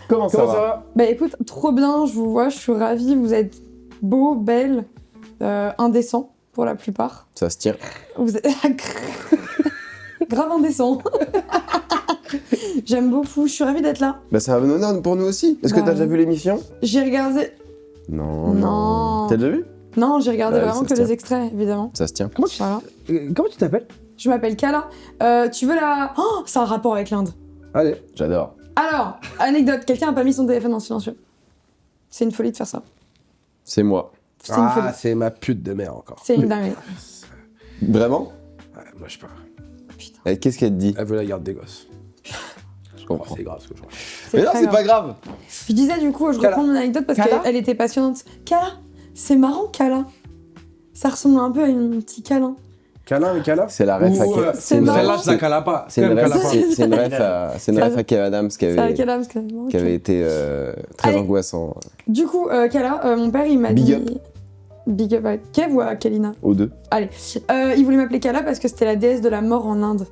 Comment ça va? Bah écoute, trop bien, je vous vois, je suis ravie, vous êtes beaux, belles, indécents pour la plupart. Ça se tient. Vous êtes grave indécents. J'aime beaucoup, je suis ravie d'être là. Bah c'est un honneur pour nous aussi. Est-ce que Bah, t'as déjà vu l'émission? J'ai regardé... Non. Non. T'as déjà vu? Non, j'ai regardé Bah, vraiment ça que se les tient. extraits, évidemment. Ça se tient. Voilà. Comment tu t'appelles? Je m'appelle Kala. Tu veux la... Oh, c'est un rapport avec l'Inde. Allez. J'adore. Alors, anecdote, quelqu'un a pas mis son téléphone en silencieux. C'est une folie de faire ça. C'est moi. C'est une folie. Ah, c'est ma pute de mère encore. C'est une dinguerie. Vraiment? Ouais, moi je sais pas. Putain, Et qu'est-ce qu'elle te dit? Elle veut la garde des gosses. Je comprends. C'est grave ce que je vois. Mais non, très c'est grave. pas grave. Je disais du coup, je Kala. reprends mon anecdote parce Kala. qu'elle était passionnante. Kala, c'est marrant Kala. Ça ressemble un peu à un petit câlin. Câlin, mais câlin. C'est la ref à Ouh, c'est une marrant. Celle-là, ref- ça cala pas. C'est une Cala ref- pas. c'est une ref à Kev Adams qui C'est à avait, quel âge qui avait été très Allez. angoissant Du coup, Kala, mon père il m'a Big dit. up. Big up à Kev ou à Kalina? aux deux. Allez. Il voulait m'appeler Kala parce que c'était la déesse de la mort en Inde.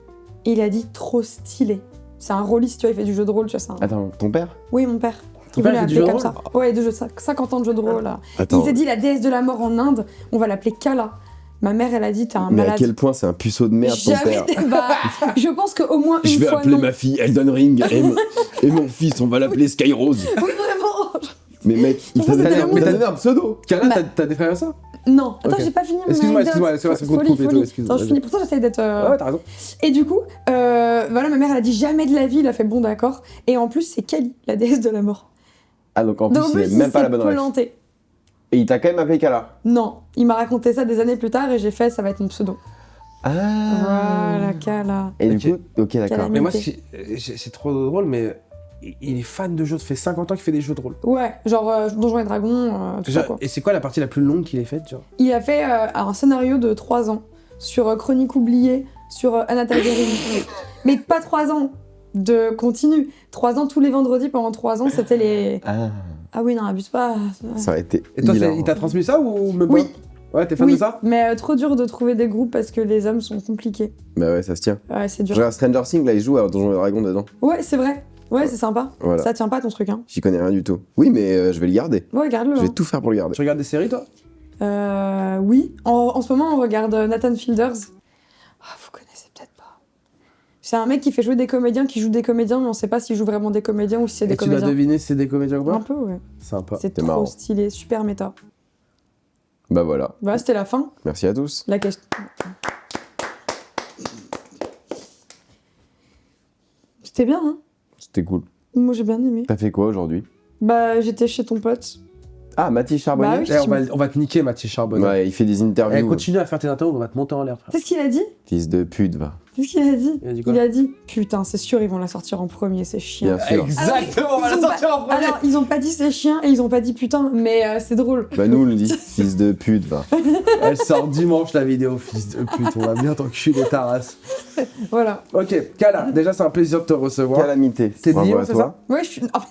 Et il a dit trop stylé. C'est un rôliste, tu vois, il fait du jeu de rôle, tu vois ça. Attends, ton père? Oui, mon père. Ton Il père, voulait il fait du m'appeler jeu de comme ça. Ouais, 50 ans de jeu de rôle là. Attends. Il s'est dit la déesse de la mort en Inde, on va l'appeler Kala. Ma mère, elle a dit t'es un Mais malade. à quel point c'est un puceau de merde ton Jamais. père? Bah, je pense qu'au moins une Je vais fois appeler non. ma fille Elden Ring et mon fils, on va l'appeler Skyrose. Oui, vraiment. Mais mec, il Je t'a pense que donné t'as il t'a donné un pseudo. Câlin, Bah. t'as des frères et sœurs? Non, attends, Ok. j'ai pas fini mon Excuse-moi, anecdote. excuse-moi, c'est Folie, qu'on te coupe et tout, folie. excuse-moi, Attends, je finis. Pourtant, j'essaye d'être. Ouais, t'as raison. Et du coup, voilà, ma mère, elle a dit jamais de la vie. Il a fait bon, d'accord. Et en plus, c'est Kali, la déesse de la mort. Ah donc en Donc, plus, il est même pas la bonne ref. planté. Et il t'a quand même appelé Kala. Non, il m'a raconté ça des années plus tard et j'ai fait ça va être mon pseudo. Ah. Voilà, Kala. Et Ok. du coup, ok d'accord. Kala. Mais moi, Amitié. c'est trop drôle, mais il est fan de jeux. Ça fait 50 ans qu'il fait des jeux de rôle. Ouais, genre Donjons et Dragons, tout ça Genre, quoi. et c'est quoi la partie la plus longue qu'il ait faite, genre? Il a fait un scénario de 3 ans sur Chronique oubliée, sur Anatal Guerrini. Mais pas 3 ans de continu. 3 ans tous les vendredis pendant 3 ans, c'était les. Ah, Ah oui, non, abuse pas. ça aurait été Et toi, hilarant. il t'a transmis ça ou même Oui. pas? Ouais, t'es fan Oui, de ça? mais trop dur de trouver des groupes parce que les hommes sont compliqués. Bah ouais, ça se tient. Ouais, c'est Je dur. regarde Stranger Things, là, il joue à Donjons et Dragons dedans. Ouais, c'est vrai. Ouais, c'est sympa. Voilà. Ça tient pas ton truc, hein. J'y connais rien du tout. Oui, mais je vais le garder. Ouais, garde-le. Je vais hein. tout faire pour le garder. Tu regardes des séries, toi? Oui. En ce moment, on regarde Nathan Fielders. Ah, vous connaissez peut-être pas. C'est un mec qui fait jouer des comédiens, qui joue des comédiens, mais on sait pas s'il joue vraiment des comédiens ou si c'est des Et tu dois comédiens. deviner si c'est des comédiens ou Un pas? peu, ouais. Sympa. C'est C'est trop marrant. stylé, super méta. Bah voilà. Voilà, c'était la fin. Merci à tous. La question. C'était bien, hein. C'était cool. Moi, j'ai bien aimé. T'as fait quoi aujourd'hui? Bah, j'étais chez ton pote. Ah, Mathis Charbonnier. Bah oui. Eh, on va te niquer, Mathieu Charbonnet. Ouais, il fait des Eh, interviews. continue à faire tes interviews, on va te monter en l'air, frère. Tu sais ce qu'il a dit? Fils de pute, va. Tu sais ce qu'il a dit? Il a dit quoi? Il a dit putain, c'est sûr, ils vont la sortir en premier, c'est chiant. Bien sûr. Exactement, on va Ils la ont sortir pas- en premier. Alors, ils ont pas dit c'est chien et ils ont pas dit putain, mais c'est drôle. Bah nous on le dit. Fils de pute, va. Elle sort dimanche la vidéo, fils de pute, on va bien t'enculer ta race. Voilà. Ok, Kala, déjà c'est un plaisir de te recevoir. Calamité. T'es de Bravo Lyon, à c'est toi. Ouais,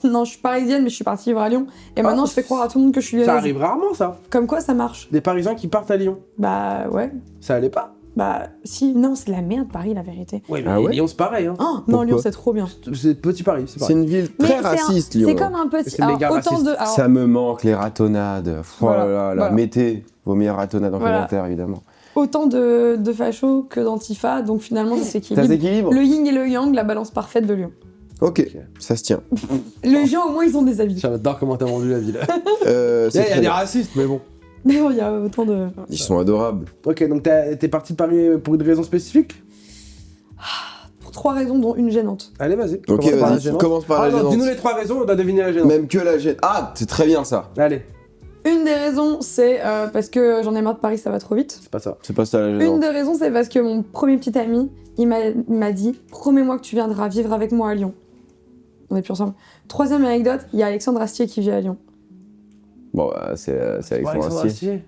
non, je suis parisienne, mais je suis partie vivre à Lyon. Et maintenant, je fais croire à tout le monde que je suis Ça lyonnaise. arrive rarement, ça. Comme quoi, ça marche. Des Parisiens qui partent à Lyon. Bah ouais. Ça allait pas. Bah si, non, c'est de la merde, Paris, la vérité. Ouais, mais Ah ouais Lyon c'est pareil. Hein. Oh, non, Pourquoi Lyon, c'est trop bien. C'est petit Paris, c'est C'est pareil. une ville Mais très c'est raciste, Lyon. C'est comme un petit. C'est méga autant raciste. de. alors, Ça me manque les ratonnades. Oh Voilà, là là là. voilà. Mettez vos meilleures ratonnades en Voilà. commentaire, évidemment. autant de fachos que d'antifa, donc finalement, ça Ça s'équilibre. s'équilibre. Le yin et le yang, la balance parfaite de Lyon. Ok, ça se tient. Les gens, au moins, ils ont des avis. J'adore comment t'as vendu la ville. C'est Il y très a des bien. racistes, mais bon. Mais bon, il y a autant de. Ils sont adorables. Ok, donc t'es parti de Paris pour une raison spécifique? Pour 3 raisons, dont une gênante. Allez, vas-y. Ok, Commence par la vas-y, gênante. commence par Ah la non, dis-nous gênante. les 3 raisons, on doit deviner la gênante. Même que la gêne. Ah, c'est très bien ça. Allez, Une des raisons, c'est parce que j'en ai marre de Paris, ça va trop vite. c'est pas ça. C'est pas ça la Une gênante. des raisons, c'est parce que mon premier petit ami, il m'a dit « Promets-moi que tu viendras vivre avec moi à Lyon. » On est plus ensemble. Troisième anecdote, il y a Alexandre Astier qui vit à Lyon. Bon, bah, c'est Alexandre Astier.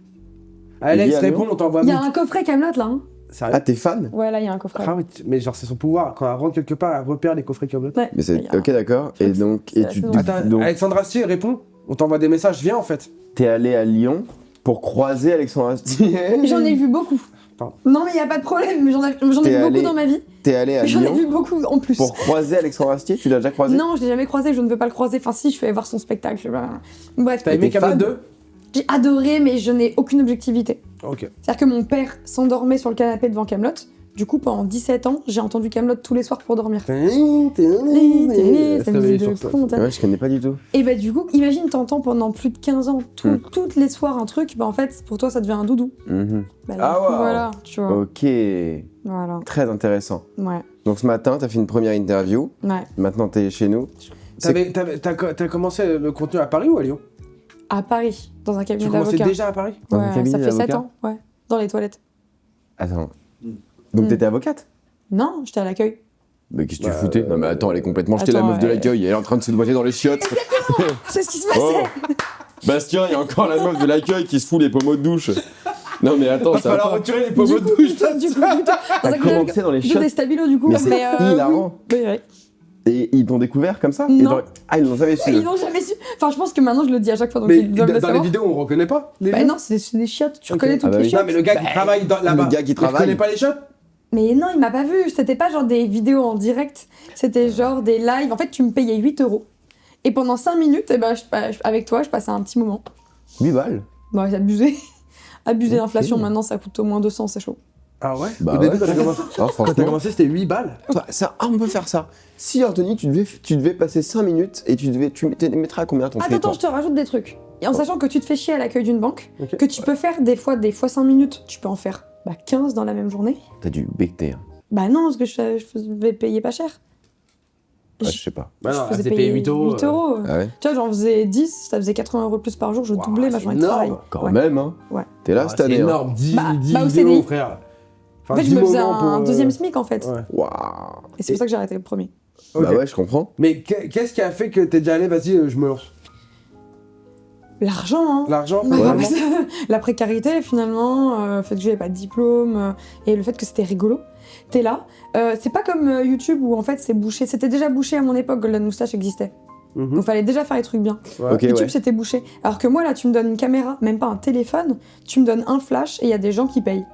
Alex, Il vit à réponds, Lyon on t'envoie Il y a vite. un coffret Camelot là, hein. Sérieux? Ah, t'es fan? Ouais, là, il y a un coffret. Ah oui, mais genre c'est son pouvoir, quand elle rentre quelque part, elle repère les coffrets Camelot. Ouais. Mais c'est. Il y a- Ok, d'accord. Je Et crois que donc, c'est et la tu. saison. Attends, Donc, Alexandre Astier, réponds. On t'envoie des messages, viens en fait. t'es allé à Lyon pour croiser Alexandre Astier. J'en ai vu beaucoup. Pardon. Non, mais il n'y a pas de problème, mais j'en ai vu beaucoup allé- dans ma vie. t'es allé à J'en ai Lyon vu beaucoup en plus. pour croiser Alexandre Astier. Tu l'as déjà croisé? Non, je l'ai jamais croisé, je ne veux pas le croiser. Enfin, si, je vais aller voir son spectacle. Bref, T'as aimé t'es Camelot fan 2? j'ai adoré, mais je n'ai aucune objectivité. Ok. C'est-à-dire que mon père s'endormait sur le canapé devant Camelot. Du coup, pendant 17 ans, j'ai entendu Camelot tous les soirs pour dormir. C'est Cette musique de con, Ouais, je connais pas du tout. Et bah du coup, imagine t'entends pendant plus de 15 ans, toutes les soirs un truc, bah en fait, pour toi, ça devient un doudou. Mhm. Bah, du Ah coup, ouais. voilà, tu vois. Ok, Voilà, très intéressant. ouais, Donc ce matin, t'as fait une première interview. ouais. Maintenant, t'es chez nous. T'as commencé le contenu à Paris ou à Lyon? À Paris, dans un Tu cabinet commençais d'avocat. déjà à Paris? Dans un Ouais, cabinet ça fait 7 d'avocat ans, ouais. Dans les toilettes. Attends. Donc Mm. t'étais avocate? Non, j'étais à l'accueil. Mais qu'est-ce que tu Bah, foutais? Non mais attends, elle est complètement jetée la attends, meuf de l'accueil. Elle est en train de se doigter dans les chiottes. C'est ce qui se passait. Oh. Bastien, il y a encore la meuf de l'accueil qui se fout les pommeaux de douche. Non mais attends, Va ça va falloir pas. retirer les pommeaux de douche. du coup, dans un T'as cabinet commencé d'avocat. dans les Plutôt des chiottes. stabilos du coup. Mais c'est hilarant. Oui, oui. Et ils t'ont découvert comme ça? Non. Ah, ils l'ont jamais su. Ils n'ont jamais su. Enfin, je pense que maintenant je le dis à chaque fois, donc Mais ils doivent le dans les savoir. vidéos, on reconnaît pas les Bah lieux. non, c'est des chiottes, tu Ok. reconnais toutes Ah bah les oui. chiottes. Non, mais le gars qui travaille là-bas. le gars qui Il travaille. reconnaît pas les shots? Mais non, il m'a pas vu. C'était pas genre des vidéos en direct. C'était genre des lives. En fait, tu me payais 8 €. Et pendant 5 minutes, eh ben, avec toi, je passais un petit moment. 8 balles. Bon, j'ai abusé. Abusé Ok. d'inflation. Maintenant, ça coûte au moins 200, c'est chaud. Ah ouais? Bah Au début, ouais. quand t'as commencé, Ah, quand t'as franchement. commencé, c'était 8 balles. On peut faire ça. Si Anthony, tu devais passer 5 minutes et tu mettrais à combien ton Attends, crédit? je te rajoute des trucs. Et en sachant que tu te fais chier à l'accueil d'une banque, Ok. que tu peux faire des fois 5 minutes, tu peux en faire 15 dans la même journée. T'as dû becter. Hein. Bah non, parce que je vais payer pas cher. Ah, je sais pas. Bah non, je elle faisais s'est payer payé 8 euros. 8 €. Ah ouais? Tu vois, j'en faisais 10, ça faisait 80 € de plus par jour, je Waouh, doublais ma c'est journée de travail. énorme. Quand Ouais. même, hein. Ouais. T'es là cette C'est année. Hein. énorme, 10 Bah, au vidéos, CDI. frère. En Enfin, fait, 10 je me faisais moments pour, un deuxième SMIC en fait. Ouais. Waouh. Et c'est pour ça que j'ai arrêté le premier. Ok. Bah ouais, je comprends. Mais qu'est-ce qui a fait que t'es déjà allé, vas-y, je me lance? L'argent, hein. L'argent, Bah, vraiment? la précarité finalement, le fait que j'avais pas de diplôme et le fait que c'était rigolo. T'es là. C'est pas comme YouTube où en fait c'est bouché. C'était déjà bouché à mon époque, Golden Moustache existait. Mhm. Donc fallait déjà faire les trucs bien. Ouais. Ok, YouTube ouais. c'était bouché. Alors que moi là tu me donnes une caméra, même pas un téléphone, tu me donnes un flash et il y a des gens qui payent.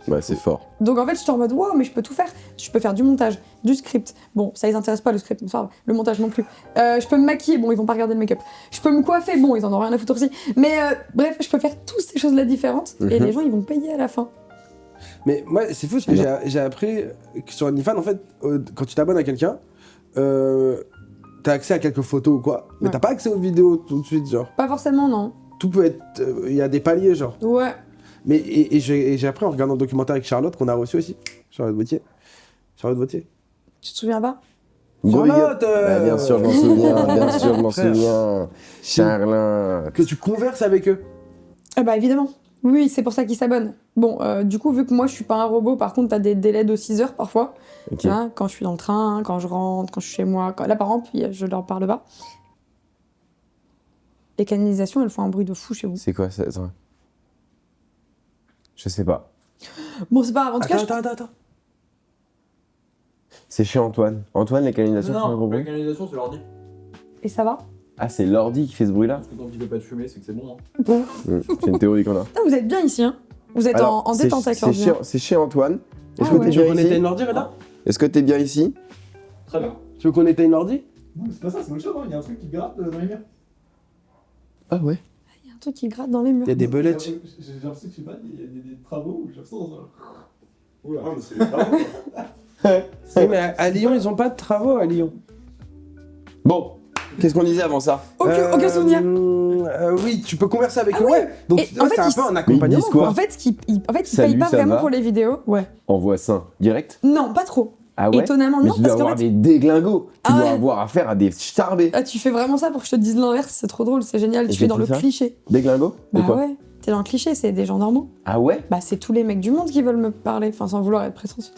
Ouais, c'est fort. Donc en fait, j'étais en mode wow, mais je peux tout faire. Je peux faire du montage, du script. Bon, ça les intéresse pas le script, mais ça va. Le montage non plus. Je peux me maquiller, bon, ils vont pas regarder le make-up. Je peux me coiffer, bon, ils en ont rien à foutre aussi. Mais bref, je peux faire toutes ces choses-là différentes et Mhm. les gens ils vont payer à la fin. Mais moi, c'est fou parce que j'ai appris que sur OnlyFans, en fait, quand tu t'abonnes à quelqu'un, t'as accès à quelques photos ou quoi, mais Ouais. t'as pas accès aux vidéos tout de suite, genre. Pas forcément, non. Tout peut être. Il y a des paliers, genre. Ouais. Mais et j'ai appris en regardant le documentaire avec Charlotte qu'on a reçu aussi. Charlotte Vautier. Charlotte Vautier. Tu te souviens pas? Gros big up. Charlotte Bah, bien sûr, je m'en souviens. Bien sûr, je m'en Frère. souviens. Charlin. Que tu converses avec eux. Ah bah évidemment. Oui, c'est pour ça qu'ils s'abonnent. Bon, du coup, vu que moi je suis pas un robot, par contre, t'as des délais de 6 heures parfois. Ok. Hein, quand je suis dans le train, quand je rentre, quand je suis chez moi. Là, par exemple, je leur parle pas. Les canalisations, elles font un bruit de fou chez vous. C'est quoi ça? Attends. Je sais pas. Bon, c'est pas grave. En tout cas, Attends. C'est chez Antoine. Antoine, les canalisations font un gros Non, la bruit. canalisation, c'est l'ordi. Et ça va? Ah, c'est l'ordi qui fait ce bruit-là? Parce que tant qu'il veut pas de fumer, c'est que c'est bon. Hein. C'est une théorie qu'on a. Ah, vous êtes bien ici, hein? Vous êtes Alors, en c'est- détente avec c'est l'ordi. chez- C'est chez Antoine. Est-ce Ah que ouais. t'es Tu veux bien qu'on éteigne ici? l'ordi, Reda? Est-ce que t'es bien ici? Très bien. Tu veux qu'on éteigne l'ordi? Non, mais c'est pas ça, c'est autre chose, hein. Il y a un truc qui gratte dans les murs. Ah ouais. Il y a un truc qui gratte dans les murs. Il y a des belettes. J'ai l'impression que je sais pas, il y a des travaux où j'ai l'impression dans un. Oula, mais c'est des travaux. Oui, mais à Lyon, ils ont pas de travaux à Lyon. Bon, qu'est-ce qu'on disait avant ça? Aucun souvenir. Oui, tu peux converser avec Ah eux, ouais. ouais. Donc Et là, en fait, c'est un ils- peu un Mais ils accompagnement. disent quoi? En fait, ils Salut, payent pas ça vraiment va pour les vidéos. Ouais. Envoie ça. Direct? Non, pas trop. Ah ouais? Étonnamment, Mais non, tu dois parce qu'en avoir fait, des déglingos. Tu Ah dois ouais. avoir affaire à des starbés. tu fais vraiment ça pour que je te dise l'inverse. C'est trop drôle, c'est génial. Et Tu j'ai es dans fait le ça cliché. Déglingos? De Bah quoi? ouais. T'es dans le cliché, c'est des gens normaux. Ah ouais? Bah, c'est tous les mecs du monde qui veulent me parler, enfin, sans vouloir être prétentieux.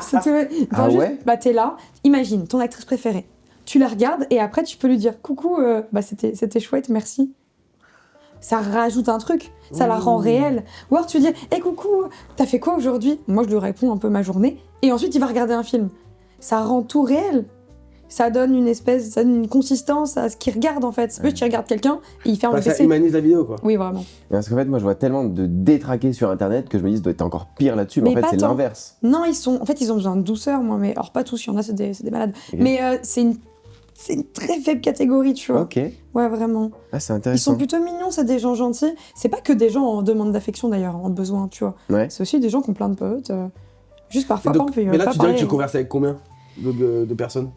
C'est tout. Ah ouais. Bah, t'es là, imagine, ton actrice préférée. Tu la regardes et après, tu peux lui dire coucou, bah, c'était chouette, merci. Ça rajoute un truc, ça la rend réelle. Ou alors tu lui dis, hé coucou, t'as fait quoi aujourd'hui? Moi, je lui réponds un peu ma journée. Et ensuite, il va regarder un film. Ça rend tout réel. ça donne une consistance à ce qu'ils regardent en fait. C'est plus tu regardes quelqu'un et il ferme le Ça PC. humanise la vidéo, quoi. Oui, vraiment. Parce qu'en fait, moi, je vois tellement de détraqués sur Internet que je me dis, ça doit être encore pire là-dessus. Mais en Mais fait, pas c'est tant. l'inverse. Non, ils ont besoin de douceur, moi, mais alors pas tous, il y en a, c'est des malades. Ok. Mais c'est une très faible catégorie, tu vois. Ok. Ouais, vraiment. Ah, c'est Ils intéressant. sont plutôt mignons, c'est des gens gentils. C'est pas que des gens en demande d'affection d'ailleurs, en besoin, tu vois. Ouais. C'est aussi des gens qui ont plein de potes. Juste parfois, Et donc, on peut mais là, pas tu dirais que tu parler. converses avec combien de personnes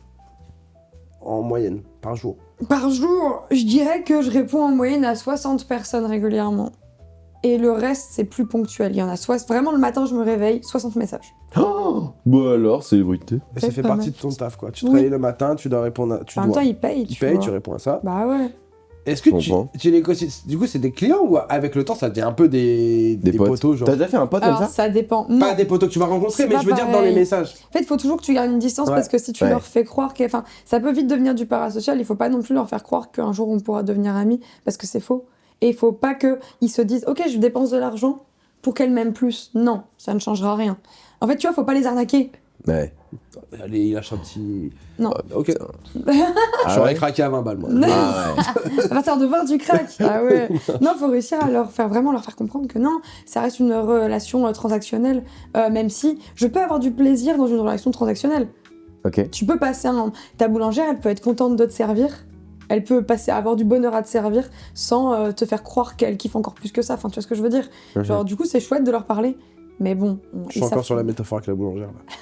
en moyenne, par jour? Par jour, je dirais que je réponds en moyenne à 60 personnes régulièrement. Et le reste, c'est plus ponctuel. Il y en a vraiment le matin, je me réveille, 60 messages. Oh bon alors, célébrité. Et ça C'est fait pas partie mal. de ton taf, quoi. Tu te Oui. réveilles le matin, tu dois répondre à... En même temps, ils payent. Tu tu payes, vois. tu réponds à ça. Bah ouais. Est-ce que Je comprends. tu négocies... Du coup, c'est des clients ou avec le temps, ça devient un peu des Des potes. potos, genre? T'as déjà fait un pote comme Alors, ça ça dépend. Non. Pas des potos que tu vas rencontrer, C'est mais pas je veux dire dans pareil. les messages. En fait, il faut toujours que tu gardes une distance Ouais. parce que si tu Ouais. leur fais croire que. Enfin, ça peut vite devenir du parasocial. Il faut pas non plus leur faire croire qu'un jour on pourra devenir amis parce que c'est faux. Et il faut pas qu'ils se disent ok, je dépense de l'argent pour qu'elle m'aime plus. Non, ça ne changera rien. En fait, tu vois, faut pas les arnaquer. Ouais. Allez, il lâche un petit... Non. Ok. Ah J'aurais ouais craqué à 20 balles, moi. Ah ouais. À partir de 20, tu craques. Ah ouais. Non, faut réussir à leur faire comprendre que non, ça reste une relation transactionnelle. Même si je peux avoir du plaisir dans une relation transactionnelle. Ok. Tu peux passer ta boulangère, elle peut être contente de te servir. Elle peut avoir du bonheur à te servir sans te faire croire qu'elle kiffe encore plus que ça. Enfin, tu vois ce que je veux dire. Genre, du coup, c'est chouette de leur parler. Mais bon, Je suis encore sur la métaphore avec la boulangère, là.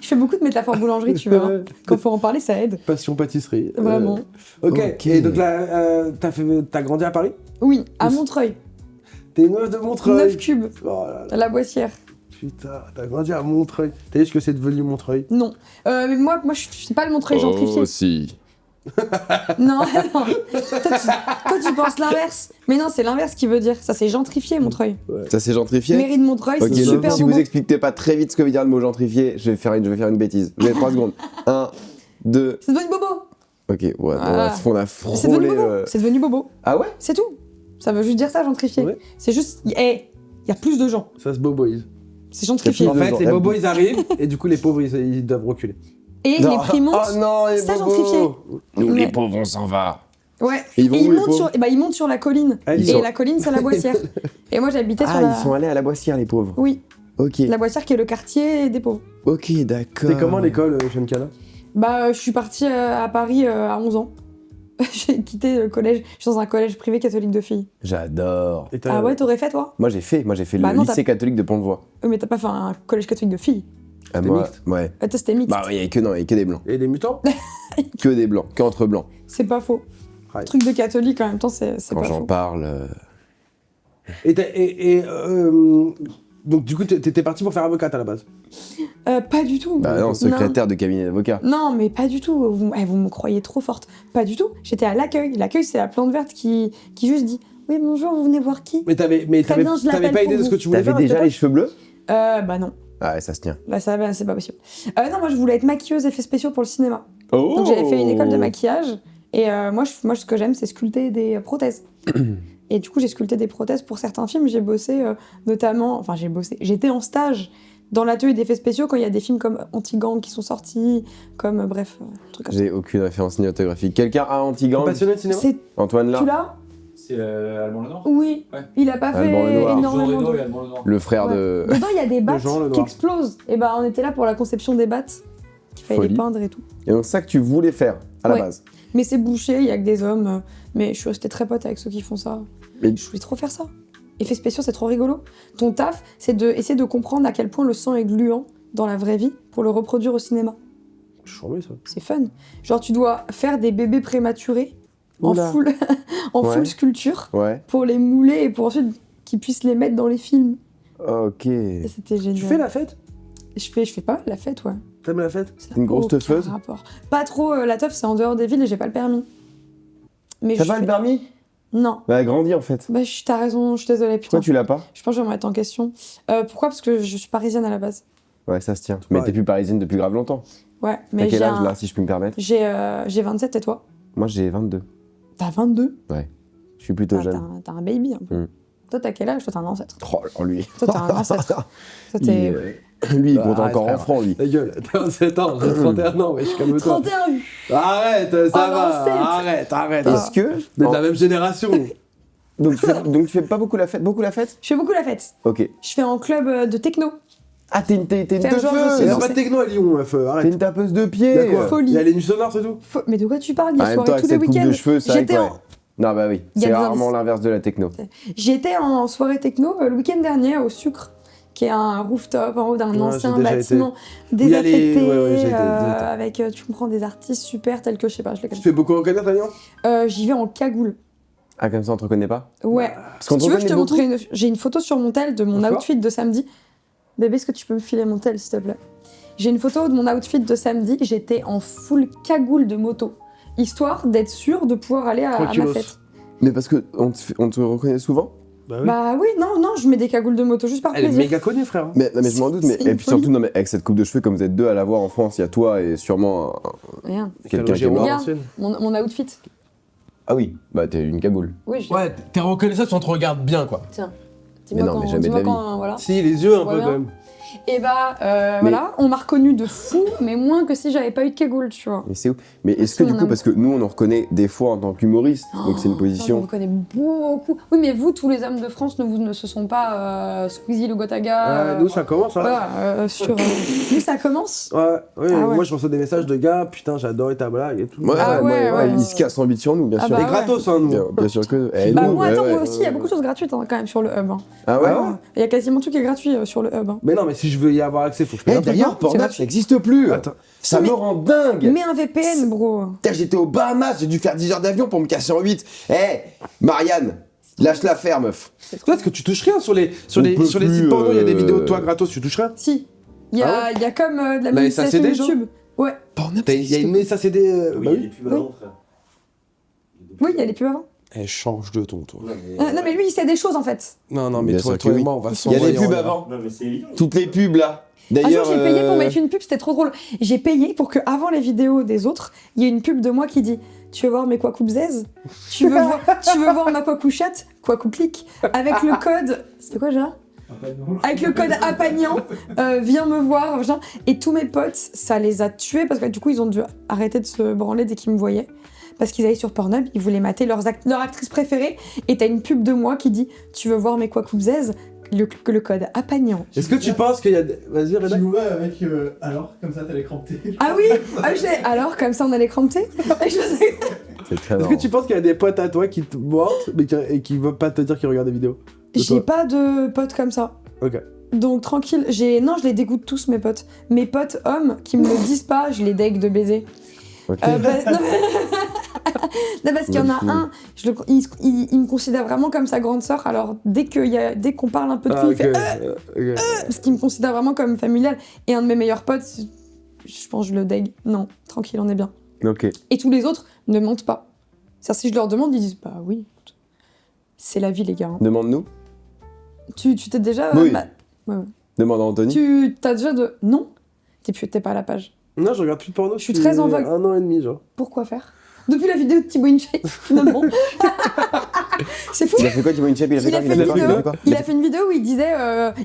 Je fais beaucoup de métaphores boulangerie, tu vois. Quand faut en parler, ça aide. Passion pâtisserie. Vraiment. Ok. Ok. Et donc là, t'as grandi à Paris? Oui, à Ouf. Montreuil. T'es une meuf de Montreuil. 9 cubes, Oh là là. à la Boissière. Putain, t'as grandi à Montreuil. T'as vu ce que c'est devenu Montreuil? Non. Mais moi je suis pas le Montreuil gentrifié. Oh si. Non, non. Toi, tu penses l'inverse. Mais non, c'est l'inverse qui veut dire. Ça, c'est gentrifié, Montreuil. Ça s'est gentrifié. Mairie de Montreuil, Ok, c'est donc, super si beau. vous expliquez pas très vite ce que veut dire le mot gentrifié, je vais faire une bêtise. Vous avez 3 secondes. 1, 2. C'est devenu bobo. Ok, ouais, Voilà. on a C'est devenu frôlé. bobo. C'est devenu bobo. Ah ouais? C'est tout. Ça veut juste dire ça, gentrifié. Ouais. C'est juste. Il y a plus de gens. Ça se boboise. C'est gentrifié. Il En y a fait, gens. les bobos, ils arrivent, et du coup, les pauvres, ils doivent reculer. Et Non. les prix montent. Oh non, les Ça, bobos. gentrifié. Nous, Mais- les pauvres, on s'en va. Ouais. Et ils vont où, ils les montent pauvres ils montent sur la colline. Ah, ils Et sont- la colline, c'est la Boissière. Et moi, j'habitais sur Ah, la. ils sont allés à la Boissière, les pauvres. Oui, Ok. la Boissière qui est le quartier des pauvres. Ok, d'accord. C'était comment l'école, Shankala? Bah, je suis partie à Paris à 11 ans. J'ai quitté le collège. Je suis dans un collège privé catholique de filles. J'adore. Et t'as- Ah ouais, t'aurais fait toi? Moi, j'ai fait Bah le non, lycée catholique de Pont-de-Voix. Oui, mais t'as pas fait un collège catholique de filles. Ah, C'était moi, mixte ouais. Toi, c'était mixte. Bah, il y avait que des blancs. Et les mutants? Que des blancs. Que entre blancs. C'est pas faux. Ouais. Truc de catholique en même temps, c'est Quand pas j'en faux. parle. Donc, du coup, t'étais parti pour faire avocate à la base. Pas du tout. Bah non, secrétaire de cabinet d'avocat. Non, mais pas du tout. Vous me croyez trop forte. Pas du tout. J'étais à l'accueil. L'accueil, c'est la plante verte qui juste dit oui, bonjour, vous venez voir qui? Mais t'avais Très bien, je t'avais l'appelle pas idée pour de ce que vous. tu voulais T'avais faire à déjà cette les époque? cheveux bleus? Bah non. Ah ouais, ça se tient. Bah ça, c'est pas possible. Non, moi je voulais être maquilleuse effets spéciaux pour le cinéma. Oh Donc j'avais fait une école de maquillage. Et moi, ce que j'aime, c'est sculpter des prothèses. Et du coup, j'ai sculpté des prothèses pour certains films. J'ai bossé notamment... Enfin, j'étais en stage dans l'atelier d'effets spéciaux quand il y a des films comme Anti-Gang qui sont sortis, comme... bref, un truc comme ça. J'ai aucune référence cinématographique. Quelqu'un a Anti-Gang? Passionné de cinéma? C'est... Antoine là? Tu l'as? C'est Alban Lenoir. Oui. Ouais. Il a pas fait Alban Lenoir. Jean énormément Reno de... et Alban Lenoir. Le frère Ouais. de. Dedans, il y a des battes Jean Lenoir. qui explosent. Et bah, on était là pour la conception des battes. Il fallait Folie. les peindre et tout. Et donc, ça que tu voulais faire à la Ouais. base. Mais c'est bouché, il y a que des hommes. Mais je suis restée très pote avec ceux qui font ça. Mais- Je voulais trop faire ça. Effets spéciaux, c'est trop rigolo. Ton taf, c'est d'essayer de comprendre à quel point le sang est gluant dans la vraie vie pour le reproduire au cinéma. Je suis charmé, ça. C'est fun. Genre, tu dois faire des bébés prématurés en Oula. full, en Ouais. full sculpture Ouais. pour les mouler et pour ensuite qu'ils puissent les mettre dans les films. Ok. Et c'était génial. Tu fais la fête? Je fais pas la fête, ouais. T'aimes la fête? Ça Une n'a grosse aucun teufeuse rapport. Pas trop, la teuf, c'est en dehors des villes et j'ai pas le permis. Mais T'as je pas fais- le permis? Non. Bah, grandi en fait. Bah, t'as raison, je suis désolée, putain. Pourquoi tu l'as pas? Je pense que je vais me mettre en question. Pourquoi? Parce que je suis parisienne à la base. Ouais, ça se tient. Mais Ouais. t'es plus parisienne depuis grave longtemps. Ouais, T'as mais quel j'ai âge là, si je peux me permettre? J'ai 27 et toi? Moi, j'ai 22. T'as 22? Je suis plutôt jeune. T'as un baby un peu. Mm. Toi, t'as quel âge? Toi, t'es un ancêtre. Oh, lui. Toi, t'es un ancêtre. Toi, Il, t'es lui, il Bah, compte arrête, encore en frère. francs, lui. Ta gueule, t'as 27 ans, j'ai 31 ans, wesh, calme-toi. 31 U. Arrête, ça Oh, va. l'ancêtre. Arrête. Est-ce que. On est de la même génération. Donc tu fais pas beaucoup la fête? Beaucoup la fête? Je fais beaucoup la fête. Ok. Je fais en club de techno. Ah, t'es une Faire genre, je Il sais y teufeuse! a pas de techno à Lyon, meuf. T'es Arrête. une tapeuse de Il y a pied! quoi Folie. Il y a les nuits sonores, c'est tout. Mais de quoi tu parles? Il y En a même temps, soirée avec tous les cette coupe de week-ends. cheveux, c'est vrai J'étais que en... ouais. Non, bah oui, Il y a c'est des rarement indices. l'inverse de la techno. J'étais en soirée techno le week-end dernier au Sucre, qui est un rooftop en haut d'un Ouais, ancien j'ai déjà bâtiment Il y a les- désaffecté, ouais, j'ai été. avec, tu comprends, des artistes super tels que, je sais pas, je les Tu connais. te fais beaucoup reconnaître à Lyon? J'y vais en cagoule. Ah, comme ça, on te reconnaît pas? Ouais. Parce Si qu'on te tu veux, je te reconnaît beaucoup. montrerai j'ai une photo sur mon tel de mon D'accord. outfit de samedi. Bébé, est-ce que tu peux me filer mon tel, s'il te plaît? J'ai une photo de mon outfit de samedi. J'étais en full cagoule de moto, histoire d'être sûre de pouvoir aller à ma Tranquillos. fête. Mais parce que on te reconnaît souvent? Bah Bah oui, non, je mets des cagoules de moto juste par Elle est plaisir. méga connue, frère. Mais, non, mais je m'en doute, mais. C'est Et une puis folie. surtout, non, mais avec cette coupe de cheveux, comme vous êtes deux à l'avoir en France, il y a toi et sûrement Rien. quelqu'un qui est mort. Regarde. Mon outfit. Ah oui, bah t'es une cagoule. Oui, je... Ouais, t'es reconnaissable si on te regarde bien, quoi. Tiens. Mais non, mais jamais de dis-moi la vie. quand, voilà. Si, les yeux un Ouais, peu bien. quand même. Et bah, voilà, on m'a reconnu de fou, mais moins que si j'avais pas eu de cagoule, tu vois. Mais c'est ouf. Mais est-ce que C'est du mon coup, parce que nous on en reconnaît des fois en tant qu'humoriste, donc c'est une On position. me connaît beaucoup. Oui, mais vous, tous les hommes de France, ne se sont pas Squeezie le Gotaga. Nous, ça commence, hein. Voilà, nous, ça commence. Ouais, ouais, Ah ouais. moi je reçois des messages de gars, putain, j'adorais ta blague et tout. Ouais, Ah ouais. ils se cassent en bite sur nous, bien Ah sûr. bah Et gratos, hein, nous. Bien sûr que. Eh, Bah, nous, moi, ouais, attends, ouais. moi aussi, il y a beaucoup de choses gratuites quand même sur le hub. Hein. Ah ouais? Ah ouais. Il y a quasiment tout qui est gratuit sur le hub. Hein. Mais non, mais si je veux y avoir accès, faut que je paye Eh, un truc. d'ailleurs, c'est Pornhub, gratuit. ça n'existe plus! Attends. Ça Mais- me rend dingue! Mets un VPN, bro. Putain, j'étais aux Bahamas, j'ai dû faire 10 heures d'avion pour me casser en 8. Eh, Marianne, lâche l'affaire, meuf. Toi, est-ce que tu touches rien sur les On peut sites plus, porno, il y a des vidéos de toi gratos, tu touches rien? Si. Il y a comme de la La monétisation SACD, genre YouTube. Ouais. Pornhub, Il y a une SACD. Bah il oui. est plus avant, frère. Oui, il y a les pubs avant. Eh, change de ton, toi. Non, mais lui, il sait des choses en fait. Non, non, mais Bien toi, sûr que toi et oui. moi, on va Il y a s'envoyer des en pubs l'air. avant. Non, mais c'est Lyon. Toutes les pubs là. Un jour, D'ailleurs. j'ai payé pour mettre une pub, c'était trop drôle. J'ai payé pour que avant les vidéos des autres, il y ait une pub de moi qui dit tu veux voir mes quoi bzaises tu veux voir ma quoi chatte quoi clic avec le code. C'était quoi déjà? Avec le code Apagnan, viens me voir, machin. Et tous mes potes, ça les a tués parce que du coup, ils ont dû arrêter de se branler dès qu'ils me voyaient. Parce qu'ils allaient sur Pornhub, ils voulaient mater leur actrice préférée. Et t'as une pub de moi qui dit tu veux voir mes quoi bzaises le code Apagnan. Est-ce que tu penses qu'il y a. Vas-y, Reda. Tu vois avec. Alors, comme ça, t'as l'écran T. Ah oui, alors comme ça on allait cranter. Et je faisais- C'est très Est-ce marrant. que tu penses qu'il y a des potes à toi qui te mentent et qui veulent pas te dire qu'ils regardent des vidéos de J'ai toi pas de potes comme ça. Ok. Donc tranquille, non, je les dégoûte tous mes potes. Mes potes hommes qui me le disent pas, je les dégue de baiser. Ok. Non, non, parce qu'il y en a Bah, un, il me considère vraiment comme sa grande sœur. Alors dès qu'on parle un peu de Ah, lui, ok. il fait Ok. parce qu'il me considère vraiment comme familial. Et un de mes meilleurs potes, je pense que je le dégue. Non, tranquille, on est bien. Ok. Et tous les autres ne mentent pas. Ça, si je leur demande, ils disent bah oui, c'est la vie les gars. Hein. Demande-nous. Tu t'es déjà Oui. Demande à Anthony. tu t'as déjà de non, t'es pas à la page. Non, je regarde plus de porno. Je suis très en vogue. 1 an et demi, genre. Pourquoi faire? Depuis la vidéo de Thibaut InShape, finalement. C'est fou. Il a fait quoi, Thibaut InShape? Il a fait Il a quoi? fait une Il a vidéo. fait quoi? Il a fait une vidéo où il disait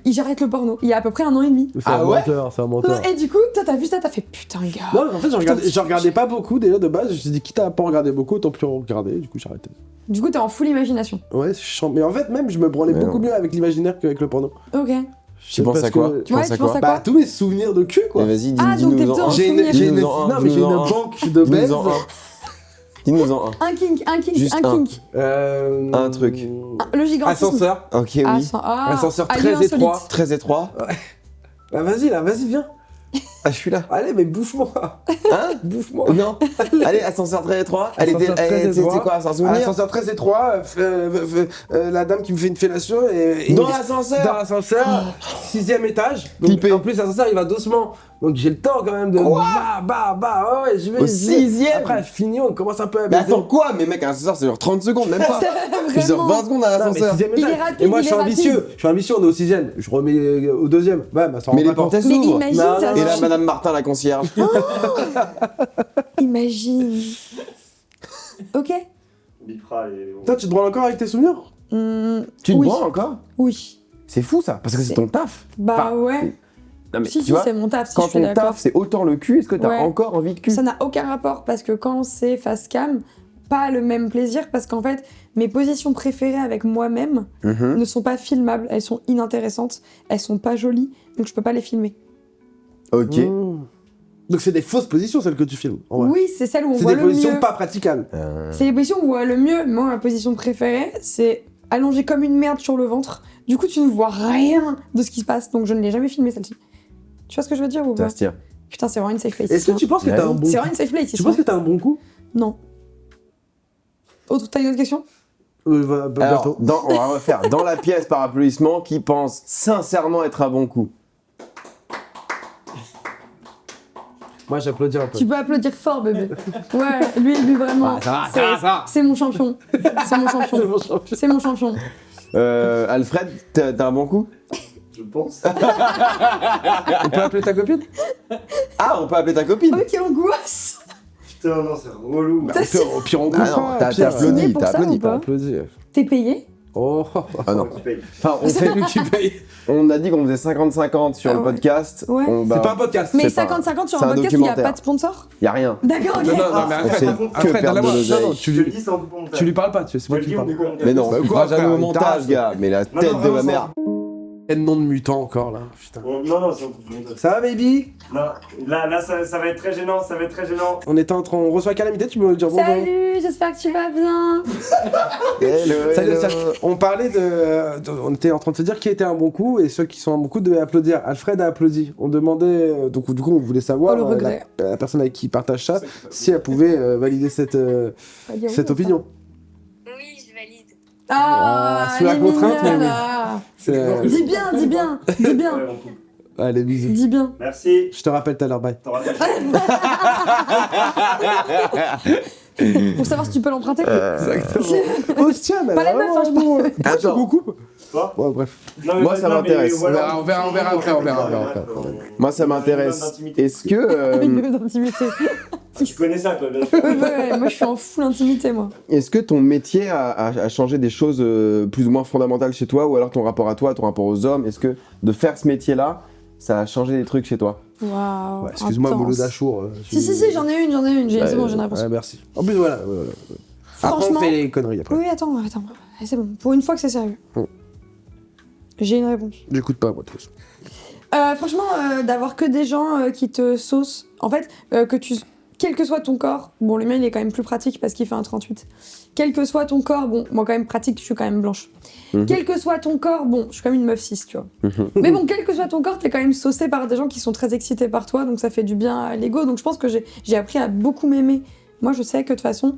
j'arrête le porno. Il y a à peu près 1 an et demi. C'est Ah un ouais menteur, c'est un menteur. Et du coup, toi t'as vu ça, t'as fait putain gars. Non, en fait, je regardais pas beaucoup déjà de base. Je me suis dit, quitte à pas regarder beaucoup, autant plus regarder. Du coup, j'ai arrêté. Du coup, t'es en full imagination. Ouais, c'est chiant. Mais en fait, même, je me branlais Ouais, beaucoup non. mieux avec l'imaginaire qu'avec le porno. Ok. Je Tu penses parce à quoi? que- Tu penses à tu penses quoi? à Bah, tous mes souvenirs de cul, quoi. Eh, vas-y, Ah, donc t'es dis-nous plutôt en en un. J'ai une, souvenir. j'ai une, Dis-nous en un, non, mais j'ai une dis-nous en un. banque de baise. Dis-nous en un. Dis-nous en un. Un kink. Juste Un un. kink. Un truc. Le gigantisme. Ascenseur. Ok, oui. Ascenseur lieu très insolite. étroit. Très étroit. Bah, vas-y, là, vas-y, viens. Ah, je suis là. Allez, mais bouffe-moi. Hein? Bouffe-moi. Non. Allez, ascenseur très étroit. Allez, Ascenseur très c'est étroit. quoi, c'est un souvenir? Ascenseur très étroit. La dame qui me fait une fellation et Dans dans l'ascenseur. l'ascenseur, 6ème étage. Donc, Clippé. en plus, l'ascenseur il va doucement. Donc j'ai le temps quand même de. Ouais, je vais. Au je vais. 6ème. Après, fini, on commence un peu à Mais baiser. attends, quoi? Mais mec, un ascenseur, c'est genre 30 secondes, même pas. C'est genre 20 secondes à Non, mais l'ascenseur. 6ème Il est étage. rapide, Et moi, il je suis est rapide. ambitieux. Je suis ambitieux, on est au 6ème. Je remets au 2ème. Ouais, bah ça rend Mais les pas compte. portes Mais s'ouvrent. imagine, Non, ça non, Et là, suffit. Madame Martin, la concierge. Imagine. Ok. Bipra et. Toi, tu te branles encore avec tes souvenirs? Tu te oui. branles encore? Oui. C'est fou ça, parce que c'est ton taf. Bah Enfin, ouais. Non, mais Si, tu si, vois, c'est mon taf, si quand je suis ton d'accord. taf c'est autant le cul, est-ce que t'as Ouais. encore envie de cul? Ça n'a aucun rapport parce que quand c'est face cam, pas le même plaisir parce qu'en fait, mes positions préférées avec moi-même Mhm. ne sont pas filmables, elles sont inintéressantes, elles sont pas jolies, donc je peux pas les filmer. Ok. Mmh. Donc c'est des fausses positions celles que tu filmes. en vrai. Oui, c'est celle où on C'est voit des le positions mieux. pas praticables. C'est les positions où on voit le mieux. Moi, ma position préférée, c'est allongé comme une merde sur le ventre. Du coup, tu ne vois rien de ce qui se passe, donc je ne l'ai jamais filmé celle-ci. Tu vois ce que je veux dire ou Ça pas? se tire. Putain, c'est vraiment une safe place. Est-ce que ici, tu penses que Ouais. t'as un bon C'est coup vraiment une safe place. Tu ici, penses hein. que t'as un bon coup Non. Autre, t'as une autre question? Alors, on va refaire. Dans la pièce par applaudissement, qui pense sincèrement être un bon coup? Moi j'applaudis un peu. Tu peux applaudir fort, bébé. Ouais, lui vraiment. C'est mon champion. C'est mon champion. C'est mon champion. C'est mon champion. Alfred, t'as un bon coup? Je pense. On peut appeler ta copine Ah, on peut appeler ta copine? Oh, quelle angoisse! Putain, non, c'est relou. T'as Au pire on Ah bouge non, pas, t'as Pierre. applaudi, signé pour t'as ça applaudi. ou pas Applaudi. T'es payé? Oh, Ah non. Qui paye. Enfin, c'est lui qui paye. on a dit qu'on faisait 50-50 sur Ah le ouais. podcast. Ouais. Bah, C'est pas un podcast. Mais c'est pas- 50-50 sur c'est un un podcast, il n'y a documentaire. pas de sponsor? y a rien. D'accord, ok. Non, non, mais On fait Alfred, que Alfred, perdre donne-la-moi. de l'oseille. Non, non, Je te le dis, c'est un bon montage. tu lui parles pas, c'est Je moi te qui le lui dis, on parle. déconne. Mais non, Bah, on quoi, fera jamais frère, au il montage, t'arrache. gars. Mais la non, tête de ma vraiment, mère. Quel nom de mutant encore là, putain. Non, non, c'est un bon montage. Ça va baby? Non, là ça va être très gênant, ça va être très gênant. On reçoit Calamité, tu peux dire bonjour. Salut, j'espère que tu vas bien. Hello, Salut, hello. salut. On parlait on était en train de se dire qui était un bon coup et ceux qui sont un bon coup devaient applaudir. Alfred a applaudi. On demandait, donc du coup on voulait savoir Oh, le regret. la personne avec qui il partage ça, si elle pouvait valider cette Pas dire oui, opinion. Oui, je valide. Ah, sous la elle est contrainte, mignonne, mais oui. ah. C'est, Dis bien, dis bien, dis bien, Ouais, on coupe. Allez, bisous. dis bien. Merci. Je te rappelle tout à l'heure, bye. T'auras déjà- Pour savoir si tu peux l'emprunter. Exactement. Oh, tiens, Pas la meuf, hein, je parle. Attends. beaucoup. Quoi Ouais, bref. Non, mais Moi, vas-y, ça non, mais m'intéresse. voilà. On verra après, on verra après. Moi, ça m'intéresse. Est-ce que, Une minute d'intimité. Tu connais ça, toi, bien sûr. Ouais, moi je suis en full intimité, moi. est-ce que ton métier a changé des choses plus ou moins fondamentales chez toi, ou alors ton rapport à toi, ton rapport aux hommes? Est-ce que de faire ce métier-là, ça a changé des trucs chez toi? Waouh. Ouais, excuse-moi, intense. Molo Dachour. Si, j'en ai une. C'est bon, j'ai une réponse. Ouais, merci. En plus, voilà. Après, Franchement. on fait les conneries après. Oui, attends. Allez, c'est bon. Pour une fois que c'est sérieux. Mm. J'ai une réponse. J'écoute pas, moi, de toute façon. Franchement, d'avoir que des gens qui te saucent. En fait, que tu. Quel que soit ton corps, bon, le mien il est quand même plus pratique parce qu'il fait un 38. Quel que soit ton corps, bon, moi quand même pratique, je suis quand même blanche. Mhm. Quel que soit ton corps, bon, je suis quand même une meuf 6, tu vois. Mais bon, quel que soit ton corps, t'es quand même saucé par des gens qui sont très excités par toi, donc ça fait du bien à l'ego. Donc je pense que j'ai appris à beaucoup m'aimer. Moi, je sais que de toute façon,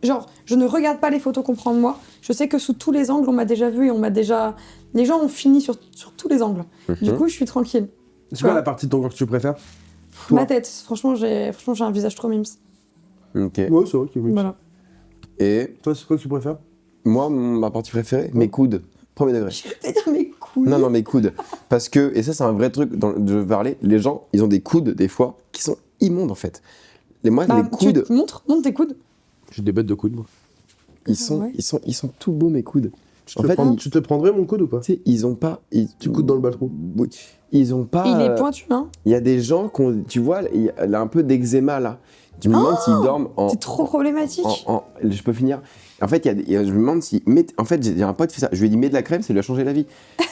genre, je ne regarde pas les photos qu'on prend de moi. Je sais que sous tous les angles, on m'a déjà vu et on m'a déjà. Les gens ont fini sur tous les angles. Du coup, je suis tranquille. C'est quoi Ouais. la partie de ton corps que tu préfères? Toi. Ma tête, franchement, j'ai un visage trop mimes. Ok. Ouais, c'est vrai que oui. Voilà. Et Toi, c'est quoi que tu préfères? moi, ma partie préférée, mes coudes. Premier degré. Je vais dire mes couilles. Non, mes coudes. Parce que, et ça, c'est un vrai truc dont je veux parler, les gens, ils ont des coudes, des fois, qui sont immondes, en fait. Moi, Bah, les coudes, montre tes coudes. J'ai des bêtes de coudes, moi. ils sont, ouais. ils sont tout beaux, mes coudes. En En fait, fait, tu te prendrais mon coude ou pas? Tu sais, ils ont pas... Tu coudes dans le bas-trou. Oui. Ils ont pas... Il est pointu, hein. Il y a des gens qui ont, tu vois, il y a un peu d'eczéma, là. Je me demande s'ils dorment en... C'est trop problématique. Je peux finir. En fait, je me demande si... En fait, j'ai un pote qui fait ça. Je lui ai dit, mets de la crème, ça lui a changé la vie.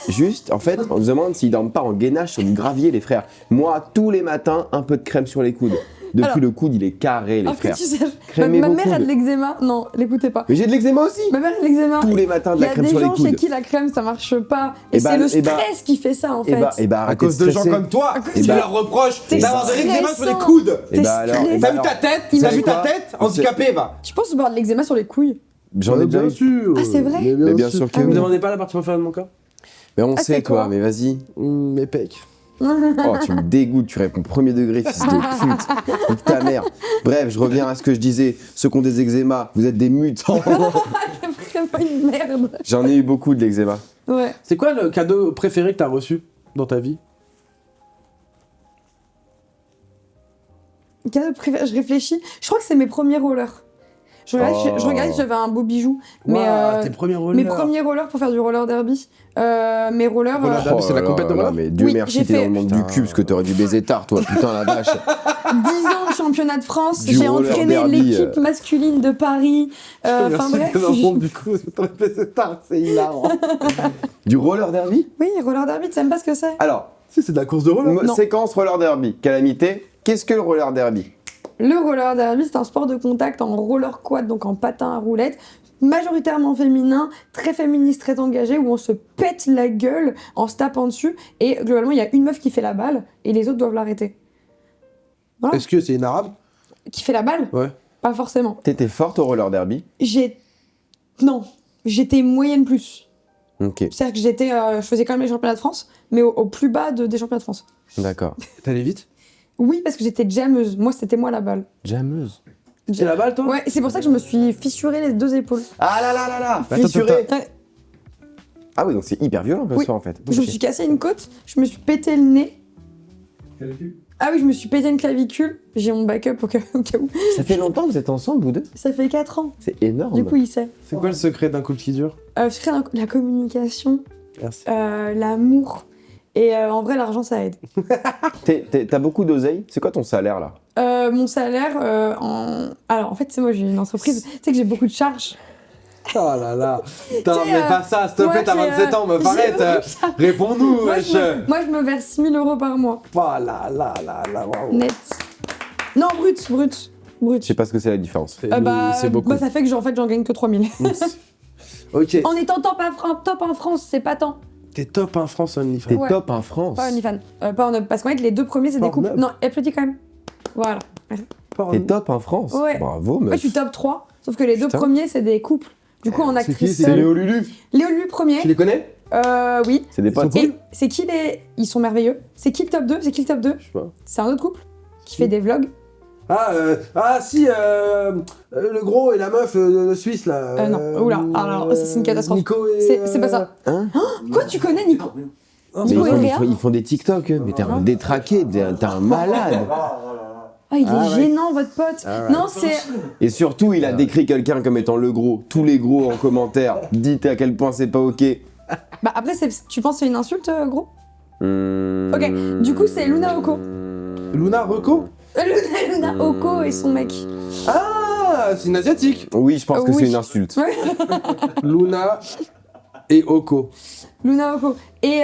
Juste, en fait, on se demande s'ils dorment pas en gainage sur du gravier, les frères. Moi, tous les matins, un peu de crème sur les coudes. Depuis, Alors, le coude, il est carré, les Alors que frères. tu sais, Crémez ma vos mère a de coudes. l'eczéma. Non, l'écoutez pas. Mais j'ai de l'eczéma aussi. Ma mère a de l'eczéma. Tous les matins, de Il y la a crème des sur les gens chez coudes. qui la crème ça marche pas. Et Eh bah, c'est le eh bah, stress qui fait ça en fait. Et bah, À arrêtez cause de gens stresser. comme toi, Et qui bah- leur reprochent T'es d'avoir de l'eczéma sur les stressant. coudes. Et T'es bah alors, stressé. et bah T'as vu alors, ta tête? Il T'as m'a vu ta quoi tête? C'est- Handicapé, va. Tu penses boire de l'eczéma sur les couilles? j'en ai déjà eu. sûr. Ah, c'est vrai? Mais bien sûr que Vous oui. me demandez pas la partie préférée de mon corps? Mais on Ah, sait, c'est toi, quoi mais vas-y. Mes pecs. Oh, tu me dégoûtes, tu réponds premier degré, fils de pute. Nique ta mère. Bref, je reviens à ce que je disais. Ceux qui ont des eczémas, vous êtes des mutants. C'est vraiment une merde. J'en ai eu beaucoup de l'eczéma. Ouais. C'est quoi le cadeau préféré que t'as reçu dans ta vie? Cadeau préféré, je réfléchis. Je crois que c'est mes premiers rollers. Je regardais si j'avais un beau bijou. Mais Waouh, tes premiers rollers. mes premiers rollers pour faire du roller derby. Mes rollers. Roller derby, c'est la compète de roller. Mais Dieu Oui, merci, j'ai t'es dans fait- le monde du cul, parce que t'aurais dû baiser tard, toi, putain la vache. 10 ans de championnat de France, Du j'ai roller entraîné derby, l'équipe masculine de Paris. Enfin bref. du coup, c'est hilarant. Du roller derby? Oui, roller derby, tu sais même pas ce que c'est? Alors, Si, c'est de la course de roller. Non. séquence roller derby. Calamité, qu'est-ce que le roller derby? Le roller derby, c'est un sport de contact en roller quad, donc en patin à roulettes, majoritairement féminin, très féministe, très engagé, où on se pète la gueule en se tapant dessus, et globalement, il y a une meuf qui fait la balle, et les autres doivent l'arrêter. Voilà. Est-ce que c'est une arabe? Qui fait la balle? Ouais. Pas forcément. T'étais forte au roller derby? Non, j'étais moyenne plus. Ok, C'est-à-dire que je faisais quand même les championnats de France, mais au plus bas des championnats de France. d'accord. T'allais vite? Oui, parce que j'étais jammeuse. Moi, c'était moi la balle. Jameuse. C'est la balle, toi? Ouais, et c'est pour ça que je me suis fissuré les 2 épaules. Ah là là là là, Attends, fissuré. Ouais. Ah oui, donc c'est hyper violent comme Oui. ça en fait. Je me suis cassé une côte, je me suis pété le nez. Calcul. Ah oui, je me suis pété une clavicule. J'ai mon backup au cas où. Ça fait longtemps que vous êtes ensemble, vous deux? Ça fait 4 ans. C'est énorme. Du coup, il sait. C'est quoi le secret d'un couple qui dure? Je crée la communication, Merci. l'amour. Et en vrai, l'argent, ça aide. T'as beaucoup d'oseille? C'est quoi ton salaire là? Mon salaire, alors en fait, c'est moi, j'ai une entreprise. Tu sais que j'ai beaucoup de charges. Oh là là. Putain, Tu sais, mais pas ça, s'il te moi, plaît, t'as j'ai, 27 ans, meuf, j'ai arrête. beaucoup de charges. Réponds-nous, Moi, wesh. moi, je me verse 6 000 euros par mois, Oh là là là là, waouh. net. Non, brut. Je sais pas ce que c'est la différence. C'est beaucoup. Bah, ça fait que j'en gagne que 3 000. Ok. En étant top en France, c'est pas tant. T'es top en France, OnlyFans. T'es Ouais. top en France. Pas OnlyFans. Pas en up. Parce qu'en fait, les 2 premiers, c'est des couples. Pornhub. Non, applaudis quand même. Voilà. T'es top en France. Ouais. Bravo, Moi, meuf. je suis top 3. Sauf que les 2 Putain. premiers, c'est des couples. Du coup, en C'est qui, actrice c'est C'est seule. Léo Lulu. Léo Lulu premier. Tu les connais? Oui. C'est des potes. Et c'est qui les. Ils sont merveilleux. C'est qui le top 2? C'est qui le top 2? Je sais pas. C'est un autre couple qui fait des vlogs. Si, le gros et la meuf de Suisse là. Non. Oula, alors, ça, c'est une catastrophe. Nico et. C'est pas ça. Hein? Quoi, tu connais Nico? Non, Mais c'est Nico pas et ça. Réa. ils font des TikTok, eux. Mais t'es un détraqué, t'es un malade. Ah, il est Ah, ouais. gênant, votre pote. Ah, ouais. Non, c'est. Et surtout, il a décrit quelqu'un comme étant le gros. Tous les gros en commentaire, dites à quel point c'est pas ok. Bah, après, tu penses que c'est une insulte, gros? Ok, du coup, c'est Luna Oko. Luna Rocco? Luna Oko et son mec. Ah, c'est une asiatique. Oui, je pense que Oui. c'est une insulte. Luna et Oko. Luna Oko. Et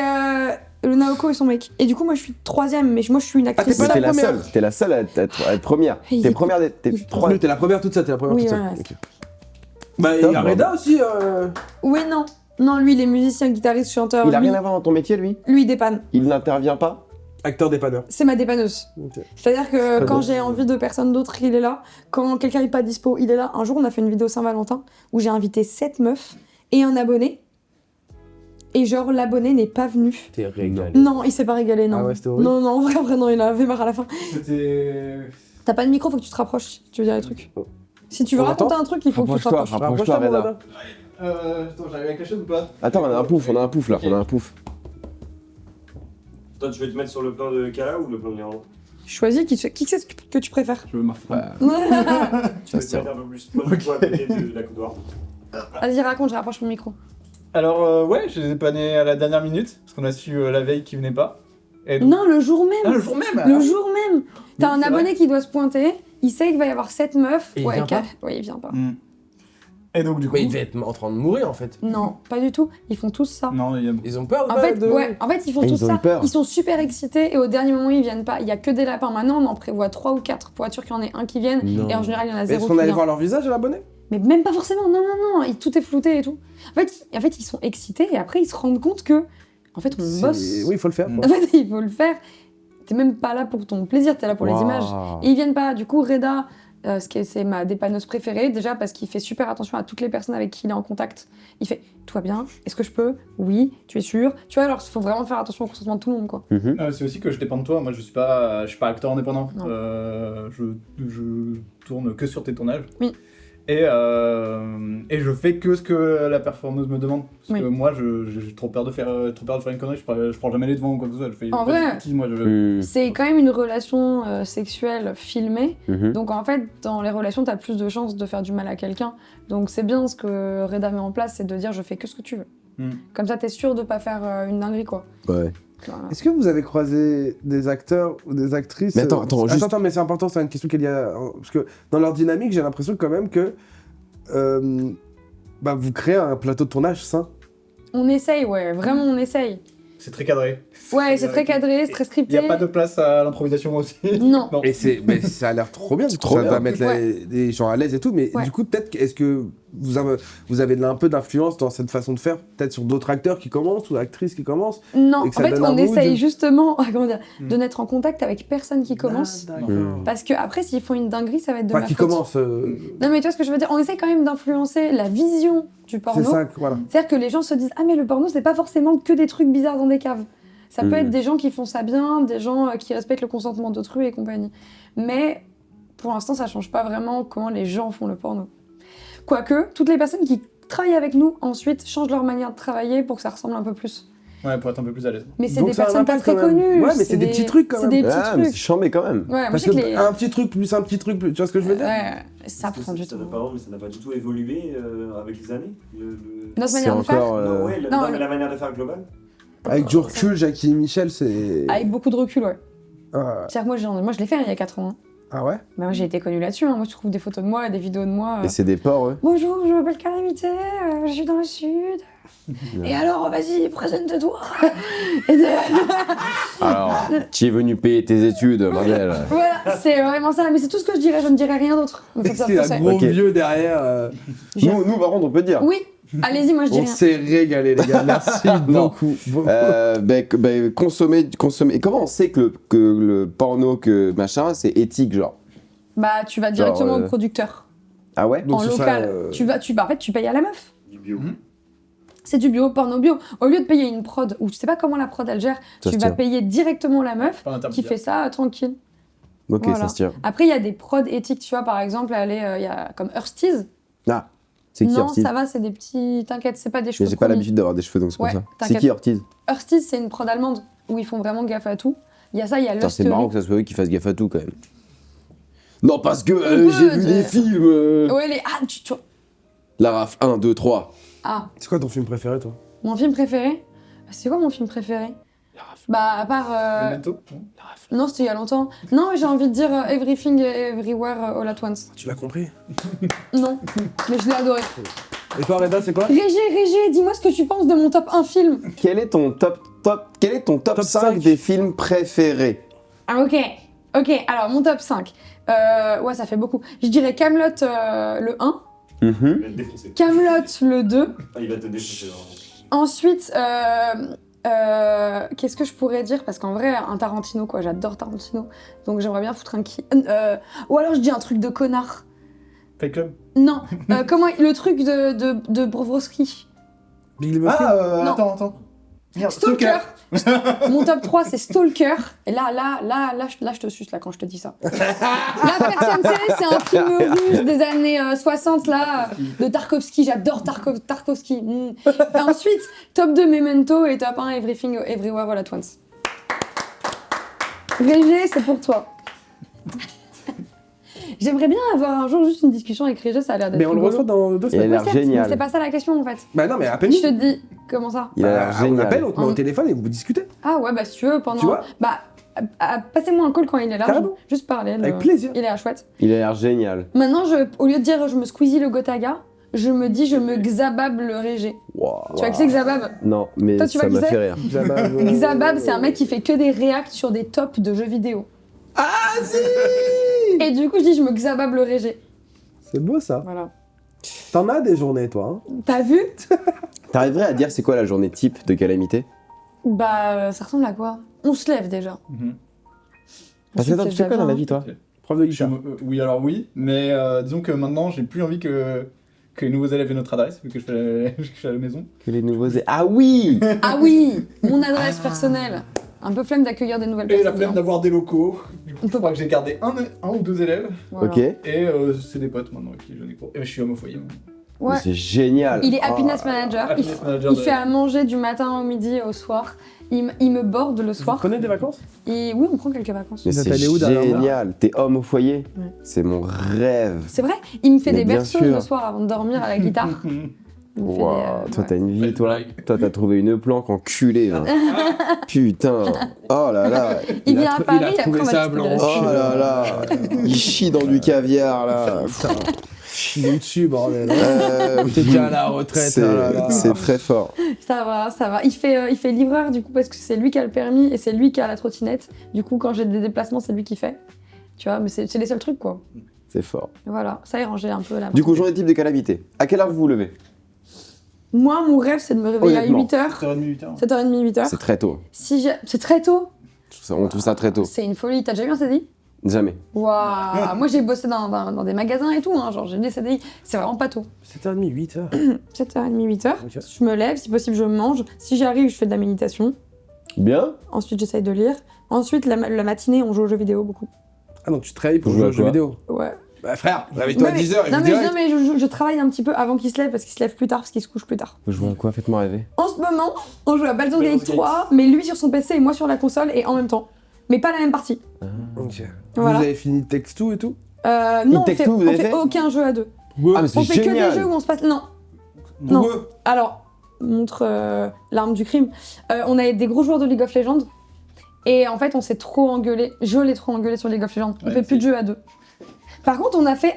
Luna Oko et son mec. Et du coup, moi, je suis 3ème, mais moi, je suis une actrice. t'es Mais pas t'es la la première. seule. T'es la seule à être première. Il T'es est- première, t'es trois. Oui, t'es la première toute ça, t'es la première Oui, toute ça. voilà. Ok. Bah, il Top, y a Reda aussi. Oui, non. Non, lui, il est musicien, guitariste, chanteur. Il a lui, rien à voir dans ton métier, lui? lui, il dépanne. Il n'intervient pas? Acteur dépanneur. C'est ma dépanneuse. Ok. C'est-à-dire que Très quand bien. j'ai envie de personne d'autre, il est là. Quand quelqu'un n'est pas dispo, il est là. Un jour, on a fait une vidéo Saint-Valentin où j'ai invité 7 meufs et un abonné. Et genre, l'abonné n'est pas venu. T'es régalé. Non, il s'est pas régalé, non. Ah ouais, c'était horrible. Non, non, vraiment, non, il avait marre à la fin. C'était. T'as pas de micro, faut que tu te rapproches si tu veux dire les trucs. Si tu veux On raconter un truc, il faut que tu te Rapproche-toi, rapproches. rapproche-toi, Rapproche-toi, Reda. Attends, j'arrive avec la chaîne ou pas? Attends, on a un pouf, on a un pouf là, on a un pouf. Toi, tu veux te mettre sur le plan de Kala ou le plan de Léandre? Choisis qui c'est que tu préfères. Je veux ma femme. Tu veux te mettre un peu plus proche de toi, à côté de la coudoir. Vas-y, raconte, je rapproche mon micro. Alors, ouais, je les ai panés à la dernière minute, parce qu'on a su la veille qu'ils venaient pas. Et donc- Non, le jour même. Ah, le jour même Le jour même. T'as un c'est abonné qui doit se pointer, il sait qu'il va y avoir 7 meufs. Et il vient pas Ouais, il vient pas. Hmm. Et donc, du coup. Mais il devait être en train de mourir en fait. Non, pas du tout. Ils font tous ça. Non, il y a. Ils ont peur En fait, de. ils font Et tous ils ont ça. eu peur. Ils sont super excités et au dernier moment, ils viennent pas. Il y a que des lapins. Maintenant, on en prévoit 3 ou 4 pour être sûr qu'il y en ait un qui vienne. Non. Et en général, il y en a Mais 0 est-ce qui qu'on allait vient. voir leur visage à l'abonné? Mais même pas forcément. Non, non, non. Tout est flouté et tout. En fait, ils sont excités et après, ils se rendent compte que, en fait, on bosse. Oui, il faut le faire. quoi. En fait, il faut le faire. T'es même pas là pour ton plaisir, t'es là pour les Waouh. images. Et ils viennent pas. Du coup, Reda, c'est ma dépanneuse préférée, déjà parce qu'il fait super attention à toutes les personnes avec qui il est en contact. Il fait « Tout va bien? Est-ce que je peux? Oui. Tu es sûr ?» Tu vois, alors il faut vraiment faire attention au consentement de tout le monde, quoi. Mhm. C'est aussi que je dépends de toi. Moi, je suis pas acteur indépendant. Non. Je tourne que sur tes tournages. Oui. Et je fais que ce que la performeuse me demande. Parce que moi, j'ai trop peur de faire une connerie. Je prends jamais les devants ou quoi que ce soit. Je fais En pas vrai, de bêtises, moi, je... c'est quand même une relation sexuelle filmée. Mhm. Donc en fait, dans les relations, t'as plus de chances de faire du mal à quelqu'un. Donc c'est bien ce que Reda met en place, c'est de dire je fais que ce que tu veux. Comme ça, t'es sûr de pas faire une dinguerie, quoi. Ouais. Voilà. Est-ce que vous avez croisé des acteurs ou des actrices Mais attends, juste- mais c'est important, c'est une question qu'il y a... Parce que dans leur dynamique, j'ai l'impression quand même que vous créez un plateau de tournage sain. On essaye, ouais, vraiment on essaye. C'est très cadré. Ouais, c'est très cadré, c'est très Il scripté. n'y a pas de place à l'improvisation, moi aussi. Non. Et mais ça a l'air trop bien, du coup, trop ça bien. va mettre Ouais. les gens à l'aise et tout, mais Ouais. du coup, peut-être, est-ce que vous avez un peu d'influence dans cette façon de faire, peut-être sur d'autres acteurs qui commencent ou actrices qui commencent? Non, Et en que ça fait, donne un on mood. essaye justement de n'être en contact avec personne qui commence. D'accord. Parce que après, s'ils font une dinguerie, ça va être de Pas ma qui faute. commence. Non, mais tu vois ce que je veux dire? On essaie quand même d'influencer la vision du porno. C'est ça, voilà. C'est-à-dire que les gens se disent ah mais le porno c'est pas forcément que des trucs bizarres dans des caves. Ça peut être des gens qui font ça bien, des gens qui respectent le consentement d'autrui et compagnie. Mais pour l'instant ça change pas vraiment comment les gens font le porno. Quoique toutes les personnes qui travaillent avec nous ensuite changent leur manière de travailler pour que ça ressemble un peu plus. Ouais, pour être un peu plus à l'aise. Mais c'est Donc des ça a un personnes pas impact très quand même. connues. Ouais, mais c'est des petits trucs quand C'est même. des petits Ah, mais c'est trucs. chambé quand même. Ouais, moi Parce je sais que que les... un petit truc plus un petit truc plus, tu vois ce que je veux dire? Ouais, ça prend du temps. Pardon, mais ça n'a pas du tout évolué avec les années. Notre C'est manière de faire, encore. Non, ouais, non, mais le- la manière de faire globale. Avec du recul, Jackie et Michel, c'est... avec beaucoup de recul, ouais. Ah, C'est-à-dire que moi je l'ai fait il y a 4 ans. Hein. ah ouais? Bah, moi j'ai été connue là-dessus. Hein. Moi je trouve des photos de moi, des vidéos de moi. Et c'est des porcs, eux. Bonjour, je m'appelle Calamité, je suis dans le sud. Et alors, vas-y, présente-toi. Et Alors, tu es venu payer tes études, bordel. voilà, c'est vraiment ça. Mais c'est tout ce que je dirais, je ne dirais rien d'autre. Donc, faut que ça C'est se un passe. gros Ok. vieux derrière. Nous, par contre, on peut dire. Oui, allez-y, moi je dis On rien. s'est régalé, les gars. Merci beaucoup. Consommer. Et comment on sait que le porno, que machin, c'est éthique, genre? Bah, tu vas directement Genre, au producteur. Ah ouais? Donc en ce local. serait, En fait, tu payes à la meuf. Du bio. C'est du bio, porno bio. Au lieu de payer une prod, ou je sais pas comment la prod elle gère, Ça tu se vas tient. payer directement la meuf Pas qui intermédiaire. fait ça tranquille. Ok, Voilà. ça se tient. Après, il y a des prods éthiques, tu vois, par exemple, il y a comme Earthsteez. Ah, c'est qui Non, Ortiz? ça va, c'est des petits. T'inquiète, c'est pas des cheveux. Mais j'ai pas promis. l'habitude d'avoir des cheveux, donc c'est pour Ouais, ça. C'est t'inquiète. qui Ortiz? Earthsteez, c'est une prod allemande où ils font vraiment gaffe à tout. Il y a ça, il y a Putain, c'est Lustery. marrant que ça soit eux qui fassent gaffe à tout, quand même. Non, parce que Ouais, j'ai vu je- des films. Ouais, les. Ah, tu... La RAF 1, 2, 3. Ah, c'est quoi ton film préféré, toi? mon film préféré? C'est quoi mon film préféré? Bah, à part. Memento. Non, c'était il y a longtemps. Non, j'ai envie de dire Everything Everywhere All at Once. Tu l'as compris? Non, mais je l'ai adoré. Et toi, Reda, c'est quoi? Régé, dis-moi ce que tu penses de mon top 1 film. Quel est ton top Top 5 5 des films préférés? Ah, ok, alors mon top 5. Ouais, ça fait beaucoup. Je dirais Camelot le 1, Il va te défoncer. Camelot le 2. Ah, il va te défoncer. Vraiment. Ensuite, qu'est-ce que je pourrais dire? Parce qu'en vrai, un Tarantino, quoi, j'adore Tarantino. Donc j'aimerais bien foutre un ou alors je dis un truc de connard. Fight Club. Non, comment le truc de Brovowski. Big Lebowski? Non. Attends. Merde, Stalker. Mon top 3, c'est Stalker. Et là, je te suce là quand je te dis ça. Là, personne sait, c'est un film russe des années 60 là, de Tarkovsky. J'adore Tarkovsky. Et ensuite, top 2 Memento et top 1 Everything Everywhere All at Once. Régé, c'est pour toi. J'aimerais bien avoir un jour juste une discussion avec Régé, ça a l'air d'être Mais on le rigolo. reçoit dans 2 Il a semaines. l'air Ouais, certes, génial. mais c'est pas ça la question en fait. Bah non, mais appelle-nous. Je te dis, comment ça? Il a l'air On génial. appelle, on te met au téléphone et vous discutez. Ah ouais, bah si tu veux, pendant... Tu vois? Bah, passez-moi un call quand il est là. Carrément. Juste parler. Avec plaisir. Il est à chouette. Il a l'air génial. Maintenant, au lieu de dire je me squeezie le Gotaga, je me dis je me Xabab le Régé. Wow. Tu vois que c'est Xabab? Non, mais Toi, tu ça vois m'a qui fait rire. Xabab, c'est un mec qui fait que des réacts sur des tops de jeux vidéo. Ah si! Et du coup, je dis je me Xabab le Régé. C'est beau ça. Voilà. T'en as des journées, toi. Hein? T'as vu? T'arriverais à dire c'est quoi la journée type de Calamité? Bah, ça ressemble à quoi? On se lève déjà. Parce que attends, C'est tu fais quoi déjà dans la bien. vie, toi? Prof de guitare. Oui, alors oui, mais disons que maintenant, j'ai plus envie que les nouveaux élèves aient notre adresse, vu que je fais à la maison. Que les nouveaux... Ah oui! Ah oui, mon adresse personnelle. Un peu flemme d'accueillir des nouvelles Et la personnes. flemme d'avoir des locaux. Du coup, On je peut- crois que j'ai gardé un ou deux élèves. Voilà. Ok. Et c'est des potes maintenant avec qui je n'ai cours. Et je suis homme au foyer. moi. Ouais. Mais c'est génial. Il est Ah. happiness manager. Happiness manager Il de- fait à manger du matin au midi au soir. Il me borde le Vous soir. prenez des vacances? Et oui, on prend quelques vacances. Mais Vous êtes c'est allé où dernièrement? génial. T'es homme au foyer. Ouais. C'est mon rêve. C'est vrai, il me fait Mais des bien berceaux sûr. le soir avant de dormir à la guitare. Il me fait Waouh, des, toi ouais. t'as une vie, Belle toi. blague. Toi t'as trouvé une planque enculée. Hein. Putain. Oh là là. Il vient à Paris, il a après trouvé on va ça tester blanc. la Oh suite. là là. Il chie dans du caviar là. Il est dessus, bordel. T'es déjà à la retraite. C'est oh là là. c'est très fort. Ça va, ça va. Il fait livreur du coup parce que c'est lui qui a le permis et c'est lui qui a la trottinette. Du coup, quand j'ai des déplacements, c'est lui qui fait. Tu vois, mais c'est les seuls trucs quoi. C'est fort. Voilà, ça est rangé un peu là. Du coup, journée type de calamité. À quelle heure vous vous levez? Moi, mon rêve, c'est de me réveiller Honnêtement. à 8h, 7h30, 8h. 7h30, 8h. C'est très tôt. C'est très tôt. On trouve ça très tôt. C'est une folie. T'as déjà vu un CDI? Jamais. Waouh. Moi, j'ai bossé dans des magasins et tout. Hein. Genre, j'ai des CDI. C'est vraiment pas tôt. 7h30, 8h. 7h30, 8h. Ok. Je me lève, si possible, je mange. Si j'y arrive, je fais de la méditation. Bien. Ensuite, j'essaye de lire. Ensuite, la matinée, on joue aux jeux vidéo beaucoup. Ah, donc tu travailles pour Vous jouer aux jouez à jeux quoi vidéo? Ouais. Bah frère, réveille-toi à Ouais, 10h et non, vous mais, direct. non, mais je travaille un petit peu avant qu'il se lève parce qu'il se lève plus tard, parce qu'il se couche plus tard. Vous jouez à quoi? Faites-moi rêver. En ce moment, on joue à Baldur's Baldur's Gate Gate. 3, mais lui sur son PC et moi sur la console et en même temps. Mais pas la même partie. Ok. Voilà. Vous avez fini Text2 et tout? Non, on Takes fait, Two, vous on avez fait fait aucun jeu à deux. Ah, mais c'est On fait que génial. des jeux où on se passe. Non. Non. Pourquoi? Alors, montre l'arme du crime. On a des gros joueurs de League of Legends. Et en fait, on s'est trop engueulé. Je l'ai trop engueulé sur League of Legends. On Ouais, fait plus de c'est- jeux à deux. Par contre, on a fait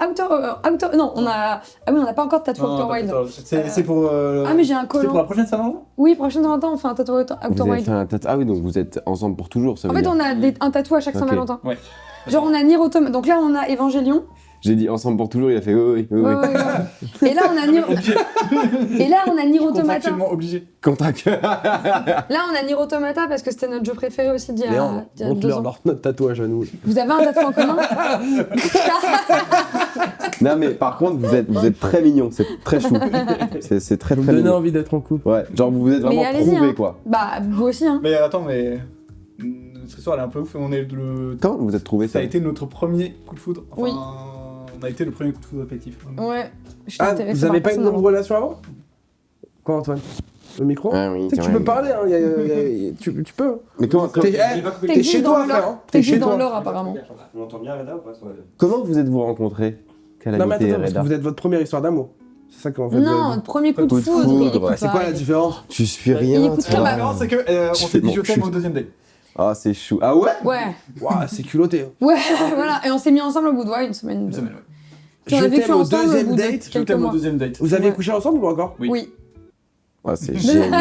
non, on a. Ah oui, on n'a pas encore tatoué Outer Wild. C'est pour. Ah, mais j'ai un C'est collant. pour la prochaine Saint-Valentin? Oui, prochaine Saint-Valentin, on fait un tatouage Outer Vous avez Wild. fait un Ah oui, donc vous êtes ensemble pour toujours, ça En veut fait, dire. on a un tatouage à chaque Ok. Saint-Valentin. Ouais. Genre, on a Nier Automata. Donc là, on a Evangelion. J'ai dit ensemble pour toujours, il a fait oui, oui, oui. Ouais, ouais, ouais. Et là, on a Nier. Et là, on a Nier Automata. Contractuellement obligé. Contract. Là, on a Nier Automata parce que c'était notre jeu préféré aussi d'il y a, Léon, d'il y a 2 montre-leur ans. notre tatouage à nous. Vous avez un tatouage en commun? Non mais par contre, vous êtes très mignon, c'est très chou. C'est très Vous me très donnez mignon. envie d'être en couple. Ouais, genre vous vous êtes Mais vraiment allez-y, trouvés hein. quoi. Bah, vous aussi, hein. Mais attends, mais. Notre histoire elle est un peu ouf. On est le. Quand vous vous êtes trouvés Ça ça a été notre premier coup de foudre. Enfin, Oui. On a été le premier coup de foudre affectif. Ouais. Je suis Ah, intéressée vous par avez pas personne une avant. relation avant? Quoi, Antoine? Le micro? Ah oui, Tu sais que c'est tu vrai. peux parler, hein. Tu peux. Mais comment T'es T'existes chez dans toi, le frère. lore. hein. T'es T'existes chez dans le toi. lore, apparemment. On entend bien Reda ou pas? comment vous êtes-vous rencontrés? Non, mais Calamité et attends, parce que Reda. vous êtes votre première histoire d'amour. C'est ça qu'on fait. Non, notre premier coup de Coup de foudre. foudre, il écoute ouais. C'est pas, quoi la il- différence? Tu suis Il rien. écoute toi. pas La mal. différence, c'est que on Je s'est fais dit mon je t'aime cul. au deuxième date. Ah c'est chou. Ah ouais? Ouais, Waouh, c'est culotté. hein. ouais, voilà. Et on s'est mis ensemble au bout de une semaine. Une semaine, ouais. Puis on a Je vécu t'aime au ensemble au deuxième bout de date. Je quelques t'aime au mois. deuxième date. Vous avez Ouais. couché ensemble ou encore? Oui. Oui. Ah, c'est génial.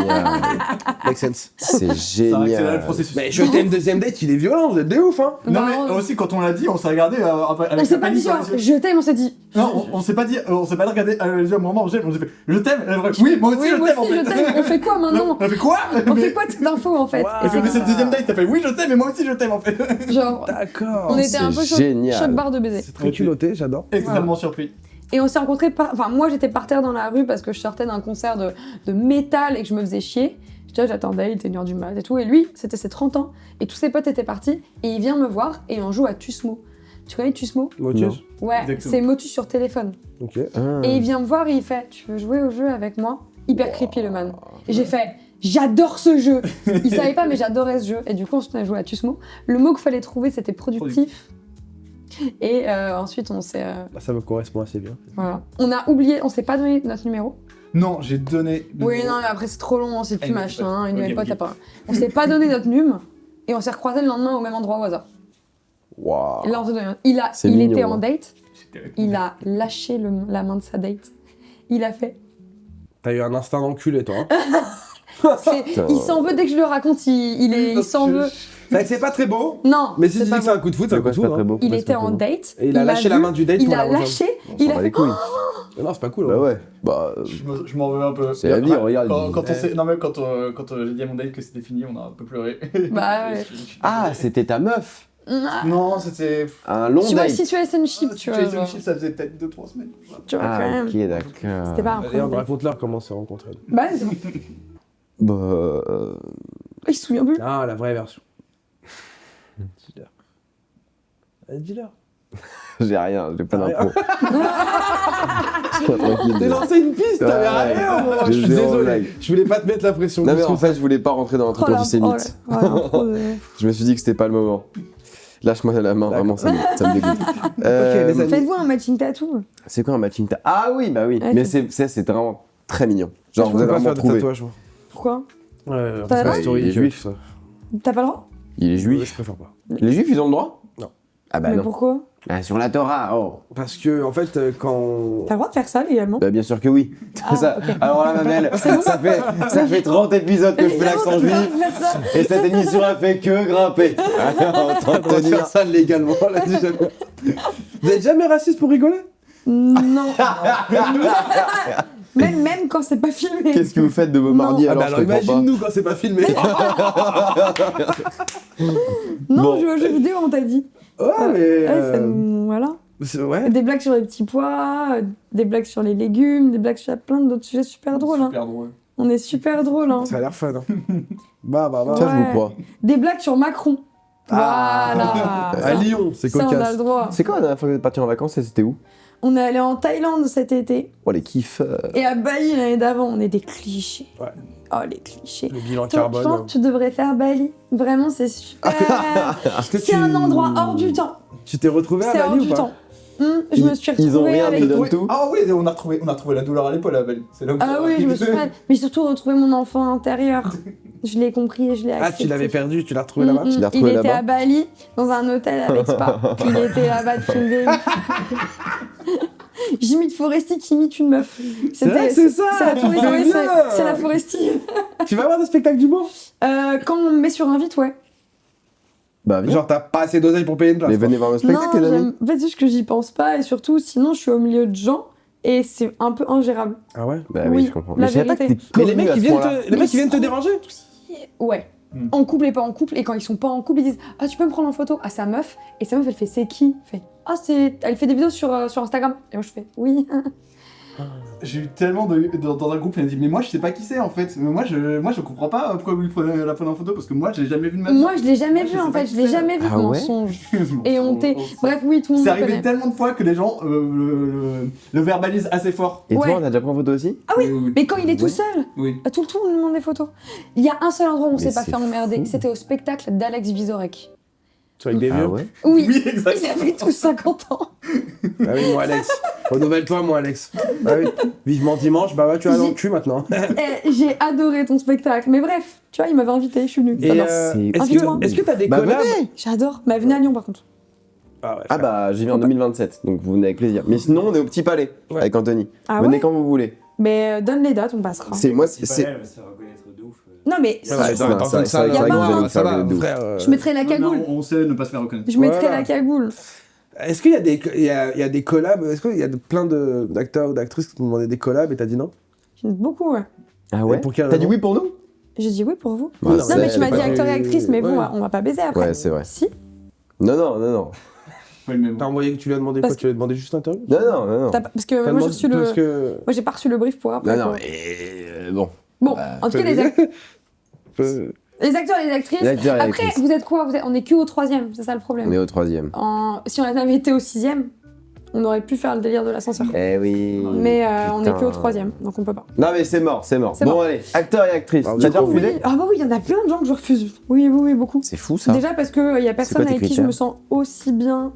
Make sense. C'est Ça a accéléré le génial. processus. Mais je t'aime deuxième date, il est violent, vous êtes des ouf, hein. Non, Bah, mais aussi, quand on l'a dit, on s'est regardé On avec s'est la pas dit panique dans genre, les yeux. je t'aime, on s'est dit. Non, on s'est pas dit, on s'est pas regardé à les yeux au moment où on s'est fait je t'aime. Elle a fait, oui, moi aussi Oui, je moi t'aime en aussi, je fait. t'aime. On fait quoi maintenant? Elle a fait quoi? On Mais- fait quoi de cette info en fait? Wow. Et Elle fait, mais c'est le deuxième date. T'as fait, oui, je t'aime, et moi aussi je t'aime en fait. genre, D'accord. on était un peu c'est choc génial. barre de baiser. C'est très culotté, j'adore. Extrêmement surpris. Et on s'est rencontrés Enfin, moi j'étais par terre dans la rue parce que je sortais d'un concert de métal et que je me faisais chier. J'attendais, il était 1h du mat et tout. Et lui, c'était ses 30 ans. Et tous ses potes étaient partis. Et il vient me voir et on joue à Tusmo. Tu connais Tusmo? Motus. Ouais, Exactement. c'est Motus sur téléphone. Ok. Ah. Et il vient me voir et il fait, tu veux jouer au jeu avec moi? Hyper creepy le man. Et j'ai fait, j'adore ce jeu. Il savait pas, mais j'adorais ce jeu. Et du coup, on a joué à Tusmo. Le mot qu'il fallait trouver, c'était productif. Et ensuite, on s'est. Bah, ça me correspond assez bien. Voilà. On a oublié, on s'est pas donné notre numéro. Non, j'ai donné. le Oui, numéro. non, mais après, c'est trop long, c'est plus Eh, machin. Une ok, nouvelle pote, ok. t'as pas. On s'est pas donné notre num. Et on s'est recroisés le lendemain au même endroit au hasard. Waouh. Et là, on s'est donné. C'est Il mignon, était hein. en date. J'étais avec Il mon- a lâché la main de sa date. Il a fait. T'as eu un instinct d'enculé, toi. Hein. Il s'en veut dès que je le raconte, il s'en veut. C'est vrai que c'est pas très beau, Non, mais si tu c'est dis pas que c'est un coup de foot, c'est un coup de C'est pas foot. très hein. beau. Il pourquoi était c'est pas en très beau? date. Et il a m'a lâché la vu, main du date Il pour a la rejoindre. lâché. On Il s'en a bat fait. les couilles. Non, c'est pas cool. Bah hein. ouais. Bah. Je m'en veux un peu. C'est la vie, regarde. Quand on s'est. Non, mais quand j'ai dit à mon date que c'était fini, on a un peu pleuré. Bah ouais. Ah, c'était ta meuf. Ah, Non, c'était. Un long tu vois, date. situationship, tu vois. genre. Ça faisait peut-être 2-3 semaines. Tu vois, Ah quand même. ok, d'accord. C'était pas un Et premier on date. raconte-leur comment on s'est rencontrés. Bah, c'est bon. Bah. Il se souvient plus. Ah, la vraie version. Dis-leur. Allez, dis-leur. J'ai rien, j'ai pas Ah, d'infos. Tranquille. T'es lancé une piste, t'avais Ouais. rien. Moi. Je J'ai suis zéro désolé. blague. Je voulais pas te mettre la pression. Non mais plus en que ça. fait, je voulais pas rentrer dans un truc Oh là, antisémite. oh là, l'impro de- Je me suis dit que c'était pas le moment. Lâche-moi la main, vraiment, ça me dégoûte. les amis. Faites-vous un matching tattoo. C'est quoi un matching Ah oui, bah oui. Ouais, Mais c'est vraiment très mignon. Genre, Je vous peux avez pas vraiment faire de trouvé. tatouage, moi. Pourquoi Ouais, T'as parce le que droit story, Il est juif. tout ça. T'as pas le droit Il est Ouais, juif. je préfère pas. Les juifs, ils ont le droit Non. Ah bah Mais non. pourquoi Ah, sur la Torah, oh. Parce que, en fait, quand. T'as le droit de faire ça légalement Bah bien sûr que oui. Ah, Ça. ok. Alors là, ma belle, ça fait 30 épisodes que je fais l'accent juif. Et cette émission a fait que grimper. Alors, autant On va te dire. faire ça légalement, là, déjà. Vous êtes jamais raciste pour rigoler Non. même quand c'est pas filmé. Qu'est-ce que vous faites de vos Non. mardis Ah alors bah je alors comprends pas. imagine-nous quand c'est pas filmé. Non, Bon. je joue aux jeux vidéo, on t'a dit. Ouais, mais. Ouais, ça nous- voilà. Ouais. Des blagues sur les petits pois, des blagues sur les légumes, des blagues sur plein d'autres sujets super drôles. Hein. Super drôle. On est super drôle. Hein. Ça a l'air fun. Hein. Bah. Ça, je vous Ouais. crois. Des blagues sur Macron. Ah. Voilà. À Lyon, c'est Ça, on a cocasse. le droit. C'est quand la dernière fois que vous êtes parti en vacances et c'était où On est allé en Thaïlande cet été. Oh, les kiffs. Et à Bali l'année d'avant, on est des clichés. Ouais. Oh, les clichés. Le bilan Toi, je pense carbone. que tu devrais faire Bali. Vraiment, c'est super. Est-ce que C'est un endroit hors du temps. Tu t'es retrouvé à C'est hors Bali du ou pas temps. Je me suis Ils ont retrouvée rien, avec... mais ils donnent tout. Ah oui, on a retrouvé la douleur à l'épaule à Bali. C'est là où Ah oui, je me suis fait... Mais j'ai surtout retrouvé mon enfant intérieur. Je l'ai compris et je l'ai accepté. Ah, tu l'avais perdu, tu l'as retrouvé là-bas Tu l'as Il retrouvé était là-bas à Bali, dans un hôtel avec spa. Il était là-bas depuis le début. J'imite Foresti qui imite une meuf. vrai que c'est ça, C'est la tu Foresti. fais ouais, bien. c'est la Foresti. Tu vas voir des spectacles du bon Quand on me met sur invite, ouais. Bah viens. Genre, t'as pas assez d'oseille pour payer une place. Mais quoi. venez voir le spectacle, Non, les amis. j'aime... En fait, c'est juste que j'y pense pas et surtout, sinon, je suis au milieu de gens et c'est un peu ingérable. Ah ouais Bah oui, Oui, je comprends. la Mais je savais pas que vérité. t'es Mais les mecs, connu à ils ce viennent point-là. te, les mecs, ils viennent te déranger Ouais. Hmm. En couple et pas en couple. Et quand ils sont pas en couple, ils disent ah, tu peux me prendre en photo à sa meuf. Et sa meuf, elle fait c'est qui? Elle fait ah, c'est. Elle fait des vidéos sur Instagram. Et moi, je fais oui. J'ai eu tellement dans un groupe, il m'a dit mais moi je sais pas qui c'est en fait. Mais moi je comprends pas pourquoi vous la prenez en photo parce que moi je l'ai jamais vu de ma vie. Moi, je l'ai jamais Moi, je vu sais en pas fait. qui Je l'ai c'est. jamais vu, Ah ouais mensonge. Je m'en Et fous, honté. on- Bref, oui, tout le monde C'est me arrivé connaît. tellement de fois que les gens le verbalisent assez fort. Et toi, Ouais. on a déjà pris en photo aussi Ah oui, mais quand il est tout Ouais. seul, Oui. tout le temps on lui demande des photos. Il y a un seul endroit où on Mais s'est pas c'est fait emmerder, fou. c'était au spectacle d'Alex Vizorek. Tu avec des vieux Ah ouais Oui, Oui, exact. ils avaient tous 50 ans. Ah oui, moi, Alex. Renouvelle-toi, moi, Alex. Ah oui. Vivement dimanche, bah ouais, tu as dans le cul maintenant. Et j'ai adoré ton spectacle. Mais bref, tu vois, il m'avait invité, je suis venue. Et J'adore. c'est- Invite-moi. est-ce que t'as des Bah collabs venez J'adore. Mais venez à Lyon par contre. Ah ouais, Ah frère. bah j'y viens en 2027, donc vous venez avec plaisir. Mais sinon on est au Petit Palais Ouais. avec Anthony. Ah Venez ouais quand vous voulez. Mais donne les dates, on passera. C'est moi, C'est c'est. pas elle, ça va connaître de ouf. Non mais Ouais, ouais, c'est- dans c'est- une c'est- salle, c'est vrai que vous allez nous ça faire va, de ouf. frère. je mettrai la Non, cagoule. on sait ne pas se faire reconnaître. Je mettrai Voilà. la cagoule. Est-ce qu'il y a des, il y a des collabs Est-ce qu'il y a plein d'acteurs ou d'actrices qui t'ont demandé des collabs et t'as dit non J'aime beaucoup, ouais. Ah ouais Et pour quelle T'as dit raison oui pour nous J'ai dit oui pour vous. Bah, Non c'est- mais tu m'as dit pas acteur et du- actrice, mais ouais. bon, on va pas baiser après. Ouais, c'est vrai. Si. Non. Pas le même. T'as envoyé que tu lui as demandé Parce quoi Tu lui as demandé juste l'interview Non. Parce que T'as moi j'ai demandé- reçu le. parce que... Moi j'ai pas reçu le brief pour après. Non, quoi. et bon. Bon, Bah, en tout cas les acteurs et les actrices. Les acteurs et Après, actrices. vous êtes quoi On est que au 3ème, c'est ça le problème. On est au 3ème. Si on avait été au 6ème, on aurait pu faire le délire de l'ascenseur. Eh oui. Mais on est que au Putain. 3ème, donc on peut pas. Non mais c'est mort. C'est Bon mort. allez, acteur et actrice. Alors, T'as du déjà coup, refusé Oui. Ah bah oui, il y en a plein de gens que je refuse. Oui, beaucoup. C'est fou ça. Déjà parce qu'il y a personne quoi tes avec qui je critères me sens aussi bien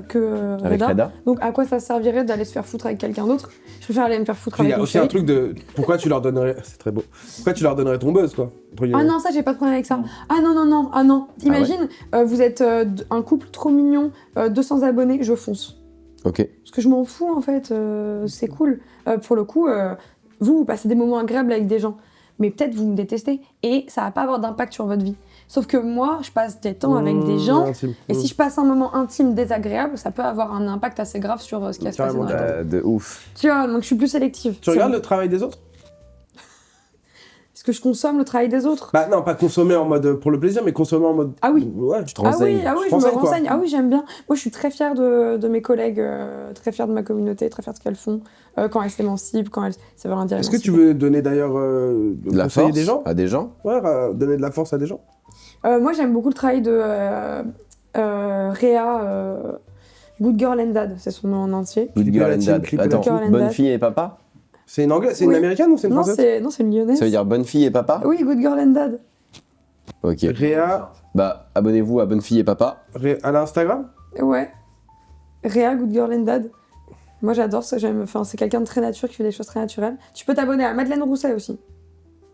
que Avec Reda. Reda. Donc à quoi ça servirait d'aller se faire foutre avec quelqu'un d'autre? Je préfère aller me faire foutre Il y avec a mon aussi un chéri. truc de. Pourquoi tu leur donnerais. C'est très beau. Pourquoi tu leur donnerais ton buzz, quoi entre guillemets. Ah non, ça j'ai pas de problème avec ça. Ah non. Imagine, vous êtes un couple trop mignon, 200 abonnés, je fonce. Ok. Parce que je m'en fous en fait, c'est cool. Pour le coup, vous passez des moments agréables avec des gens, mais peut-être vous me détestez et ça va pas avoir d'impact sur votre vie. Sauf que moi, je passe des temps avec des gens Intime. et si je passe un moment intime désagréable, ça peut avoir un impact assez grave sur ce qui va se passer dans Carrément, la vie. De ouf. Tu vois, donc je suis plus sélective. Tu regardes le travail des autres Est-ce que je consomme le travail des autres? Bah non, pas consommer en mode pour le plaisir, mais consommer en mode. Ah oui. Ouais. Tu te Ah renseignes. oui, je me renseignes, quoi. renseigne. Ah oui, j'aime bien. Moi, je suis très fière de mes collègues, très fière de ma communauté, très fière de ce qu'elles font, quand elles s'émancipent, quand elles... Ça veut rien dire. Est-ce que tu émanciper. veux donner d'ailleurs De la conseiller force des gens à des gens. Ouais, donner de la force à des gens. Moi, j'aime beaucoup le travail de Réa Good Girl and Dad, c'est son nom en entier. Good Girl and Dad. Clip Attends, Good Girl and bonne Dad. fille et papa? C'est une anglaise, c'est Oui. une américaine ou c'est une Non, française? c'est une lyonnaise. Ça veut dire bonne fille et papa? Oui, Good Girl and Dad. Ok. Réa, Bah, abonnez-vous à Bonne Fille et Papa. à l'Instagram? Ouais. Réa Good Girl and Dad. Moi, j'adore ça. Enfin, c'est quelqu'un de très nature qui fait des choses très naturelles. Tu peux t'abonner à Madeleine Rousset aussi.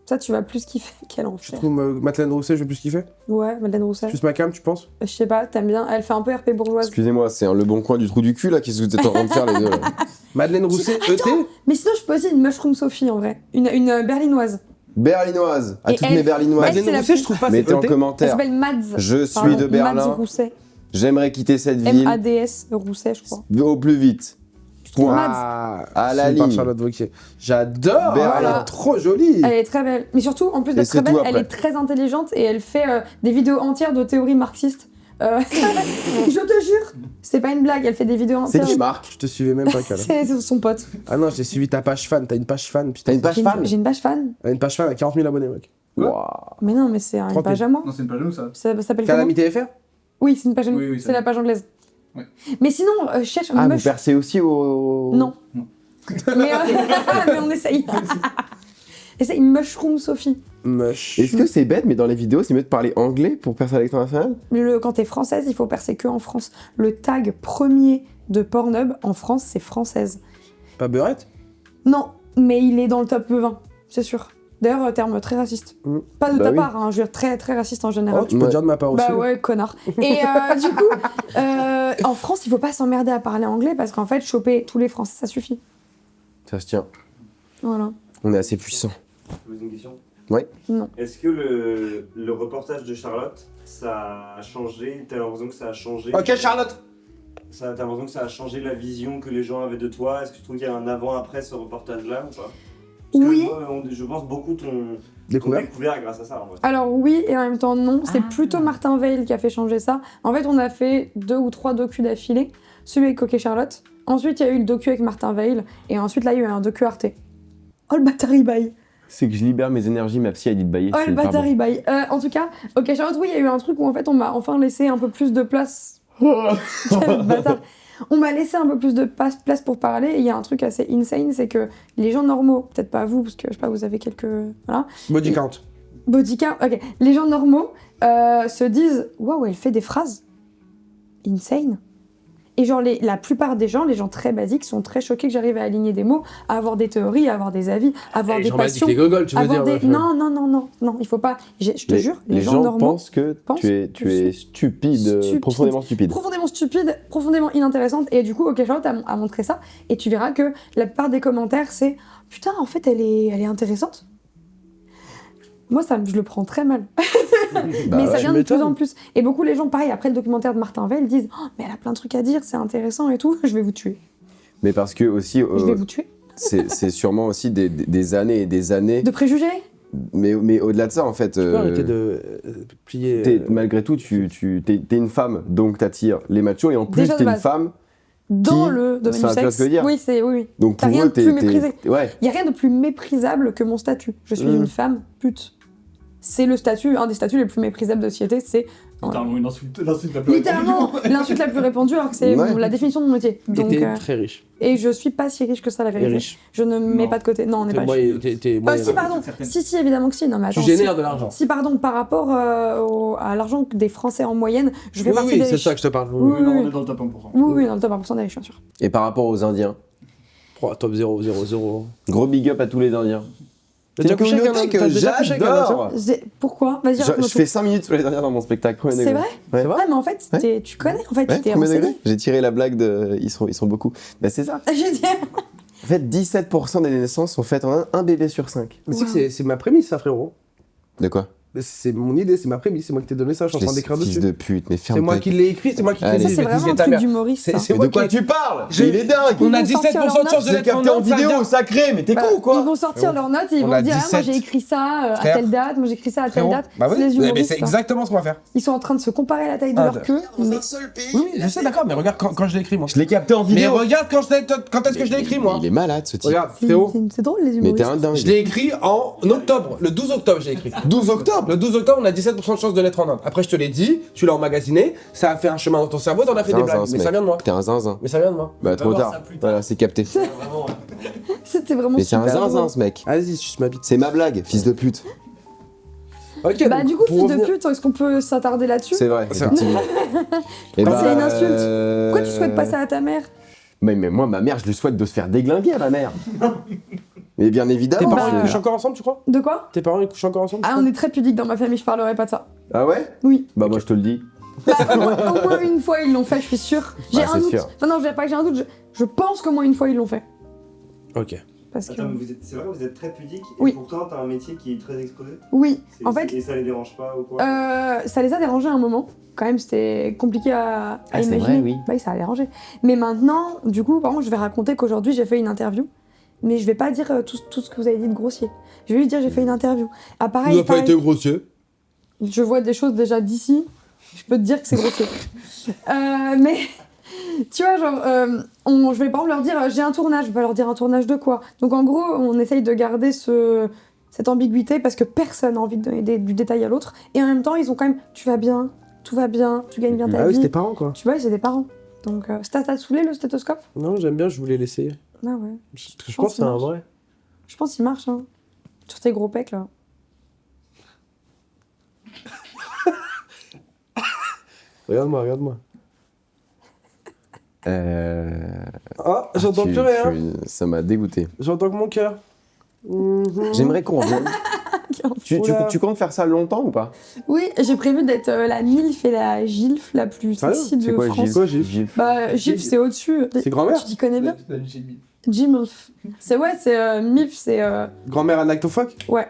Ça, tu vas plus kiffer. Quel Je enfer. trouve Madeleine Rousset, je vais plus kiffer. Ouais, Madeleine Rousset. Plus ma cam, tu penses? Je sais pas, t'aimes bien. Elle fait un peu RP bourgeoise. Excusez-moi, c'est le bon coin du trou du cul là. Qu'est-ce que vous êtes en train de faire les deux là? Madeleine Rousset, ET? Mais sinon, je peux aussi une Mushroom Sophie en vrai. Une berlinoise. Berlinoise. À Et toutes elle- mes berlinoises. elle, c'est Madeleine la Rousset, plus- je trouve pas, c'est Mettez en ET. Elle commentaire. s'appelle Mads. Je suis Pardon, de Berlin. Mads Rousset. J'aimerais quitter cette ville M-A-D-S Rousset, je crois. au plus vite. Point. Ah, À la suivi par ligne. Charlotte Wauquiez. J'adore, Berlin. elle est trop jolie. Elle est très belle. Mais surtout, en plus Et d'être c'est très belle, tout elle après. est très intelligente et elle fait des vidéos entières de théories marxistes. Je te jure, c'est pas une blague, elle fait des vidéos C'est entières. qui Marc? Je te suivais même pas, Cala. C'est son pote. Ah non, j'ai suivi ta page fan. T'as une page fan, putain. T'as une page fan? J'ai une page fan. T'as une page fan à 40 000 abonnés, mec. Waouh. Mais non, mais c'est une 30 000. page à moi. Non, c'est une page de nous, ça. Ça s'appelle comment? Calamité FR? Oui, c'est une page à nous. Oui, oui, c'est ça. la page anglaise. Ouais. Mais sinon, je cherche Ah, vous mush- percez aussi au. Non. Non. mais on essaye. Essaye Mushroom Sophie. Mush. Est-ce que c'est bête, mais dans les vidéos, c'est mieux de parler anglais pour percer à l'international? Quand t'es française, il faut percer que en France. Le tag premier de Pornhub en France, c'est française. Pas beurette? Non, mais il est dans le top 20, c'est sûr. D'ailleurs, terme très raciste. Mm. Pas de Bah ta oui. part, hein, je veux dire très très raciste en général. Oh, tu peux Ouais. dire de ma part aussi. Bah ouais, connard. Et du coup, en France, il faut pas s'emmerder à parler anglais parce qu'en fait, choper tous les Français, ça suffit. Ça se tient. Voilà. On est assez puissant. Je pose une question. Ouais. Non. Est-ce que le reportage de Charlotte, ça a changé? T'as l'impression que ça a changé? Ok, Charlotte. T'as l'impression que ça a changé la vision que les gens avaient de toi? Est-ce que tu trouves qu'il y a un avant-après ce reportage-là ou pas? Parce Oui. que moi, je pense beaucoup t'ont Découvert. découvert grâce à ça en vrai. Alors oui, et en même temps non. C'est plutôt Martin Veil qui a fait changer ça. En fait, on a fait 2 ou 3 docus d'affilée. Celui avec Coquet Charlotte. Ensuite, il y a eu le docu avec Martin Veil. Et ensuite, là, il y a eu un docu Arte. Oh, le bâtard, il baille. C'est que je libère mes énergies, ma psy a dit de bailler. Oh, c'est le pas bâtard, bon. il baille. En tout cas, ok, Charlotte, oui, il y a eu un truc où en fait, on m'a enfin laissé un peu plus de place. Quel bâtard. On m'a laissé un peu plus de place pour parler. Et il y a un truc assez insane, c'est que les gens normaux, peut-être pas vous, parce que je sais pas, vous avez quelques. Voilà. Body count. Bodycount, ok. Les gens normaux se disent waouh, elle fait des phrases insane. Et genre, la plupart des gens, les gens très basiques, sont très choqués que j'arrive à aligner des mots, à avoir des théories, à avoir des avis, à avoir des passions. les gogoles, tu veux avoir dire? des... Non, il faut pas. Je te jure, les gens normaux, pensent que pensent tu es que stupide, stupide. profondément stupide. profondément stupide, profondément inintéressante. Et du coup, OK Charlotte a montré ça. Et tu verras que la plupart des commentaires, c'est putain, en fait, elle est intéressante. Moi, je le prends très mal. Bah Mais ça ouais. vient de plus m'étonnes. en plus. Et beaucoup les gens, pareil, après le documentaire de Martin Veil, disent oh, mais elle a plein de trucs à dire, c'est intéressant et tout. Je vais vous tuer. Mais parce que aussi, Je vais vous tuer. c'est sûrement aussi des années et des années. De préjugés. Mais au-delà de ça, en fait, Tu peux arrêter de plier. malgré tout, t'es une femme, donc t'attires les machos, et en plus Déjà de t'es une base. femme. Dans Qui- le domaine Enfin, du tu vois sexe. ce que je veux dire Oui, oui. Donc T'as pour rien eux, de plus méprisé. Ouais. Il y a rien de plus méprisable que mon statut. Je suis une femme pute. C'est le statut, un des statuts les plus méprisables de société, c'est Littéralement une insulte la plus littéralement l'insulte la plus répandue alors que c'est Ouais. la définition de mon métier. Et Donc, t'es très riche. et je suis pas si riche que ça la Et vérité. riche. Je ne mets Non. pas de côté. Non, on n'est T'es pas moyen- riche. t'es moyen- Si, pardon. certaine. Si, évidemment que si. Non, mais Tu attends. génères de l'argent. Si, pardon, par rapport à l'argent des Français en moyenne, je fais Oui, partie oui, des c'est riches. ça que je te parle. Oui, Non, oui. on est dans le top 1%. Oui, dans le top 1% des riches, bien sûr. Et par rapport aux Indiens, Oh, top 0, 0, 0. gros big up à tous les Indiens. T'as C'est déjà une couché avec un- communauté t'as que déjà couché avec un j'adore. Pourquoi Vas-y, Je raconte-moi fais tout. 5 minutes sur les Indiens dans mon spectacle. Premier C'est degré. vrai Ouais. Ouais, mais en fait, Ouais. tu connais, en fait, Ouais, tu t'es premier renseigné. degré. J'ai tiré la blague de. Ils sont beaucoup. Bah, c'est ça. J'ai dit. En fait, 17% des naissances sont faites en un bébé sur 5. Mais c'est que c'est ma prémisse, ça, frérot. De quoi? Mais c'est mon idée, c'est ma prémisse, c'est moi qui t'ai donné ça, je suis en train d'écrire Fils dessus. de pute, mais ferme C'est moi ta qui l'ai écrit, c'est moi qui Allez. l'ai Ça, dit. c'est je vais te vraiment un niquer ta truc mère. d'humoriste. C'est- ça. c'est Mais moi de quoi qui- tu parles? Je- Mais il est dingue! On Ils a vont sortir 17% de leur chance de J'ai l'être en capté en ordre, ça vidéo, vient. sacré, mais t'es Bah, con ou quoi? Ils vont sortir leurs notes et ils On vont a dire ah, moi 17. j'ai écrit ça à Frère. telle date, moi j'ai écrit ça à telle Frérot, date. bah C'est oui, les mais humoristes. c'est ça. exactement ce qu'on va faire. Ils sont en train de se comparer la taille de Ah, leur queue. Mais... Oui, je sais, d'accord, mais regarde quand je l'ai écrit, moi. Je l'ai capté en Mais vidéo. regarde quand est-ce que je l'ai écrit, moi. Il est malade ce type. Regarde, C'est frérot. c'est drôle les Mais humoristes. t'es un dingue. Je l'ai écrit en octobre, le 12 octobre, j'ai écrit. 12 octobre? octobre. Le 12 octobre, on a 17% de chance de naître en Inde. Après, je te l'ai dit, tu l'as emmagasiné, ça a fait un chemin dans ton cerveau, t'en as fait des blagues. Mais ça vient de moi. T'es un zinzin. Mais ça vient de moi. Bah, trop voir tard. ça plus tard. Voilà, c'est capté. Vraiment, ouais. C'était vraiment Mais c'est un super zinzin, drôle. ce mec. Vas-y, suce ma bite. C'est ma blague, fils de pute. Ok, Bah donc, du coup, pour fils de revenir- pute, est-ce qu'on peut s'attarder là-dessus? C'est vrai, C'est effectivement. Et Quand c'est une insulte. Pourquoi tu souhaites passer à ta mère? Mais moi, ma mère, je lui souhaite de se faire déglinguer à ma mère. Mais bien Tes évidemment. parents, Bah, ils couchent encore ensemble, tu crois? De quoi? Tes parents, ils couchent encore ensemble? tu Ah, crois on est très pudique dans ma famille, je parlerai pas de ça. Ah ouais? Oui. Bah, moi, je te le dis. Bah, au moins une fois ils l'ont fait, je suis sûre. J'ai Ouais, un c'est doute. sûr. Enfin non, je dirais pas que j'ai un doute, je pense qu'au moins une fois ils l'ont fait. Ok. Parce que... Attends, mais c'est vrai, vous êtes très pudique et Oui. pourtant t'as un métier qui est très exposé. Oui, en fait, Et ça les dérange pas ou quoi ça les a dérangés un moment. Quand même, c'était compliqué à Ah, c'est imaginer. vrai, oui. Bah oui, ça a dérangé. Mais maintenant, du coup, par contre, je vais raconter qu'aujourd'hui j'ai fait une interview. Mais je vais pas dire tout ce que vous avez dit de grossier. Je vais lui dire j'ai fait une interview. Ah pareil, Il n'a pas pareil, été grossier. je vois des choses déjà d'ici. Je peux te dire que c'est grossier. Mais tu vois, genre, je vais par exemple leur dire j'ai un tournage. Je vais pas leur dire un tournage de quoi. Donc en gros, on essaye de garder cette ambiguïté parce que personne n'a envie de donner du détail à l'autre. Et en même temps, ils ont quand même tu vas bien, tout va bien, tu gagnes bien ta Ah oui, vie. c'est tes parents, quoi. Tu vois, c'est des parents. Donc, ça t'a saoulé le stéthoscope? Non, j'aime bien, je voulais l'essayer. Ah ouais. Je pense que c'est un vrai. Je pense qu'il marche, hein. Sur tes gros pecs, là. Regarde-moi, regarde-moi. Ah, J'entends plus rien. Ça m'a dégoûté. J'entends que mon cœur. J'aimerais qu'on revienne. Oula. Tu comptes faire ça longtemps ou pas? Oui, j'ai prévu d'être la MILF et la GILF la plus Sérieux? sexy de C'est quoi, France. Gilles? Quoi, Gilles Gilles. Bah, GILF, c'est au-dessus. C'est grand-mère? Tu t'y connais bien? J'ai mis. GIMILF. C'est ouais, c'est MILF, c'est. Grand-mère a like to fuck? Ouais,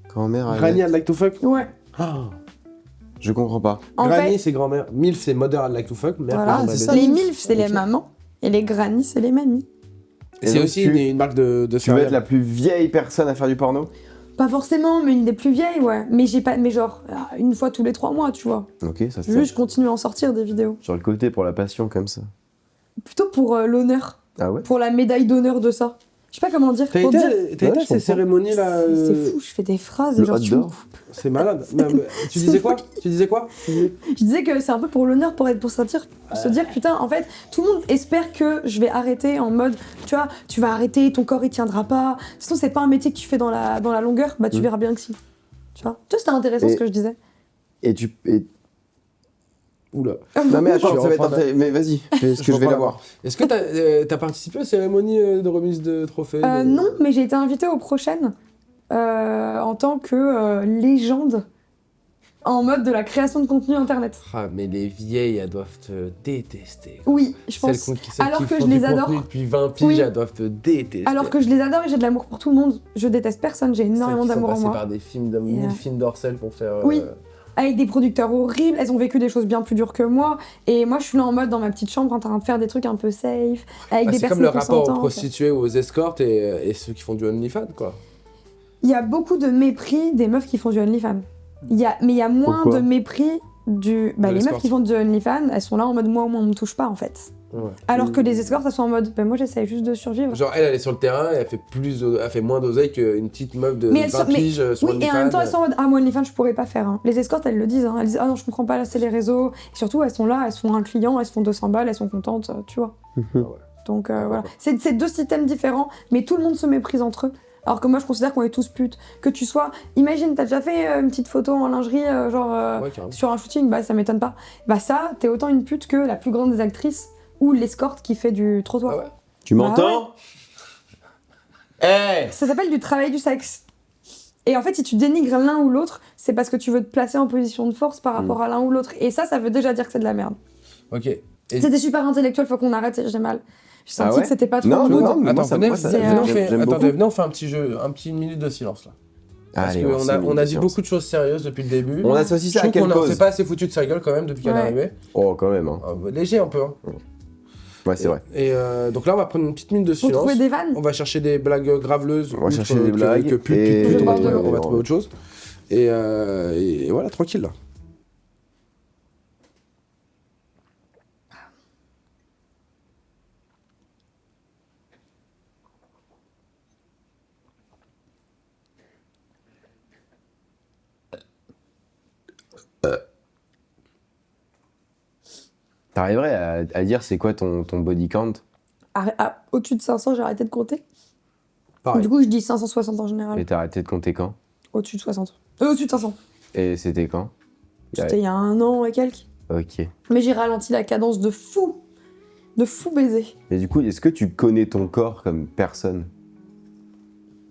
Grand-mère. Granny a like to fuck? ouais. Ah. Je comprends pas. En Granny, fait, c'est grand-mère. Milf, c'est mother I'd like to fuck. Mère, voilà, pardon, c'est elle ça. est- les MILF, c'est les Ok. mamans. Et les granny, c'est les mamies. Et c'est donc, aussi tu- une marque de Tu veux céréales. être la plus vieille personne à faire du porno? Pas forcément, mais une des plus vieilles, ouais. Mais j'ai pas. Mais genre, une fois tous les 3 mois, tu vois. Ok, ça se Juste, tient. je continue à en sortir des vidéos. Sur le côté pour la passion comme ça. Plutôt pour l'honneur. Ah ouais? Pour la médaille d'honneur de ça. Je sais pas comment dire. T'as Pour été, dire- t'as Ouais, été à je ces comprends. cérémonies là C'est fou, je fais des phrases et Le genre hot tu me dog. coupes. C'est malade. Mais tu disais quoi? Tu disais quoi? Je disais que c'est un peu pour l'honneur, pour se dire putain, en fait, tout le monde espère que je vais arrêter en mode, tu vois, tu vas arrêter, ton corps il tiendra pas. De toute façon, c'est pas un métier que tu fais dans la longueur, bah tu verras bien que si. Tu vois, c'était intéressant Et- ce que je disais. Et tu. et- Oula. Non mais attends, Je ça va être reprends mais vas-y, est-ce que je vais reprends la voir? Est-ce que t'as participé aux cérémonies de remise de trophées? Non, mais j'ai été invitée aux prochaines en tant que légende en mode de la création de contenu internet. Ah, mais les vieilles, elles doivent te détester. Oui, je pense. Celles Alors qui que font je les du adore. contenu depuis 20 piges, Oui. elles doivent te détester. Alors que je les adore et j'ai de l'amour pour tout le monde. Je déteste personne, j'ai énormément Celles qui sont d'amour en passées moi. par des films, Et, 1000 films d'Orcel pour faire. Oui. Avec des producteurs horribles, elles ont vécu des choses bien plus dures que moi. Et moi, je suis là en mode dans ma petite chambre en train de faire des trucs un peu safe, avec Bah, des c'est comme personnes le rapport aux consentantes. prostituées ou aux escortes et ceux qui font du OnlyFans, quoi. Il y a beaucoup de mépris des meufs qui font du OnlyFans. Mais il y a moins Pourquoi de mépris du. Bah, De les meufs l'escorte. qui font du OnlyFans, elles sont là en mode moi, au moins, on me touche pas en fait. Ouais. Alors que les escortes, elles sont en mode bah, moi, j'essaye juste de survivre. Genre, elle est sur le terrain et elle fait moins d'oseille qu'une petite meuf de Mais elle 20 mais- piges sur Oui, et en même temps, elles sont en mode ah, moi, OnlyFans, je pourrais pas faire. Hein. Les escortes, elles le disent. Hein. Elles disent ah non, je comprends pas, là, c'est les réseaux. Et surtout, elles sont là, elles sont un client, elles se font 200 balles, elles sont contentes, tu vois. Donc voilà. C'est deux systèmes différents, mais tout le monde se méprise entre eux. Alors que moi, je considère qu'on est tous putes. Que tu sois. Imagine, t'as déjà fait une petite photo en lingerie, Ouais, carrément. sur un shooting, bah ça m'étonne pas. Bah ça, t'es autant une pute que la plus grande des actrices ou l'escorte qui fait du trottoir. Ah ouais. Tu m'entends? Eh! Ça s'appelle du travail du sexe. Et en fait, si tu dénigres l'un ou l'autre, c'est parce que tu veux te placer en position de force par rapport à l'un ou l'autre. Et ça veut déjà dire que c'est de la merde. Ok. Et- C'était super intellectuel, faut qu'on arrête, j'ai mal. J'ai senti Ah ouais que c'était pas trop Non, le non, mood. non, mais Attends, moi, ça- venez, moi, ça- c'est- venez, on fait, j'aime attendez, beaucoup. venez, on fait un petit jeu, une minute de silence là. Parce Allez, qu'on on a, s'est on a mis dit sur- beaucoup de choses sérieuses depuis le début. On associe Je ça à trouve quelle qu'on en fait cause? pas assez foutu de sa gueule quand même depuis qu'elle est Ouais. arrivée. Oh, quand même, hein. Léger un peu. Hein. Ouais, c'est vrai. Et donc là, on va prendre une petite minute de Faut silence. trouver des vannes. On va chercher des blagues graveleuses. On va outre chercher des que- blagues Que pute, et- pute, pute, on va et- trouver- on va et- trouver autre chose. Et voilà, tranquille là. T'arriverais à dire c'est quoi ton body count? Au-dessus de 500, j'ai arrêté de compter. Pareil. Du coup, je dis 560 en Et général. t'as arrêté de compter quand? Au-dessus de 60. Au-dessus de 500. Et c'était quand? C'était il y a 1 an et quelques. Ok. Mais j'ai ralenti la cadence de fou. De fou baiser. Mais du coup, est-ce que tu connais ton corps comme personne?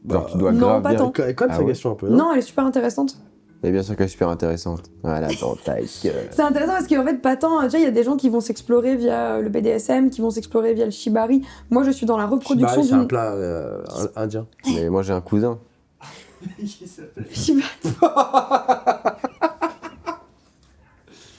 Genre, tu dois non, grave pas bien... tant. Elle colle Ah sa ouais. question un peu. Non, elle est super intéressante. Mais bien sûr qu'elle est super intéressante. Voilà, dans ta gueule. C'est intéressant parce qu'en fait, pas tant. Déjà, il y a des gens qui vont s'explorer via le BDSM, qui vont s'explorer via le shibari. Moi, je suis dans la reproduction Shibari, c'est un d'une. plat indien. Mais moi, j'ai un cousin. Shibari.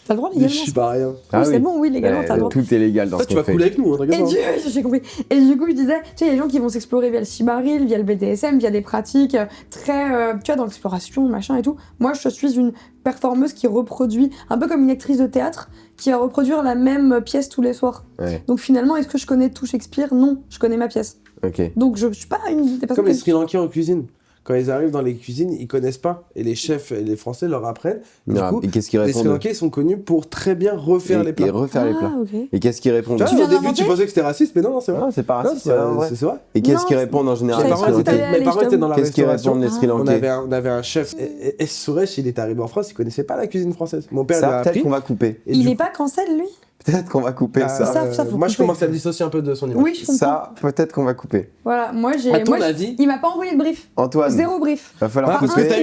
T'as le droit Des légalement. Shibariens. Oui, c'est bon, oui, légalement, t'as le droit. Tout est légal dans Toi, ce tu qu'on vas fait. couler avec nous, hein, t'inquiète Et pas. j'ai compris. Et du coup, je disais, tu sais, il y a des gens qui vont s'explorer via le shibari, via le BDSM, via des pratiques très, tu vois, dans l'exploration, machin et tout. Moi, je suis une performeuse qui reproduit, un peu comme une actrice de théâtre, qui va reproduire la même pièce tous les soirs. Ouais, Donc finalement, est-ce que je connais tout Shakespeare? Non, je connais ma pièce. ok. Donc je suis pas une des personnes Comme les qui- Sri Lankais en cuisine. Quand ils arrivent dans les cuisines, ils connaissent pas. Et les chefs et les Français leur apprennent. Du Ah, coup, et qu'est-ce qu'ils les Sri répondent? Lankais sont connus pour très bien refaire les Et plats. refaire les plats. Ah, ok. Et qu'est-ce qu'ils répondent? Tu vois, Tu viens au début, d'inventer tu pensais que c'était raciste, mais non, c'est vrai. Non, c'est pas Non, raciste, c'est vrai. c'est vrai. Et qu'est-ce Non, qu'ils répondent en je général? savais Mes pas parents où étaient t'allais aller, mes parents je étaient dans la Qu'est-ce qu'ils restauration. répondent les Sri Ah. Lankais? On avait un chef, S. Suresh, il est arrivé en France, il connaissait pas la cuisine française. Mon père lui Ça, a peut-être appris. qu'on va couper. Et Il du est pas cancel, lui? Peut-être qu'on va couper coup, ça. Ça, faut moi, je couper. commence à me dissocier un peu de son image. Oui, je comprends. Ça, peut-être qu'on va couper. Voilà, moi j'ai. À ton moi, je- avis Il m'a pas envoyé de brief. Antoine, Zéro brief. va falloir Ah, parce que couper. t'as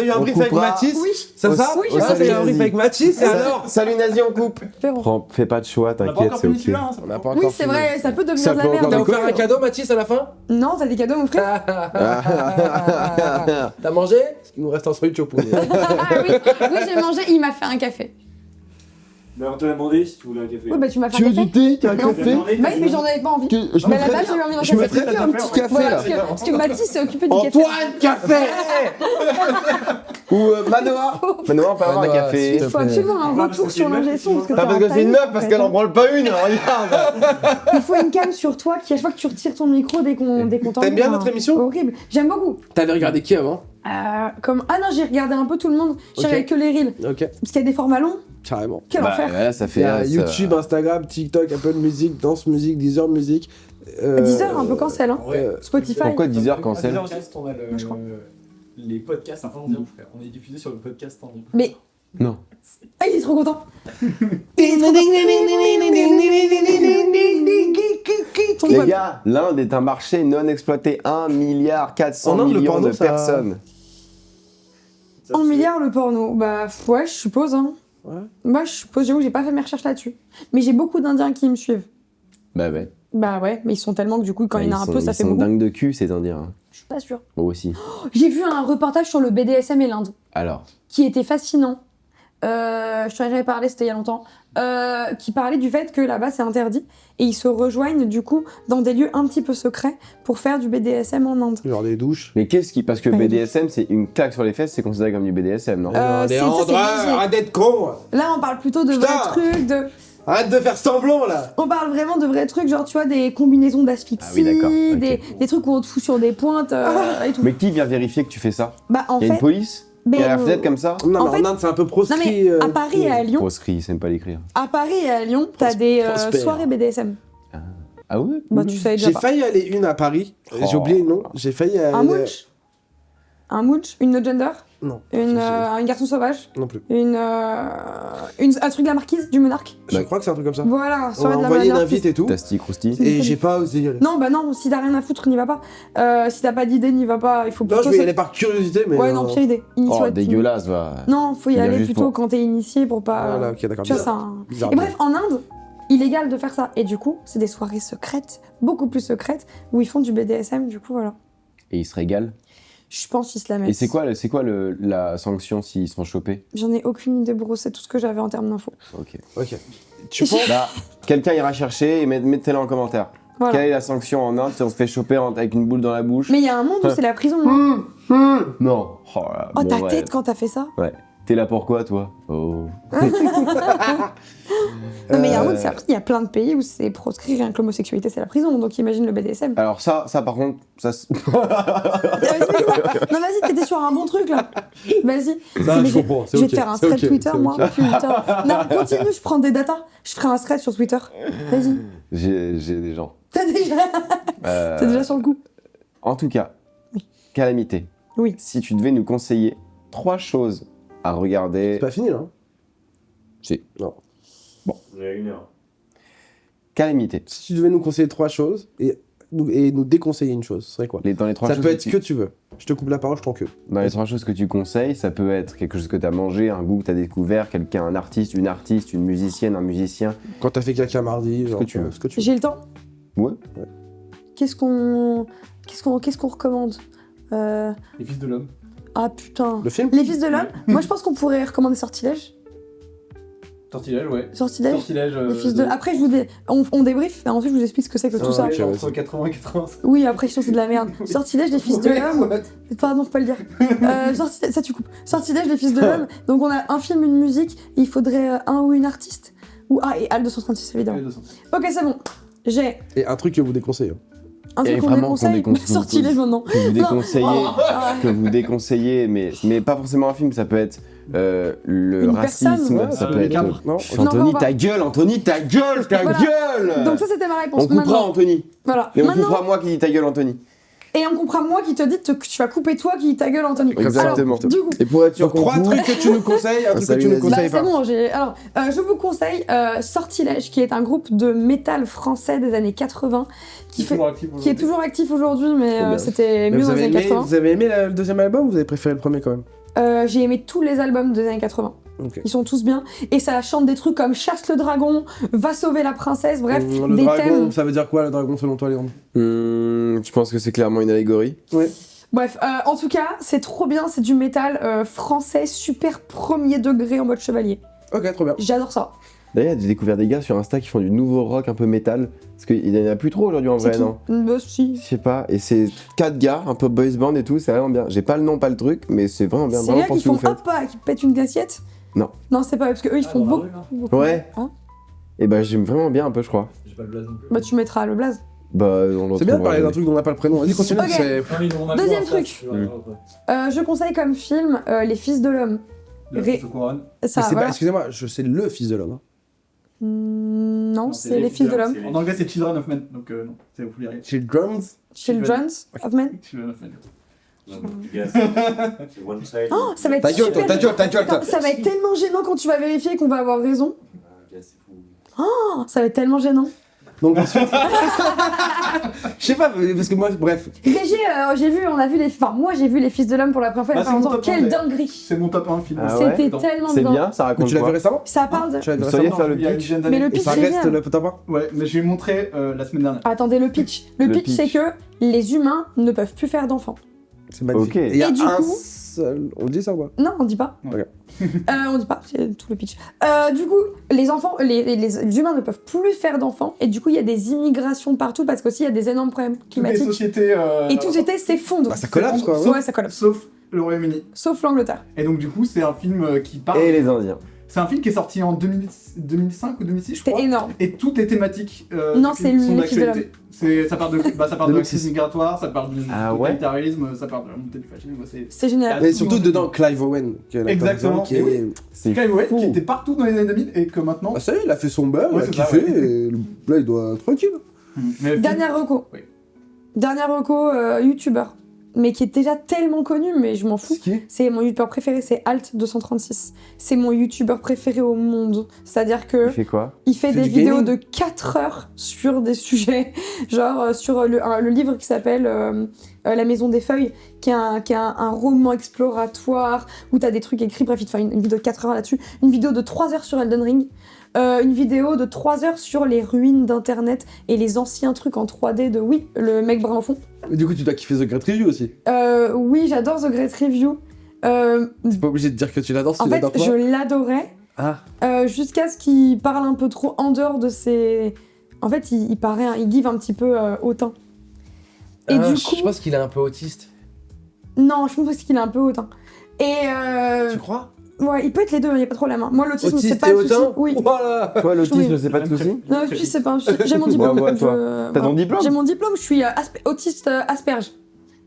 eu un On brief avec coupera. Mathis. Oui. C'est ça? Oui, Ah, j'ai t'as eu un vas-y. brief avec Mathis, et alors? Salut Nazi, on coupe. Ferrand. Fais pas de choix, On n'a pas t'inquiète, encore c'est fini ok. celui-là, hein, On n'a pas Oui, encore c'est fini. vrai, ça peut devenir Ça de la peut merde. encore T'as déconner. offert un cadeau, Mathis, à la fin? Non, t'as des cadeaux, mon frère? T'as mangé? Parce qu'il nous reste un sandwich au poulet. Ah oui, j'ai mangé, il m'a fait un café. Mais on te l'a demandé si tu voulais un café. Oui, bah tu m'as fait Tu un veux café. du thé? Tu as un Non. café? Bah oui, mais j'en avais pas envie. Je Mais me à la base, j'avais envie d'un je me café. ferais un petit café Voilà, là. parce que Mathis s'est occupé du café. Antoine, café. Ou Manoa. Manoa, on peut avoir un Manoa, café. s'il te Il faut absolument un Non, parce retour que sur c'est une l'ingé meuf, son. Parce que Pas parce que c'est une meuf, parce qu'elle en branle pas une, regarde. Il faut une cam sur toi qui, à chaque fois que tu retires ton micro dès qu'on t'enlève. T'aimes bien notre émission? Horrible. J'aime beaucoup. T'avais regardé qui avant? Ah non, j'ai regardé un peu tout le monde. Je Ok. savais que les reels. Ok, Parce qu'il y a des formats longs. carrément. Quel Bah, enfer. là, ça Il fait y a ça- YouTube, Instagram, TikTok, Apple Music, Danse Music, Deezer Music. 10 heures, un peu cancel. Hein. Spotify. Pourquoi 10 heures cancel? On a Je crois. les podcasts, enfin on est diffusé sur le podcast en libre. Mais. Non. Ah, il est trop content. Ton Les peuple. gars, l'Inde est un marché non exploité. 1 milliard 400 En Inde, le millions porno, de ça- personnes. Ça, 1 c'est- milliard le porno. Bah ouais, je suppose. Hein. Ouais. Moi, je suppose. J'avoue, j'ai pas fait mes recherches là-dessus. Mais j'ai beaucoup d'Indiens qui me suivent. Bah ouais. Bah ouais, mais ils sont tellement que du coup, quand il y en a un peu, ça fait Ils sont beaucoup. dingues de cul, ces Indiens. Je suis pas sûre. Moi aussi. J'ai vu un reportage sur le BDSM et l'Inde Alors, qui était fascinant. Je t'en avais parlé, c'était il y a longtemps. Qui parlait du fait que là-bas c'est interdit et ils se rejoignent du coup dans des lieux un petit peu secrets pour faire du BDSM en Inde. Genre des douches. mais qu'est-ce qui. Parce que Pas du BDSM, c'est une claque sur les fesses, c'est considéré comme du BDSM, non? ça, c'est léger. arrête d'être con! Là on parle plutôt de Putain. vrais trucs, Arrête de faire semblant là! on parle vraiment de vrais trucs, genre tu vois des combinaisons d'asphyxie, Ah oui, d'accord, ok. des trucs où on te fout sur des pointes et tout. Mais qui vient vérifier que tu fais ça? Bah en Il y a une fait, police? ben, Il y a la fenêtre comme ça? Non, En mais fait- en Inde, c'est un peu non proscrit. mais à Paris et à Lyon, Proscrit, c'est pas l'écrire. à Paris et à Lyon, t'as des Prospère. soirées BDSM. Ah ouais? Bah tu savais déjà J'ai pas. failli aller une à Paris. Oh. J'ai oublié le nom. J'ai failli aller. Un mooch, une no gender, Non. un garçon sauvage. Non plus. Un truc de la marquise, du monarque. Je crois que c'est un truc comme ça. Voilà, On soirée m'a de la envoyé une monarque. invite et tout. Tasti, crousti. Et j'ai pas osé y aller. Non, bah non, si t'as rien à foutre, n'y va pas. Si t'as pas d'idée, n'y va pas. Il faut Non, plutôt. je vais y aller par curiosité, mais. Ouais, non, pire idée. Oh, Initie-toi. dégueulasse, va. Non, faut y Bien aller juste plutôt pour- quand t'es initié pour pas. Voilà, ok, d'accord. Tu vois, bizarre. ça. Bizarre. Et bref, en Inde, illégal de faire ça. Et du coup, c'est des soirées secrètes, beaucoup plus secrètes, où ils font du BDSM, du coup, voilà. Et ils se régalent. Je pense qu'ils se la mettent. Et c'est quoi la sanction s'ils sont chopés? J'en ai aucune idée, bro, c'est tout ce que j'avais en termes d'infos. Ok. Ok. Tu penses. Bah, quelqu'un ira chercher et mettez-le en commentaire. Voilà. Quelle est la sanction en Inde si on se fait choper avec une boule dans la bouche? Mais il y a un monde où c'est la prison, hein. Non. Oh, là, Oh, bon, ta ouais. tête quand t'as fait ça? Ouais. T'es là pourquoi, toi? Oh. Non, mais il y a un truc, c'est après, il y a plein de pays où c'est proscrit, rien que l'homosexualité, c'est la prison. Donc imagine le BDSM. Alors ça par contre, ça... Non, vas-y, t'étais sur un bon truc là. Vas-y. Ça, Mais je comprends, c'est je vais ok, te faire un c'est thread ok, Twitter, c'est moi. ok. Putain. Non, continue, je prends des datas. Je ferai un thread sur Twitter. Vas-y. J'ai des gens. T'es déjà sur le coup. En tout cas, Oui. Calamité. Oui. Si tu devais nous conseiller 3 choses à regarder... C'est pas fini, là. Si. Non. Il y a 1 heure. Calamité. Si tu devais nous conseiller 3 choses et nous déconseiller une chose, ce serait quoi? Dans les 3 Ça choses peut être que tu veux. Je te coupe la parole, je t'en queue. Dans les 3 choses que tu conseilles, ça peut être quelque chose que tu as mangé, un goût que tu as découvert, quelqu'un, un artiste, une musicienne, un musicien. Quand t'as fait caca mardi, genre, que tu veux. ce que tu veux. J'ai le temps. Ouais. Qu'est-ce qu'on recommande Les fils de l'homme. Ah putain. Le film? Les Fils de l'Homme. Moi, je pense qu'on pourrait recommander Sortilège. Sortilège, ouais. Sortilège. Sortilège. Les Fils de... Après, on débrief et ensuite je vous explique ce que c'est que tout ça. ok. Entre 80 et 85. Oui, après, sinon c'est de la merde. Sortilège, les Fils de l'Homme. Pardon, faut pas le dire. Sortilège, ça tu coupes. Sortilège, les Fils de l'Homme. Donc on a un film, une musique, et il faudrait un ou une artiste. Et Al 236 évidemment. Ok, c'est bon. J'ai Et un truc que vous déconseillez. un Et truc qu'on vraiment qu'on déconseille. déconseille. Sortilège maintenant. Que vous déconseillez, Ah, que vous déconseillez, mais pas forcément un film, ça peut être le Une racisme, personne, ouais, ça peut les être... cadres. Non? Anthony, on va- ta gueule, Anthony, ta gueule, ta Voilà. gueule. Donc ça c'était ma réponse. On coupera Maintenant, Anthony. voilà. Et on Maintenant, coupera moi qui dis ta gueule, Anthony. et on comprend moi qui te dit que tu vas couper toi qui ta gueule Anthony. Exactement. Alors, du coup, Et pour être sûr Donc qu'on 3 coupe- trucs que tu nous conseilles, un truc que salut, tu nous vas-y. conseilles c'est pas. bon, alors, je vous conseille Sortilège, qui est un groupe de métal français des années 80, qui est toujours actif aujourd'hui, mais Trop bien. c'était Mais mieux dans les années 80. vous avez aimé le deuxième album ou vous avez préféré le premier quand même? J'ai aimé tous les albums des années 80. Ok. Ils sont tous bien. Et ça chante des trucs comme Chasse le dragon, Va sauver la princesse, bref, Le des dragon, thèmes. ça veut dire quoi le dragon selon toi, Léon? Je pense que c'est clairement une allégorie. Ouais. Bref, en tout cas, c'est trop bien, c'est du métal français, super premier degré en mode chevalier. Ok, trop bien. J'adore ça. D'ailleurs, j'ai découvert des gars sur Insta qui font du nouveau rock un peu métal. Parce qu'il y en a plus trop aujourd'hui en C'est vrai, qui non? Bah, si. Je sais pas. Et c'est 4 gars, un peu boys band et tout, c'est vraiment bien. J'ai pas le nom, pas le truc, mais c'est vraiment bien. C'est Vraiment là pour qui ce que vous font faites. hop, qui pètent une glaciette. Non. Non, c'est pas eux, parce qu'eux ils font beaucoup. Ouais. Hein Et bah, j'aime vraiment bien un peu, je crois. J'ai pas le blaze non plus. Bah, tu mettras le blaze. Bah, on le C'est bien de retrouvera parler d'un jamais. truc dont on n'a pas le prénom. Vas-y, continue. Ok. c'est- Deuxième truc. Je conseille comme film Les Fils de l'Homme. La Ré- couronne. Ça, Mais c'est voilà. pas- Excusez-moi, c'est le fils de l'homme. Hein. Non, c'est Les Fils de l'Homme. En anglais, c'est Children of Men, donc non, c'est vous pouvez y arriver. Children's. Children's of Men. Children of Men. Non, mais les gars, c'est one side. Oh, ça va être Ta gueule, super... toi, ta gueule, ta gueule. Attends, ça va être tellement gênant quand tu vas vérifier qu'on va avoir raison. Gars, c'est fou. Oh, ça va être tellement gênant. Donc ensuite. Je sais pas, parce que moi, bref. Régis, on a vu les... Enfin, moi j'ai vu Les Fils de l'Homme pour la première fois il y a Bah, pas c'est mon longtemps. top Quelle un, dinguerie. C'est mon top 1 film. Ah ouais C'était Attends. tellement C'est bien. bien, ça Mais raconte tu l'as vu quoi? récemment? Ça parle de... Tu l'as vu Vous sauriez récemment? faire le Il y a une pitch? dizaine Mais d'années. le Et pitch, ça c'est reste génial. le top 1? Ouais, mais j'ai montré la semaine dernière. Attendez, le pitch. Le Le pitch, pitch. c'est que les humains ne peuvent plus faire d'enfants. C'est magnifique. Ok. Et il y a Et du un coup- seul. On dit ça ou pas? Non, on dit pas. Ouais. On dit pas, c'est tout le pitch. Du coup, les enfants, les humains ne peuvent plus faire d'enfants, et du coup, il y a des immigrations partout parce qu'aussi il y a des énormes problèmes Toutes les climatiques. sociétés. Et tout c'était s'effondre. Bah, ça collapse quoi. Ouais, ça collapse. Sauf le Royaume-Uni. Sauf l'Angleterre. Et donc, du coup, c'est un film qui parle. Et les Indiens. C'est un film qui est sorti en 2005 ou 2006, je C'était crois. énorme. Et toutes les thématiques Non, du c'est film sont Les Fils de d'actualité. Ça parle de la 2006. crise migratoire, ça parle du Ah ouais totalitarisme, ça parle de la montée du fascisme. C'est génial. Mais surtout dedans, Clive Owen. Qui est l'acteur Exactement. dedans, qui Et est. C'est Clive Owen, qui fou. était partout dans les années 2000 et que maintenant. Bah ça y est, il a fait son beurre, il Ouais, a c'est kiffé, ça, ouais. et là il doit être tranquille. Mais le film- Dernière reco. Oui. Dernière reco, youtubeur. Mais qui est déjà tellement connu, mais je m'en fous. C'est qui? C'est mon youtubeur préféré, c'est Alt236. C'est mon youtubeur préféré au monde. C'est-à-dire que Il fait quoi? il fait C'est des du vidéos gaming. de 4 heures sur des sujets, genre sur le livre qui s'appelle La Maison des Feuilles, qui est un roman exploratoire où t'as des trucs écrits. Bref, il te fait une vidéo de 4 heures là-dessus. Une vidéo de 3 heures sur Elden Ring. Une vidéo de 3 heures sur les ruines d'internet et les anciens trucs en 3D de le mec brun au fond. Et du coup, tu dois kiffer The Great Review aussi. Oui, j'adore The Great Review. T'es pas obligé de dire que tu l'adores si En tu fait, l'adores pas. je l'adorais Ah, jusqu'à ce qu'il parle un peu trop en dehors de ses... En fait, il give un petit peu hautain. Et du coup... Je pense qu'il est un peu autiste. Non, je pense qu'il est un peu hautain. Et Tu crois? Ouais, il peut être les deux, il y a pas de problème. Hein. Moi, l'autisme, c'est Autiste pas et un souci. autant Oui. Voilà. Toi, l'autisme, Oui. c'est pas de souci. Non, je sais pas. J'ai mon diplôme. Bravo à toi. T'as ton diplôme J'ai mon diplôme, je suis autiste Asperge.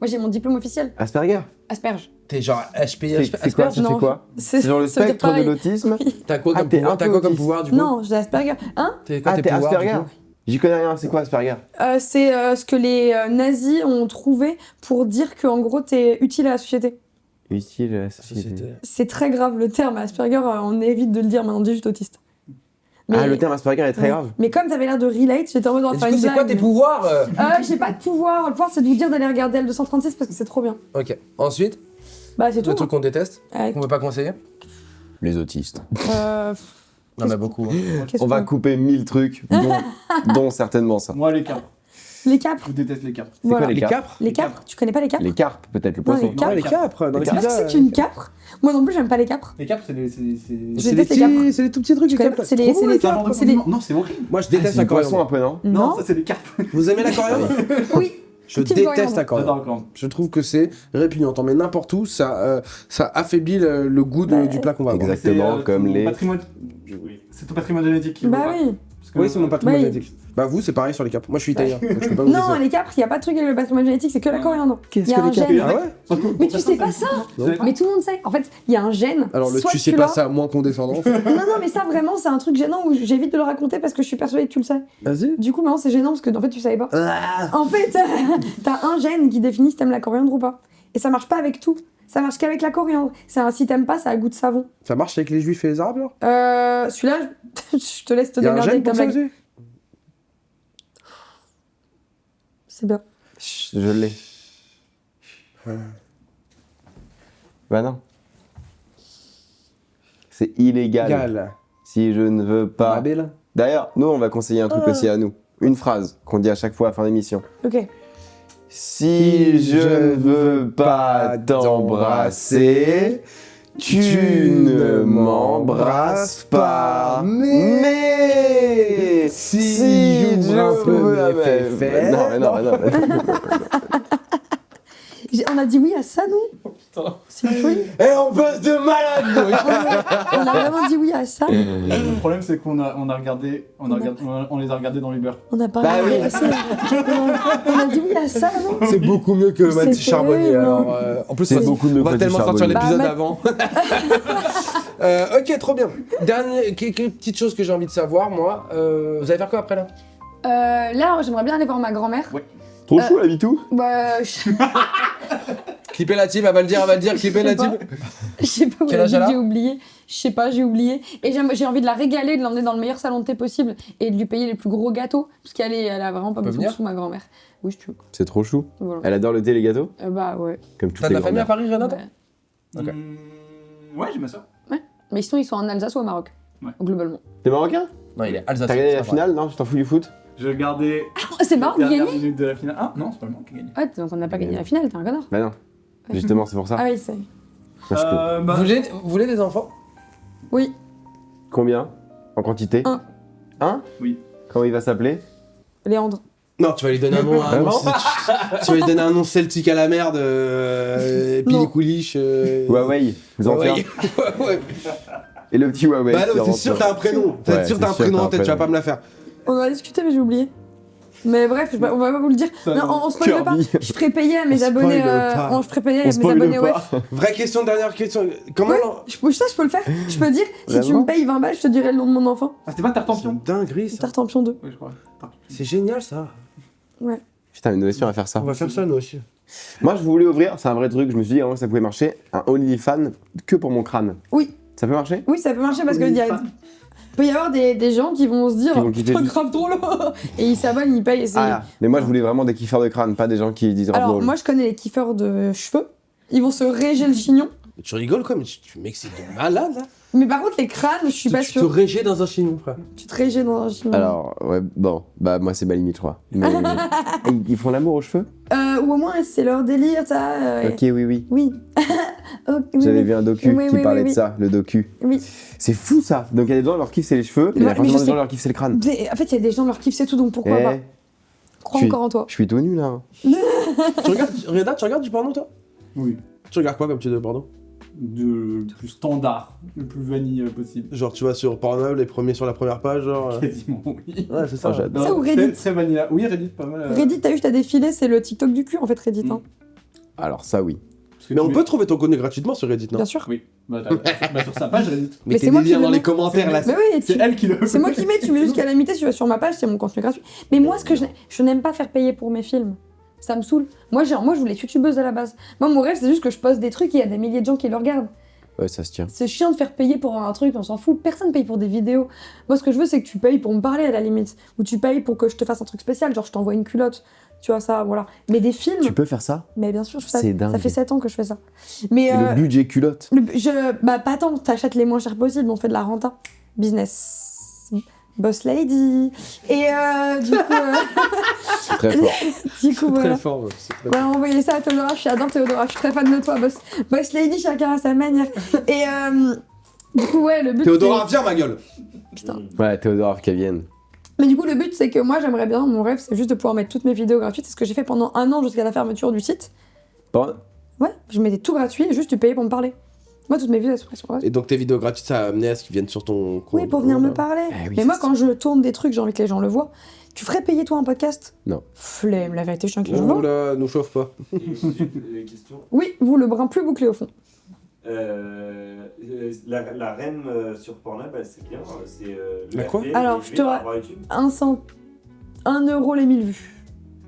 Moi, j'ai mon diplôme officiel. Asperger. Asperge. T'es genre HP, C'est quoi, ça fait non. quoi? C'est genre le ça veut dire spectre de pareil. l'autisme? T'as quoi Ah, comme t'es pouvoir un peu T'as quoi comme autiste. pouvoir du coup Non, j'ai Asperger. Hein T'es quoi Ah, tes t'es pouvoirs, du Asperger? coup J'y connais rien, c'est quoi Asperger? C'est ce que les nazis ont trouvé pour dire que, en gros, t'es utile à la société. Utile à la société. Société. C'est très grave le terme Asperger, on évite de le dire, maintenant on dit juste autiste. Ah, le terme Asperger est très Ouais. grave. Mais comme t'avais l'air de relate, j'étais en mode Et on va du faire coup, une c'est quoi blague. tes pouvoirs J'ai pas de pouvoir. Le pouvoir, c'est de vous dire d'aller regarder L236 parce que c'est trop bien. Ok. Ensuite, Bah, c'est tout. le truc qu'on déteste, Ouais. qu'on veut pas conseiller. Les autistes. Il y en a beaucoup. Hein. Qu'est-ce On va qu'on- couper 1000 trucs, dont certainement ça. Moi, les capres. Les capres. Je déteste les capres. C'est Voilà. quoi les capres? capres Les capres. Tu connais pas les capres? Les carpes, peut-être, le Non, poisson. les capres. Ouais, les capres. Dans les Tu sais que pizzas, c'est une capre? Moi non plus, j'aime pas les capres. Les capres, c'est les. Je C'est les déteste les capres. petits, c'est les tout petits trucs. Tu les connais capres. pas, c'est les- trop c'est bon, les- les capres. c'est les- Non, c'est horrible. Moi, je C'est déteste du la poisson un coriandre. peu, non? Non. ça, c'est les capres. Vous aimez la coriandre Oui. Je Team déteste coriandre. la coriandre. J'adore quand. Je trouve que c'est répugnant. T'en mets n'importe où, ça affaiblit le goût Bah, du plat qu'on va avoir. exact. Exactement, comme les- Oui. C'est ton patrimoine génétique qui Bah vous oui. Parce que- Oui, c'est mon patrimoine Oui. génétique. Bah vous, c'est pareil sur les capres. Moi, je suis italien, donc je peux pas vous dire Non, ça. les capres, y a pas de truc avec le patrimoine génétique, c'est que la coriandre. Il y a un gène. Ah ouais Mais tu sais pas ça? Non. Mais tout le monde sait. En fait, il y a un gène. Alors, le soit tu sais l'as- pas ça, moins condescendant. Non, mais ça vraiment, c'est un truc gênant où j'évite de le raconter parce que je suis persuadée que tu le sais. Vas-y. Du coup, maintenant, c'est gênant parce que en fait, tu savais pas. Ah. En fait, t'as un gène qui définit si t'aimes la coriandre ou pas. Et ça marche pas avec tout. Ça marche qu'avec la coriandre. Si t'aimes pas, ça a goût de savon. Ça marche avec les juifs et les arabes, alors Celui-là, je te laisse te Il y a un démerder gène avec ta pour ça blague. aussi C'est bien. Je l'ai. Bah non. C'est illégal. Gal. Si je ne veux pas. Babel. D'ailleurs, nous, on va conseiller un truc aussi à nous. Une phrase qu'on dit à chaque fois à la fin d'émission. Ok. Si je ne veux pas t'embrasser, tu ne m'embrasses pas. Mais si j'ouvre un peu veux- mes féfés. Non, mais non, mais non. On a dit oui à ça, nous C'est une folie. Et on passe de malade On a vraiment dit oui à ça. Le problème, c'est qu'on a regardé. On les a regardés dans l'Uber. On a pas Bah oui. oui à ça. On a dit oui à ça, non C'est beaucoup mieux que C'est Mathis Charbonnier. terrible. Alors, en plus, C'est on va- beaucoup mieux on va que tellement Mathis sortir Charbonnier. l'épisode Bah, avant. Ok, trop bien. Dernière, quelques petites choses que j'ai envie de savoir, moi. Vous allez faire quoi après là Là, j'aimerais bien aller voir ma grand-mère. Trop chou la Vitou. Bah, Clipper la team, elle va le dire, clipper la Je sais team. je sais pas, Quel âge elle a j'ai oublié. Je sais pas, j'ai oublié. Et j'ai envie de la régaler, de l'emmener dans le meilleur salon de thé possible et de lui payer les plus gros gâteaux. Parce elle a vraiment pas On peut beaucoup de venir sous, ma grand-mère. Oui, je te C'est trop chou. Voilà. Elle adore le thé, les gâteaux. Bah ouais. Comme toutes T'as de les la famille à grand-mères. Paris, Renata Ouais. Ok. Ouais, j'ai ma soeur. Mais sinon, ils sont en Alsace ou au Maroc. Ouais. Globalement. T'es marocain? Non, il est T'as alsacien. gagné la c'est pas finale? Non, je t'en fous du foot. Je regardais Oh, c'est marrant de les dernières gagner. minutes de la finale. Ah non, c'est pas le Mans qui a gagné. Ouais, donc on n'a pas gagné la finale, t'es un connard. Bah non. Justement, c'est pour ça. Ah oui, c'est. Parce que- vrai. Vous voulez des enfants Oui. Combien? En quantité? Un. Un? Oui. Comment il va s'appeler? Léandre. Non, tu vas lui donner un nom. Vraiment Tu vas lui donner un nom celtique à la merde. Pili Koulich. Huawei. Vous en Ouais. faites Ouais. Et le petit Huawei. Bah qui non, c'est rentre. sûr, t'as un prénom. T'es Ouais, sûr, t'as un c'est sûr, prénom t'as en un tête, tu vas prénom. pas me la faire. On en a discuté, mais j'ai oublié. Mais bref, on va pas vous le dire. Ça, Non, on spoil pas. Kirby. Je ferai payer à mes On abonnés. spoil pas. Je ferai payer à On mes spoil abonnés, ouais. pas. Vraie question, dernière question. Comment Ouais. Je peux le faire. Je peux dire, si tu Vraiment me payes 20 balles, je te dirai le nom de mon enfant. Ah, c'était pas C'est Tartampion une dinguerie, ça. Tartampion 2. Oui, je crois. C'est génial, ça. Putain, une notion à faire ça. On va faire ça, nous aussi. Moi, je voulais ouvrir, c'est un vrai truc, je me suis dit vraiment que ça pouvait marcher, un OnlyFans que pour mon crâne. Oui. Ça peut marcher? Oui, ça peut marcher parce que peut y avoir des gens qui vont se dire Qui vont kiffer putain, juste. grave drôle et ils s'abonnent, ils payent. et c'est- Ah, mais moi je voulais vraiment des kiffeurs de crâne, pas des gens qui disent Alors, drôle. moi je connais les kiffeurs de cheveux. Ils vont se réger le chignon. Tu rigoles quoi, mais mec, c'est de malade, là. Mais par contre, les crânes, je suis pas Tu te sûre. réger dans un chignon, frère. Tu te régais dans un chignon. Alors, ouais, bon, bah moi c'est ma limite, je crois. Mais ils font l'amour aux cheveux? Ou au moins, c'est leur délire, ça. Ok, oui, oui. Oui. Ok, oui, J'avais oui. vu un docu Oui, qui oui, parlait oui, de oui. ça, le docu. Oui. C'est fou ça! Donc il y a des gens, leur kiff c'est les cheveux, mais il y a Ouais, mais forcément je des sais. gens, leur kiff c'est le crâne. En fait, il y a des gens, leur kiff, c'est tout, donc pourquoi Eh, pas. Crois je- encore en toi. Je suis tout nu là. Tu regardes du porno, toi? Oui. Tu regardes quoi comme type de porno? le plus standard, le plus vanille possible. Genre, tu vas sur Pornhub, les premiers sur la première page, genre. Quasiment, oui. Ouais, c'est ça. Oh, j'adore. Ça ou Reddit. Très vanilla. Oui, Reddit, pas mal. Reddit, t'as vu, t'as défilé, c'est le TikTok du cul en fait, Reddit. Hein. Alors ça, oui. Parce que Mais tu on mets- peut trouver ton contenu gratuitement sur Reddit, non? Bien sûr. Oui, bah, sur sa page Reddit. Mais Mettez c'est moi des qui liens le dans les mets. commentaires là. Mais oui, C'est elle qui le. c'est moi qui mets, tu mets juste calamité, tu vas sur ma page, c'est mon contenu gratuit. Mais moi, ce que je n'aime pas faire payer pour mes films. Ça me saoule. Moi, je voulais être youtubeuse à la base. Moi, mon rêve, c'est juste que je poste des trucs et il y a des milliers de gens qui le regardent. Ouais, ça se tient. C'est chiant de faire payer pour un truc, on s'en fout. Personne paye pour des vidéos. Moi, ce que je veux, c'est que tu payes pour me parler à la limite. Ou tu payes pour que je te fasse un truc spécial, genre je t'envoie une culotte. Tu vois, ça, voilà. Mais des films. Tu peux faire ça? Mais bien sûr, je fais ça. C'est dingue. Ça fait 7 ans que je fais ça. Mais Et le budget culotte. bah, pas tant. T'achètes les moins chers possible, on fait de la renta. Business. Boss lady. Et du coup, C'est très fort. du coup voilà. Très fort, ouais, c'est très Voilà, envoyez ça à Théodora, j'adore Théodora, je suis très fan de toi, boss lady, chacun à sa manière. Et du coup, ouais, le but Théodora, viens ma gueule! Putain. Ouais, Théodore Arcavienne. Mais du coup, le but, c'est que moi, j'aimerais bien, mon rêve, c'est juste de pouvoir mettre toutes mes vidéos gratuites. C'est ce que j'ai fait pendant 1 an jusqu'à la fermeture du site. Bon, Ouais, je mettais tout gratuit et juste tu payais pour me parler. Moi, toutes mes vidéos, elles sont gratuites. Et donc tes vidéos gratuites, ça a amené à ce qu'ils viennent sur ton compte? Oui, pour venir me parler. Eh oui, Mais moi, c'est quand je tourne des trucs, j'ai envie que les gens le voient. Tu ferais payer toi un podcast? Non. Flemme, la vérité, je suis un que les gens Oh voient. là, nous chauffe pas. Les questions. Oui, vous, le brin plus bouclé au fond. La REM sur Pornhub, c'est bien. C'est La quoi? Alors, je te par rapport à YouTube. 1 euro les 1000 vues.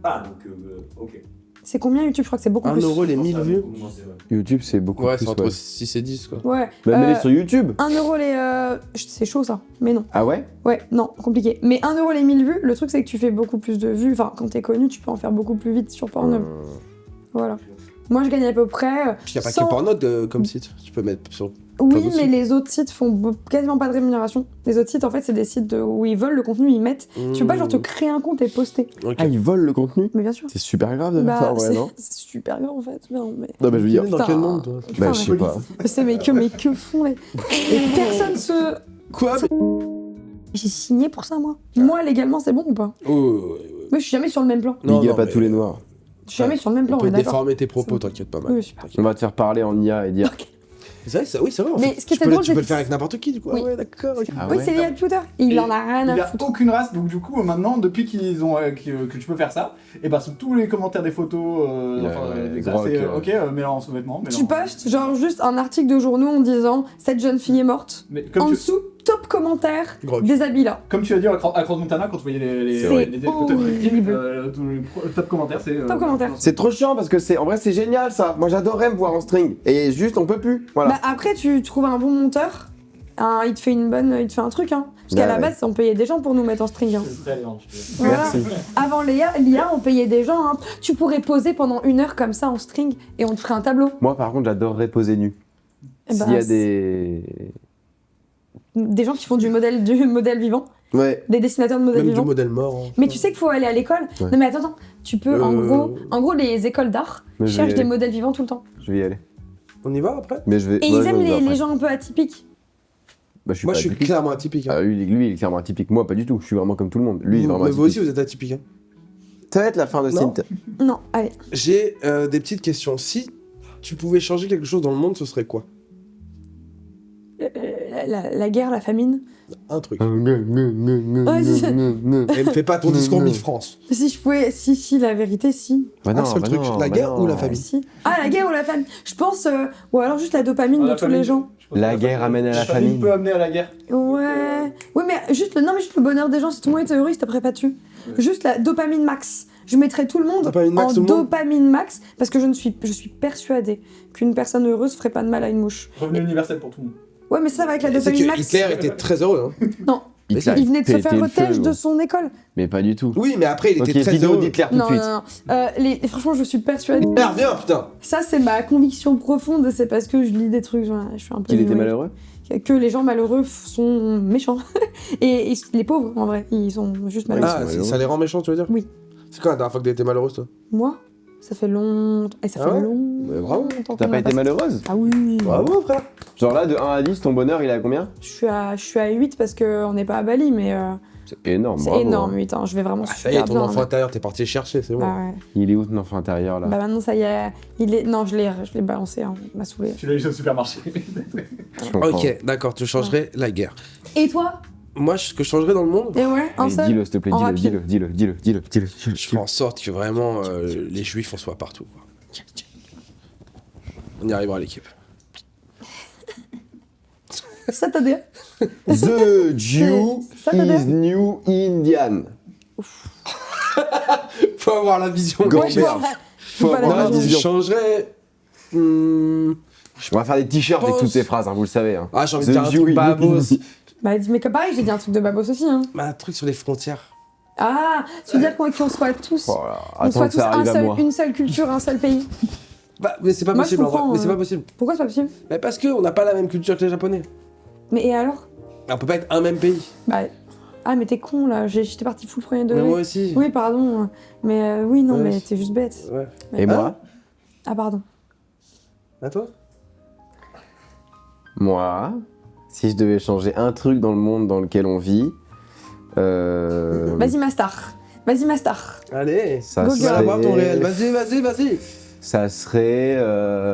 Ah, donc, ok. C'est combien YouTube? Je crois que c'est beaucoup 1 plus. euro les 1000 vues? YouTube, c'est beaucoup Ouais, plus. c'est entre Ouais. 6 et 10 quoi. Ouais. Bah, mets-les sur YouTube. 1 euro les. C'est chaud ça, mais non. Ah ouais? Ouais, non, compliqué. Mais 1 euro les 1000 vues, le truc c'est que tu fais beaucoup plus de vues. Enfin, quand t'es connu, tu peux en faire beaucoup plus vite sur Pornhub. Voilà. Moi je gagne à peu près. Puis y a pas 100 que Pornhub comme site. Tu peux mettre sur. Oui, Pornhub aussi. mais les autres sites font quasiment pas de rémunération. Les autres sites, en fait, c'est des sites où ils veulent le contenu, ils mettent. Tu peux pas genre te créer un compte et poster. Ok. Ah, ils volent le contenu? Mais bien sûr. C'est super grave de faire ça, en vrai, non? c'est super grave en fait. Non, mais... Non, bah, je veux dire. Dans Putain. quel monde toi? Bah, je sais pas. C'est mais que font les. Et personne se. Quoi? J'ai signé pour ça, moi. Moi, légalement, c'est bon ou pas? Oh, Mais je suis jamais sur le même plan. Big up à mais tous les noirs. Je suis jamais sur le même plan, On on peut est d'accord. déformer tes propos, t'inquiète pas mal. Oui, super. On va te faire parler en IA et dire. C'est vrai, oui, c'est vrai. en Mais fait. ce qui Tu était peux drôle, tu peux c'est le faire avec n'importe qui du coup. Oui. Ah ouais, d'accord. ok. Ah Oui, ouais. c'est lié à Twitter. Il Et en a rien à Il a foutre. aucune race, donc du coup, maintenant, depuis qu'ils ont que tu peux faire ça, et bah sous tous les commentaires des photos, Ouais, ça, grok, c'est ok, mets-la en sous-vêtements. Tu postes genre juste un article de journaux en disant cette jeune fille est morte. Mais En comme tu, dessous, top commentaire, Grok. déshabille là. comme tu as dit à Cross Montana, quand tu voyais C'est les photos de victimes, horrible. le top commentaire, c'est. Top commentaire. C'est trop chiant parce que en vrai, c'est génial ça. Moi, j'adorerais me voir en string. Et juste, on peut plus. Voilà. Bah après, tu trouves un bon monteur. Il te fait il te fait un truc, hein. Parce qu'à Bah la ouais. base, on payait des gens pour nous mettre en string. Hein. C'est très bien, je te Voilà. Merci. Avant l'IA, on payait des gens. Hein. Tu pourrais poser pendant 1 heure comme ça en string et on te ferait un tableau. Moi, par contre, j'adorerais poser nu. Eh ben, S'il y a c'est- des. gens qui font du modèle vivant, Ouais. des dessinateurs de modèles Même du vivants. modèle mort. hein. Mais tu sais qu'il faut aller à l'école. Ouais. Non mais attends, tu peux en gros les écoles d'art Mais je vais cherchent y des aller. modèles vivants tout le temps. Je vais y aller. On y va après? Mais je vais. Et ouais, ils je aiment vais les après. gens un peu atypiques. Bah, je suis Moi, pas je suis atypique. clairement atypique. hein. Ah, lui, il est clairement atypique. Moi, pas du tout. Je suis vraiment comme tout le monde. Lui, il est vraiment Mais atypique. vous aussi, vous êtes atypique. hein. Ça va être la fin de Non. Synth. Non, allez. J'ai des petites questions. Si tu pouvais changer quelque chose dans le monde, ce serait quoi? La guerre, la famine. Un truc. Ouais, c'est ça. Et me fais pas ton discours Miss France. Si je pouvais, si, la vérité, si. Bah Un seul truc, la guerre ou la non. famine? Si. Ah, la guerre ou la famine. Je pense, ou alors juste la dopamine de tous les gens. La guerre amène à la famine. peut amener à la guerre. Ouais. Oui, mais juste le bonheur des gens, si tout le monde était heureux, ils se taperaient pas dessus. Juste la dopamine max. Je mettrais tout le monde Dopamine max, en tout le monde dopamine max parce que je suis persuadée qu'une personne heureuse ferait pas de mal à une mouche. Revenu universel pour tout le monde. Ouais, mais ça va avec la C'est dopamine que max. Hitler était très heureux. hein. Non, Hitler, il venait de se pétait faire le otage feu, de gros. son école. Mais pas du tout. Oui, mais après, il Ok, était très vidéo heureux. d'Hitler tout de Non, suite. non, non. Franchement, je suis persuadée. Hitler, viens, putain. Ça, c'est ma conviction profonde. C'est parce que je lis des trucs. Je suis un peu. Qu'il était new age. malheureux. Que les gens malheureux sont méchants. et les pauvres, en vrai, ils sont juste malheureux. Ah, ils sont malheureux. ça les rend méchants, tu veux dire? Oui. C'est quand la dernière fois que t'as été malheureuse, toi? Moi, ça fait longtemps. Et ça Ah fait ouais longtemps. Mais bravo. qu'on T'as a pas été passé- malheureuse? Ah oui. Bravo, frère. Genre là, de 1 à 10, ton bonheur, il est à combien? Je suis à 8 parce qu'on n'est pas à Bali, mais C'est énorme, C'est bravo. énorme, 8 ans. Je vais vraiment Ah, ça super y est, ton bien. enfant intérieur, t'es parti le chercher, c'est bon. Bah ouais. Il est où ton enfant intérieur là Bah maintenant, ça y est. Il est... Non, je l'ai balancé, hein. Il m'a saoulé. Tu l'as eu au supermarché. Je comprends. Ok, d'accord, tu changerais la guerre. Et toi? Moi, ce que je changerais dans le monde, Et ouais, un Mais seul? dis-le, s'il te plaît, En dis-le, rapide. dis-le. je ferais en sorte que vraiment les juifs en soient partout. Quoi. On y arrivera, l'équipe. Ça t'a dit? The Jew Ça t'a is dit? new Indian. Faut avoir la vision. Go. Ouais, je vois. Faut Pas la avoir la vision. Je vision. changerais. On va faire des t-shirts avec pense- toutes ces phrases, hein, vous le savez. Hein. Ah, j'ai envie The de dire un Jew truc is babos. Bah, dis, mais que pareil, j'ai dit un truc de babos aussi, hein. Bah, un truc sur les frontières. Ah, tu veux dire qu'on soit tous. Oh là, On attends soit que tous ça arrive à moi. une seule culture, un seul pays. Bah, mais c'est pas Moi, je possible en vrai. comprends, Mais c'est pas possible. Pourquoi c'est pas possible? Mais parce qu'on n'a pas la même culture que les Japonais. Mais et alors? On peut pas être un même pays. Bah. Ah, mais t'es con là, j'étais parti full premier Mais degré. moi aussi. Oui, pardon. Mais oui, non, Ouais. mais t'es juste bête. Ouais. Et moi Ah, pardon. À toi Moi, si je devais changer un truc dans le monde dans lequel on vit, Vas-y, ma star. Vas-y, ma star. Allez. ça Go Tu vas avoir ton serait... réel. Vas-y. Ça serait...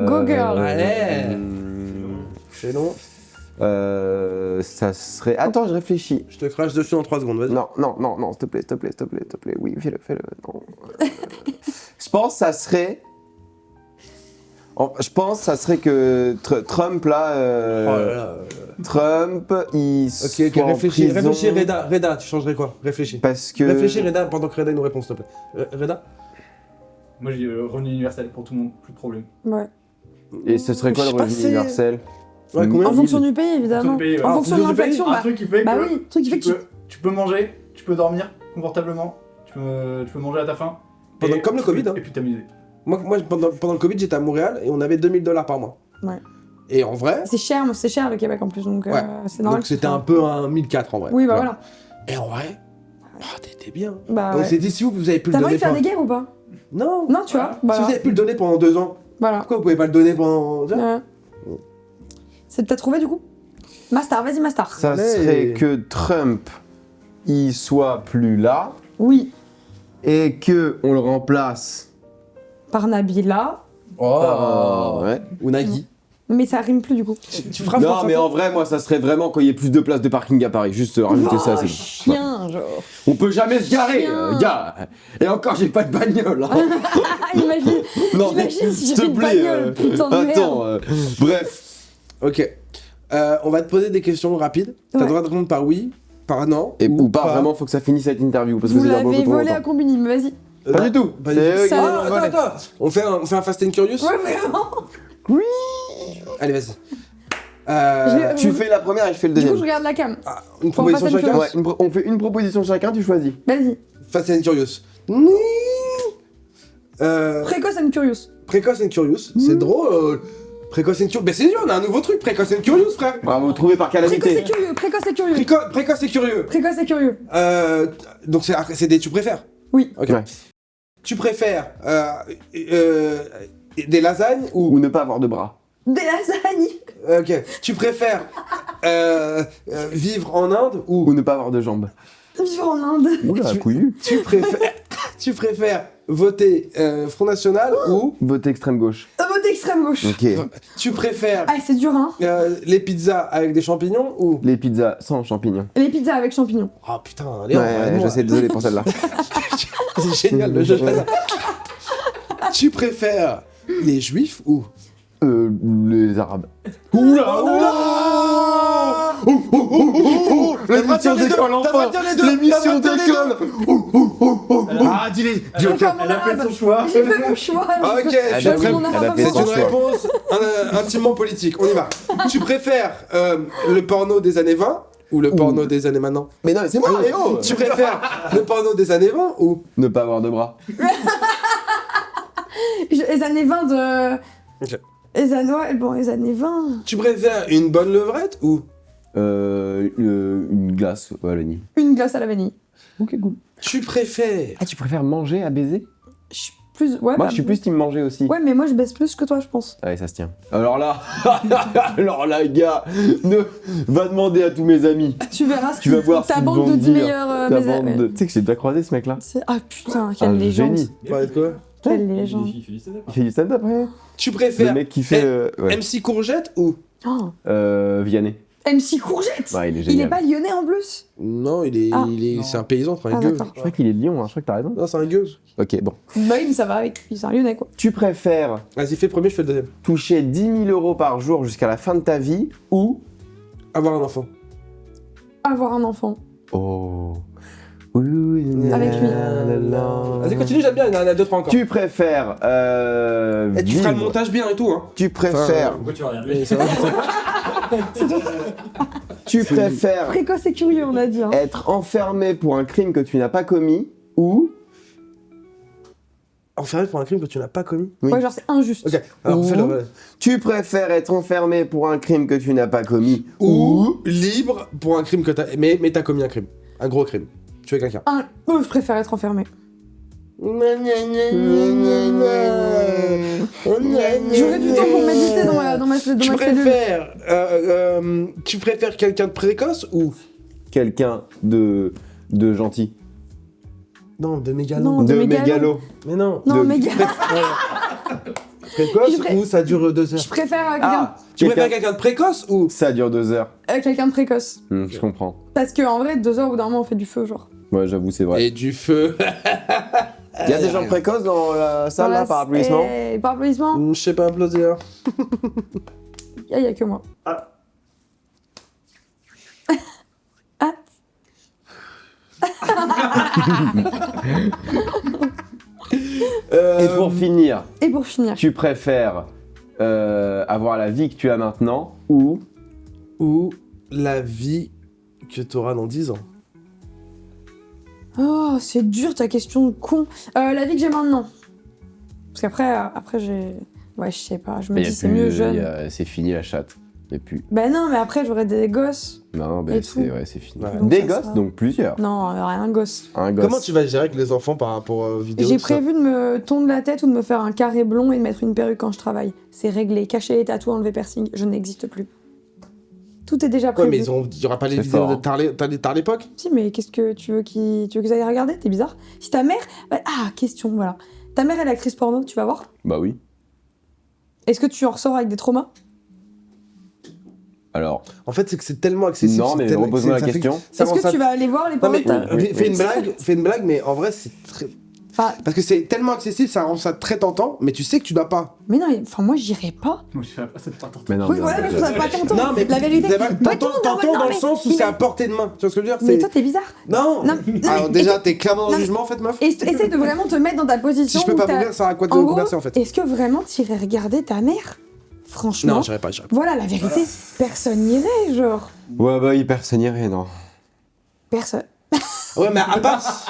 Go girl. Allez. hum, C'est long. ça serait... Attends, je réfléchis. Je te crache dessus en 3 secondes. Vas-y. Non, s'il te plaît. Oui, fais-le. Non. Je pense que ça serait... Je pense que ça serait que Trump, là... Oh là là. Trump, il Ok, soit en réfléchis, prison Reda, tu changerais quoi? Réfléchis. parce que... Réfléchis, Reda, pendant que Reda nous répond, s'il te plaît. Reda? Moi, j'ai revenu universel pour tout le monde, plus de problème. Ouais. Et ce serait quoi Je le sais pas, revenu c'est- universel Ouais, combien? En fonction du pays, évidemment. En fonction du pays, ouais. En Ah, fonction en de fonction du l'inflation, Un bah. truc qui fait Bah que oui, truc qui fait que tu peux manger, tu peux dormir confortablement, tu peux manger à ta faim. Pendant- comme le Covid, hein. Et puis t'amuser. Moi pendant le Covid, j'étais à Montréal et on avait 2000$ par mois. Ouais. Et en vrai, C'est cher le Québec en plus, donc Ouais. c'est normal. donc c'était un peu un 1004 en vrai. Oui, bah Ouais. voilà. Et en vrai, t'étais bien. Bah On ouais. s'est dit, si vous avez pu le T'as envie donner. de faire pendant- des guerres ou pas? Non. Non, tu vois. Si vous Voilà. avez pu le donner pendant 2 ans, Voilà. pourquoi vous pouvez pas le donner pendant. Ouais. C'est peut-être trouvé du coup? Ma star, vas-y, ma star. Ça Allez. serait que Trump, il soit plus là Oui, et que on le remplace par Nabila. Oh. ouais. Ou Nagui. Mais ça rime plus du coup. Tu feras Non, France mais Inter. en vrai, moi, ça serait vraiment quand il y ait plus de places de parking à Paris. Juste rajouter ça, Oh, c'est bon. chien, genre. On peut jamais se garer, Chien. gars. Et encore, j'ai pas de bagnole. Hein. Ah, imagine, Non, imagine si s'il j'avais te une plaît, bagnole, putain de merde. attends, bref. Ok. On va te poser des questions rapides. T'as le Ouais. droit de répondre par oui, par non. Ou pas, vraiment, faut que ça finisse cette interview. Parce que Vous ça dure beaucoup l'avez trop volé à longtemps. Combini, mais vas-y. Pas du tout. Pas C'est du eux tout. qui Ça- l'ont Ah, volé. attends. On fait un Fast and Curious. Ouais, vraiment. Allez, vas-y. Tu fais la première et je fais le Du coup, deuxième. je regarde la cam. Une Pour proposition Fast and chacun. Curious. Ouais, on fait une proposition chacun, tu choisis. Vas-y. Fast and Curious. Précoce and curious. Précoce and Curious. C'est drôle. Précoce and Curious. Mais c'est dur, on a un nouveau truc. Précoce and Curious, frère. Bravo, trouvé par Précoce et calamité. curieux. Précoce et curieux. Précoce et curieux. Précoce et curieux. Donc c'est des tu préfères. Oui. Ok. Ouais. Tu préfères des lasagnes ou Ou ne pas avoir de bras. Des lasagnes. ok. Tu préfères vivre en Inde Ou ou ne pas avoir de jambes. Vivre en Inde. Oula, Tu- couillu. tu préfères voter Front National ou Vote extrême gauche. Vote extrême gauche. Ok. tu préfères Ah, c'est dur, hein. les pizzas avec des champignons ou Les pizzas sans champignons. Les pizzas avec champignons. oh putain Léon, Ouais, je sais, désolé pour celle-là. c'est génial le jeu j'adore. Tu préfères les juifs ou Les arabes. oula L'émission d'école, enfin. L'émission d'école. Ah, dis-les. Elle a fait son choix. J'ai fait mon choix. Ok, Elle je a Tout fait- le monde a elle a pas fait c'est fait son une choix. réponse intimement politique. On y va. Tu préfères le porno des années 20 ou le porno des années maintenant? Mais non, mais c'est moi, Léo. Tu préfères le porno des années 20 ou Ne pas avoir de bras. Les années 20 de. Ok. Les années, ouais, bon, les années 20. tu préfères une bonne levrette ou Une glace à la vanille. Une glace à la vanille. Ok, cool. tu préfères Ah, tu préfères manger à baiser? Je plus. Ouais, Moi, je suis plus team manger aussi. Ouais, mais moi, je baisse plus que toi, je pense. Ouais, ça se tient. Alors là, gars, va demander à tous mes amis. Tu verras ce Tu vas voir ce ta qu'ils bande vont de 10 dire. meilleurs. Ta mes bande amis. de- Tu sais que j'ai déjà croisé ce mec-là. Ah putain, quelle Un légende. génie. Parler de quoi? Quelle légende. Il fait du stand-up. Il fait du stand-up, ouais. Tu Le préfères mec qui fait. Ouais. MC Courgette ou? Oh. Vianney. MC Courgette. Ouais, il est Il génial. est pas lyonnais en plus. Non, il est, Ah. c'est un paysan, enfin un Ah, gueuse. d'accord. Je crois qu'il est de Lyon, hein. Je crois que t'as raison. Non, c'est un gueuse. Ok, bon. Bah oui, mais ça va avec lui, c'est un lyonnais quoi. Tu préfères Vas-y, fais le premier, je fais le deuxième. toucher 10 000 € par jour jusqu'à la fin de ta vie ou. Avoir un enfant. Avoir un enfant. Oh. Avec lui. Vas-y, continue, j'aime bien, il y en a 2-3 encore. Tu préfères. Et tu feras le vivre- montage bien et tout, hein. Tu préfères. Pourquoi tu regardes Mais ça va, Tu préfères Précoce et curieux, on a dit. Hein. être enfermé pour un crime que tu n'as pas commis ou. enfermé pour un crime que tu n'as pas commis. Oui. Ouais, genre c'est injuste. Ok, alors Ou- fais-le. Ouais. Tu préfères être enfermé pour un crime que tu n'as pas commis Ou libre pour un crime que t'as. Mais t'as commis un crime. Un gros crime. Tu es quelqu'un. Je préfère être enfermé. J'aurais J'aurais du temps pour méditer dans ma Tu cellule. préfères, tu préfères quelqu'un de précoce ou quelqu'un de gentil. non de mégalo? Non. De De mégalo. mégalo. Mais non. Non, de- mais gars, Précoce Je pré- ou ça dure 2 heures? je préfère quelqu'un Ah, Tu préfères quelqu'un. quelqu'un de précoce ou Ça dure 2 heures. quelqu'un de précoce. Je comprends. Parce qu'en vrai, 2 heures au bout d'un moment, on fait du feu, genre. Ouais, j'avoue, c'est vrai. et du feu? Il y a des gens précoces dans la salle là, par applaudissement. Par applaudissement, Je sais pas applaudir. il y a que moi. Ah. Ah. Et pour finir, Et pour finir, tu préfères avoir la vie que tu as maintenant ou. Ou la vie que t'auras dans 10 ans. oh, c'est dur ta question de con. La vie que j'ai maintenant. Parce qu'après j'ai. Ouais, je sais pas, je me Il y a dis c'est plus- mieux il y jeune. a- C'est fini la chatte. Il y a plus. Bah non, mais après j'aurai des gosses. Non, Et ben tout. c'est ouais, c'est fini. Ouais. Donc Des ça gosses, sera- donc plusieurs. Non, rien gosse. Un gosse. Comment tu vas gérer avec les enfants par rapport aux vidéos? J'ai tout ça prévu de me tondre la tête ou de me faire un carré blond et de mettre une perruque quand je travaille. C'est réglé. Cacher les tatous, enlever piercing, je n'existe plus. Tout est déjà Ouais, prévu. mais il y aura pas les C'est vidéos fort, de hein. tard l'époque? Si, mais qu'est-ce que tu veux qu'ils aillent regarder? T'es bizarre. Si ta mère... Ah, question, voilà. Ta mère est actrice porno, tu vas voir? Bah oui. Est-ce que tu en ressors avec des traumas? Alors. En fait, c'est que c'est tellement accessible. Non, c'est mais tellement- repose-moi la ça fait- question. ça Est-ce rend que ça- tu vas aller voir les Non pornos mais de ta... Oui, fais une blague, mais en vrai c'est très... Enfin, Parce que c'est tellement accessible, ça rend ça très tentant, mais tu sais que tu dois pas. mais non, mais... enfin, moi, j'irai pas. Moi, je sais pas, c'est pas tentant. Mais non, Oui, mais voilà, non, mais je trouve ça pas tentant. Non mais La vérité... c'est pas- Bah, T'entends non, t'entends non, dans le mais- sens où mais- c'est à portée de main. Tu vois ce que je veux dire? Mais C'est- toi, t'es bizarre. Non. Non, Alors non, déjà, t'es clairement dans non, le jugement en fait, meuf. Essaye de vraiment te mettre dans ta position Si je peux où pas t'as- mourir, ça sert à quoi de En gros, converser en fait? est-ce que vraiment t'irais regarder ta mère? Franchement, Non, j'irai pas. voilà la vérité. Personne n'irait, genre. Ouais, bah, hyper saignerait, non. Personne. Ouais, mais à part.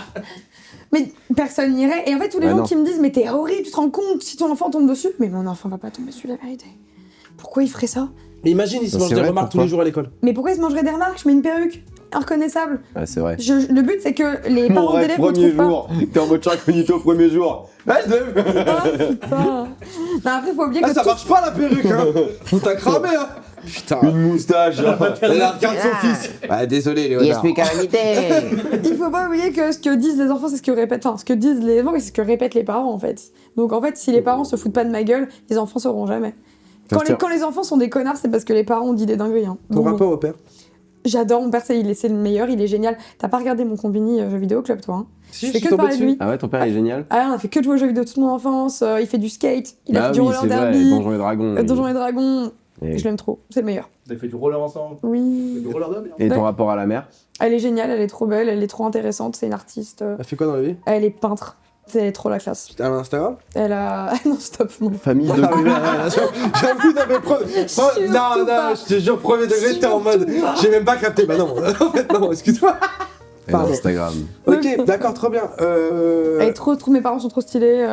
Mais personne n'irait. Et en fait, tous les Ouais, gens non. qui me disent, mais t'es horrible, tu te rends compte si ton enfant tombe dessus? Mais mon enfant va pas tomber dessus, la vérité. Pourquoi il ferait ça? Mais imagine, il se C'est mange des vrai, remarques tous pourquoi les jours à l'école. Mais pourquoi il se mangerait des remarques? Je mets une perruque. Reconnaissable. Ouais, c'est vrai. Le but, c'est que les Mon parents rêve, d'élèves ne premier trouvent pas. jour. T'es en mode incognito, premier jour. Ah, je l'ai vu. Ah, putain. Non, après, faut oublier Ah, que ça tout- marche pas la perruque, hein. T'as cramé, hein. Putain. Une moustache. Elle regarde son fils. Bah, désolé, Léonard. Il faut pas oublier que ce que disent les enfants, c'est ce que répètent. Enfin, ce que disent les enfants, c'est ce que répètent les parents, en fait. Donc, en fait, si les parents se foutent pas de ma gueule, les enfants sauront jamais. Quand les enfants sont des connards, c'est parce que les parents ont dit des dingueries. Hein. Ton Donc, rapport au père? j'adore mon père, c'est le meilleur, il est génial. T'as pas regardé mon combini jeux vidéo club, toi hein? Si, Je fais suis que tombé parler de lui. Ah ouais, ton père est génial. Ah, on a fait que de jouer aux jeux vidéo toute mon enfance. Il fait du skate, il a Ah fait du oui, roller c'est vrai, derby, Donjons et Dragons. oui. Donjons et Dragons. Et- Je l'aime trop, c'est le meilleur. Vous avez fait du roller ensemble? Oui. Du roller derby? Et ton Ouais. rapport à la mère? Elle est géniale, elle est trop belle, elle est trop intéressante, c'est une artiste. Elle fait quoi dans la vie? Elle est peintre. C'est trop la classe. Elle a un Instagram? Elle a. Non, stop, non. Famille de. Ah oui, là, j'avoue, dans mes premiers. Surtout Non, pas. je te jure, premier degré, t'es en mode. J'ai même pas capté. Bah non, en fait, non, excuse-moi. Et Pardon. Instagram. Ok, d'accord, trop bien. Elle est trop, mes parents sont trop stylés.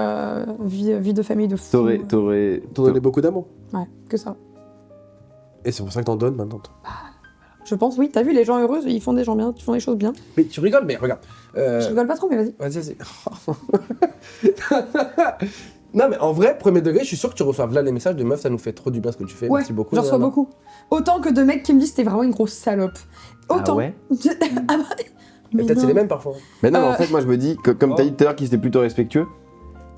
Vie de famille de fou. T'aurais. T'en donnais beaucoup d'amour. Ouais, que ça. Et c'est pour ça que t'en donnes maintenant. Je pense, oui. T'as vu, les gens heureux, ils font des gens bien, ils font des choses bien. Mais tu rigoles, mais regarde. Je rigole pas trop, mais vas-y. Vas-y. Non, mais en vrai, premier degré, je suis sûr que tu reçois là les messages de meufs, ça nous fait trop du bien ce que tu fais. Ouais, Merci beaucoup. j'en reçois Nana. beaucoup. Autant que de mecs qui me disent t'es vraiment une grosse salope. Autant. Ah ouais Ah bah, Mais peut-être non. c'est les mêmes parfois. Mais non, mais en Euh. fait, moi je me dis, que, comme t'as dit tout à l'heure qu'ils étaient plutôt respectueux,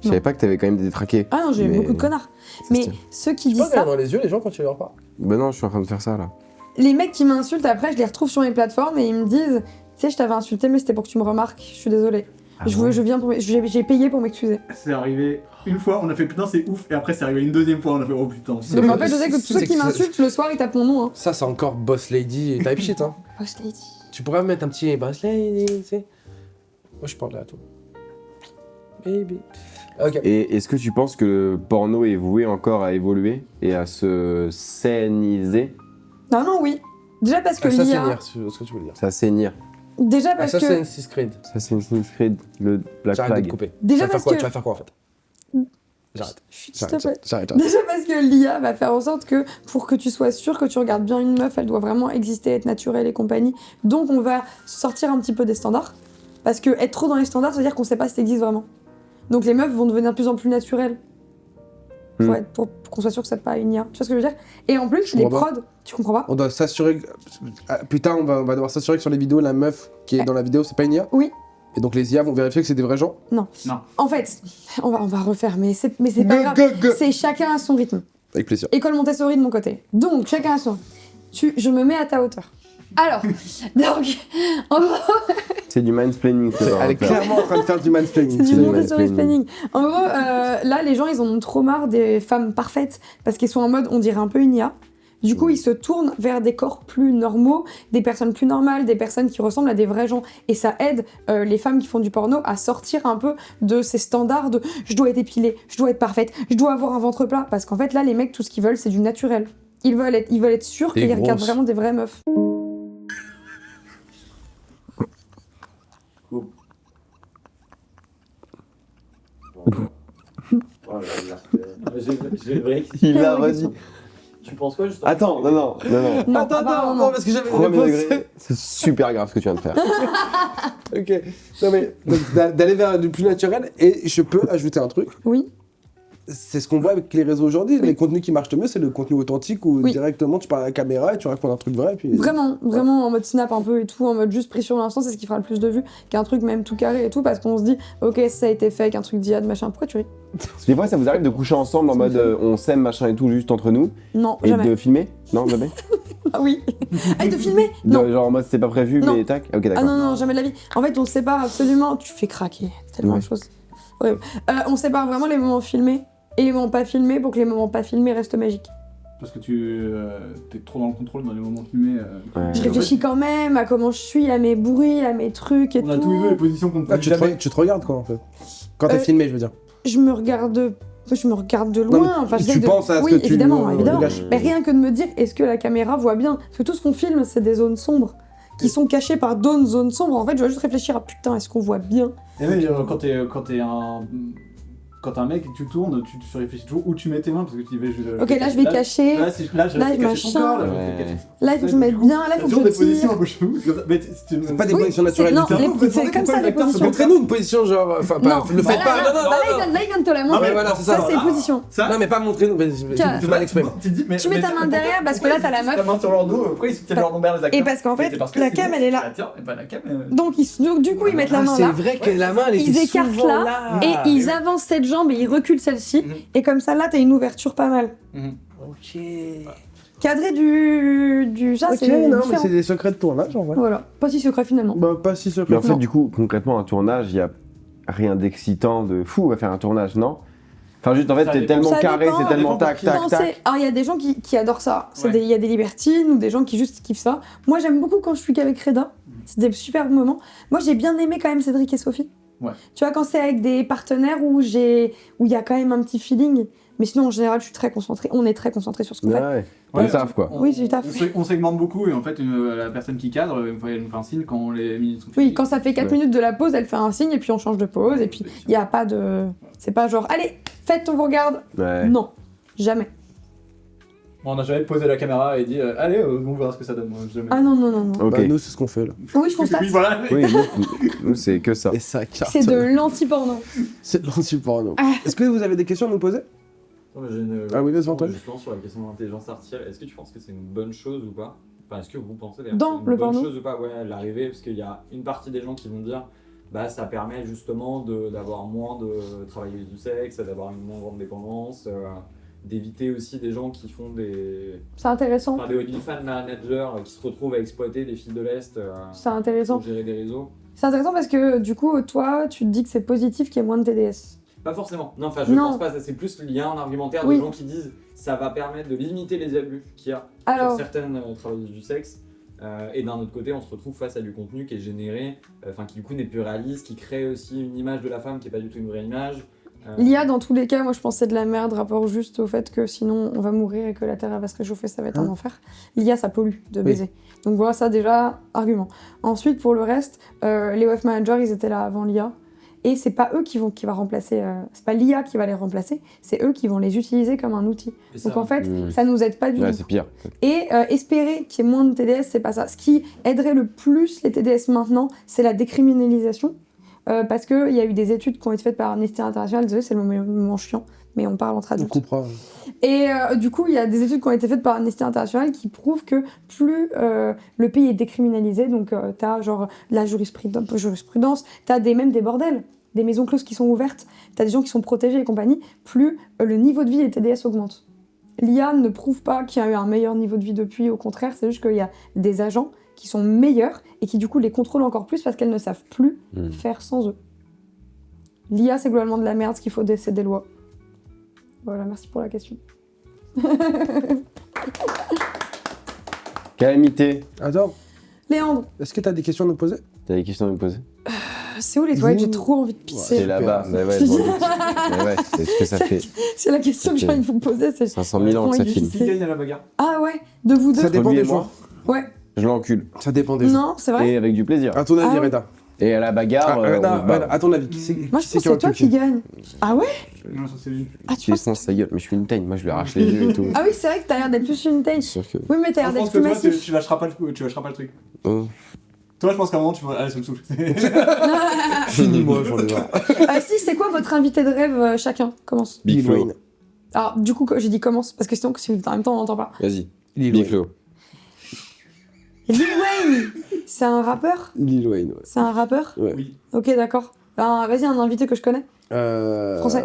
je savais pas que t'avais quand même des détraqués. Ah non, j'ai Mais- beaucoup de connards. Ça Mais se tient. ceux qui Tu disent peux regarder ça, dans les yeux les gens quand tu leur parles. Bah non, je suis en train de faire ça là. les mecs qui m'insultent après, je les retrouve sur mes plateformes et ils me disent tu sais, je t'avais insulté, mais c'était pour que tu me remarques, je suis désolée. Ah Je viens pour j'ai payé pour m'excuser. C'est arrivé une fois, on a fait putain, c'est ouf, et après c'est arrivé une deuxième fois, on a fait oh putain. C'est Mais en pas- fait, je sais que tous c'est ceux que qui ça- m'insultent, le soir, ils tapent mon nom. Hein. Ça, c'est encore boss lady et type shit, hein. Boss lady. Tu pourrais mettre un petit boss lady, tu sais. Moi, je parle là à toi. Baby. Ok. Et est-ce que tu penses que le porno est voué encore à évoluer et à se scéniser, Non, non, oui. Déjà parce que Ça, c'est l'IA. nier, ce que tu veux dire. s'assainir? Déjà parce que. Assassin's Creed. Assassin's Creed, le Black J'arrête de te Flag. couper. Déjà tu vas faire parce quoi que- Tu vas faire quoi en fait J'arrête. Chut, s'il te J'arrête. plaît. J'arrête. Déjà parce que l'IA va faire en sorte que pour que tu sois sûr que tu regardes bien une meuf, elle doit vraiment exister, être naturelle et compagnie. Donc on va sortir un petit peu des standards. Parce que être trop dans les standards, ça veut dire qu'on sait pas si ça existe vraiment. Donc les meufs vont devenir de plus en plus naturelles. Pour qu'on soit sûr que c'est pas une IA. Tu vois ce que je veux dire? Et en plus, Je les comprends pas. prods, tu comprends pas? On doit s'assurer. Putain, on va devoir s'assurer que sur les vidéos, la meuf qui est dans la vidéo, c'est pas une IA. Oui. Et donc les IA vont vérifier que c'est des vrais gens. En fait, on va refaire, mais c'est pas grave. C'est chacun à son rythme. Avec plaisir. École Montessori de mon côté. Donc, chacun à son. Je me mets à ta hauteur. Alors, donc, en gros, C'est du mansplaining. ce genre Elle est de faire. clairement en train de faire du mansplaining. c'est du du Montessori mansplaining. planning. En gros, là, les gens, ils en ont trop marre des femmes parfaites parce qu'ils sont en mode, on dirait un peu une IA. Du coup, ils se tournent vers des corps plus normaux, des personnes plus normales, des personnes qui ressemblent à des vrais gens. Et ça aide les femmes qui font du porno à sortir un peu de ces standards de je dois être épilée, je dois être parfaite, je dois avoir un ventre plat. Parce qu'en fait, là, les mecs, tout ce qu'ils veulent, c'est du naturel. Ils veulent être sûrs Et qu'ils regardent grosse. vraiment des vraies meufs. J'ai le break. Il a vas-y. Tu penses quoi justement? Attends, non. Non, Attends, apparemment, non, parce que j'avais une Premier réponse. degré, c'est super grave ce que tu viens de faire. Ok. Non mais donc, d'aller vers du plus naturel et je peux ajouter un truc. Oui. C'est ce qu'on voit avec les réseaux aujourd'hui. Les contenus qui marchent le mieux, c'est le contenu authentique où Oui. directement tu parles à la caméra et tu racontes un truc vrai. Et puis... Vraiment en mode snap un peu et tout, en mode juste pris sur l'instant, c'est ce qui fera le plus de vues qu'un truc même tout carré et tout, parce qu'on se dit, ok, ça a été fait avec un truc d'IA, de machin, pourquoi tu ris? Parce que des fois, ça vous arrive de coucher ensemble en Ça me mode fait. on s'aime, machin et tout, juste entre nous, Non, et jamais. de filmer? Non, jamais? Ah oui. Ah, et de filmer? Non. Genre en mode c'était pas prévu, Non. mais tac? Ok, Ah d'accord. non, jamais de la vie. En fait, on sépare absolument, tu fais craquer tellement Ouais. de choses. Horrible. On sépare vraiment les moments filmés et les moments pas filmés pour que les moments pas filmés restent magiques. Parce que tu t'es trop dans le contrôle dans les moments filmés. Ouais. Je réfléchis quand même à comment je suis, à mes bruits, à mes trucs et On a tout. tous vu les positions qu'on peut Ah, tu te regardes quoi en fait. Quand t'es filmé, je veux dire. Je me regarde de Non, loin. mais Enfin, tu j'essaie de... penses à ce oui, que tu évidemment, évidemment. gâches. Mais rien que de me dire, est-ce que la caméra voit bien? Parce que tout ce qu'on filme, c'est des zones sombres qui sont cachées par d'autres zones sombres. En fait, je dois juste réfléchir à putain, est-ce qu'on voit bien? Et même quand t'es un mec et que tu tournes, tu réfléchis toujours où tu mets tes mains parce que tu dis Ok, là, je vais cacher. Là, je Là, vais cacher ton machin. corps. Là, Ouais. Là, il faut que je mette bien. Là, il faut que toujours des je positions tire. un peu cheloues. C'est pas des Oui, positions c'est- naturelles non, du tout. les- c'est comme ça les positions. Montrez-nous une position genre. Enfin, pas. Non, Le bah faites là, pas. là, Non, non, bah non, là, il vient de te la montrer. mais voilà, c'est ça. Ça, c'est les positions. Ça, Non, mais pas montrez-nous. Tiens. Je mal exprime. Tu mets ta main derrière parce que là, t'as la meuf. La main sur leur dos, pourquoi ils soutiennent leur lombaire les acteurs? Et parce qu'en fait, C'est parce que la c'est cam, bon, elle est là. c'est la- bah, la cam, Donc, du coup, ils mettent la Ah, main c'est là. vrai que la main, elle était Ils écartent souvent là et ils avancent cette jambe et ils reculent celle-ci. Mhm. Et comme ça, là, t'as une ouverture pas mal. Ok. Cadré du. Ça, Ok, c'est non, mais différent. c'est des secrets de tournage en vrai. Voilà, pas si secret finalement. Bah, pas si secret. Mais en fait, Non. du coup, concrètement, un tournage, il y a rien d'excitant, de fou à faire un tournage, non? Enfin, juste en fait, Ça t'es dépend. tellement Ça carré, dépend. c'est Ça tellement dépend pour tac, qui. tac, Non, tac. alors il y a des gens qui adorent ça. Ouais. Il y a des libertines ou des gens qui juste kiffent ça. Moi j'aime beaucoup quand je suis qu'avec Reda. C'est des super moments. Moi j'ai bien aimé quand même Cédric et Sophie. Ouais. Tu vois, quand c'est avec des partenaires où il y a quand même un petit feeling. Mais sinon en général je suis très concentrée. On est très concentré sur ce qu'on fait. Ouais, Ouais. le taf, quoi. Oui, c'est du taf. On segmente beaucoup et en fait, la personne qui cadre, elle nous fait un signe quand les minutes sont Oui, finies. quand ça fait 4 Ouais. minutes de la pause, elle fait un signe et puis on change de pause. Et puis il n'y a pas de. C'est pas genre, allez, faites, on vous regarde. Ouais. Non, jamais. On n'a jamais posé la caméra et dit allez, on verra ce que ça donne. Moi, jamais. Ah non, non, non, non. Ok. Bah, nous, c'est ce qu'on fait là. Oui, je constate. Oui, voilà. Oui, nous, c'est que ça. Et ça cartonne. C'est de l'anti-porno. C'est de l'anti-porno. Ah. Est-ce que vous avez des questions à nous poser? J'ai une... Ah oui, vas-y, Antoine. Justement sur la question de l'intelligence artificielle, est-ce que tu penses que c'est une bonne chose ou pas? Enfin, est-ce que vous pensez d'ailleurs Dans que c'est le une bonne porno chose ou pas? Ouais, l'arrivée, parce qu'il y a une partie des gens qui vont dire bah ça permet justement d'avoir moins de travail du sexe, d'avoir une moins grande dépendance, d'éviter aussi des gens qui font des... C'est intéressant. Enfin, des OnlyFans managers qui se retrouvent à exploiter des filles de l'Est C'est intéressant. pour gérer des réseaux. C'est intéressant parce que du coup, toi, tu te dis que c'est positif qu'il y ait moins de TDS. Pas forcément. Non, enfin, je Non. pense pas. Ça, c'est plus il y a un argumentaire Oui. de gens qui disent ça va permettre de limiter les abus qu'il y a Alors, sur certaines travailleuses du sexe. Et d'un autre côté, on se retrouve face à du contenu qui est généré, enfin qui du coup n'est plus réaliste, qui crée aussi une image de la femme qui est pas du tout une vraie image. l'IA, dans tous les cas, moi je pense que c'est de la merde, rapport juste au fait que sinon on va mourir et que la Terre elle va se réchauffer, ça va être un enfer. L'IA, ça pollue de baiser. Donc voilà, ça déjà, argument. Ensuite, pour le reste, les web managers, ils étaient là avant l'IA. Et c'est pas eux qui va remplacer, c'est pas l'IA qui va les remplacer, c'est eux qui vont les utiliser comme un outil. Et ça, Donc en fait, ça nous aide pas du Ouais, tout. c'est pire. Et espérer qu'il y ait moins de TDS, c'est pas ça. Ce qui aiderait le plus les TDS maintenant, c'est la décriminalisation. Parce qu'il y a eu des études qui ont été faites par Amnesty International, désolé, c'est le moment chiant, mais on parle entre On adultes. comprend. Et du coup, il y a des études qui ont été faites par Amnesty International qui prouvent que plus le pays est décriminalisé, donc t'as genre de la jurisprudence, t'as même des bordels, des maisons closes qui sont ouvertes, t'as des gens qui sont protégés et compagnie, plus le niveau de vie des TDS augmente. L'IA ne prouve pas qu'il y a eu un meilleur niveau de vie depuis, au contraire, c'est juste qu'il y a des agents qui sont meilleurs et qui du coup les contrôlent encore plus parce qu'elles ne savent plus faire sans eux. L'IA, c'est globalement de la merde, ce qu'il faut, c'est des lois. Voilà, merci pour la question. Calamité. Attends, Léandre, est-ce que t'as des questions à nous poser? T'as des questions à me poser? c'est où les toilettes? Vous- J'ai trop envie de pisser. C'est là-bas. Bah ouais, je m'en doute. Mais ouais, c'est ce que ça fait. C'est la question que j'ai envie de vous poser. C'est 500 000 ans que ça Trop filme. Qui gagne à la bagarre? Ah ouais, de vous deux. Ça dépend Premier des mois. jours. Ouais. Je l'encule. Ça dépend des jours. Non, c'est vrai. Et avec du plaisir. À ton avis, Ah ouais. Reda. Et à la bagarre, on se bat. À ton avis, qui c'est Moi, je qui pense que c'est toi qui gagne. Ah ouais? Non, ça c'est lui. Ah, tu Tu penses? sens sa gueule, mais je suis une teigne. Moi, je lui arrache les yeux et tout. Ah oui, c'est vrai que t'as l'air d'être plus une taille. C'est sûr que. Oui, mais t'as l'air Je d'être pense que plus toi, massif. tu lâcheras pas le truc. Oh. Toi, je pense qu'à un moment, tu vas. Allez, ça me saoule. Finis-moi, j'en ai marre. Si, c'est quoi votre invité de rêve chacun? Commence. Big Flo. Wayne. Alors, du coup, j'ai dit commence, parce que sinon, si en même temps, on n'entend pas. Vas-y. Lil Big Wayne. Flo. Lil Wayne, c'est un rappeur? Lil Wayne, ouais. C'est un rappeur? Ouais. Oui. Ok, d'accord. Ben, vas-y, un invité que je connais. Français.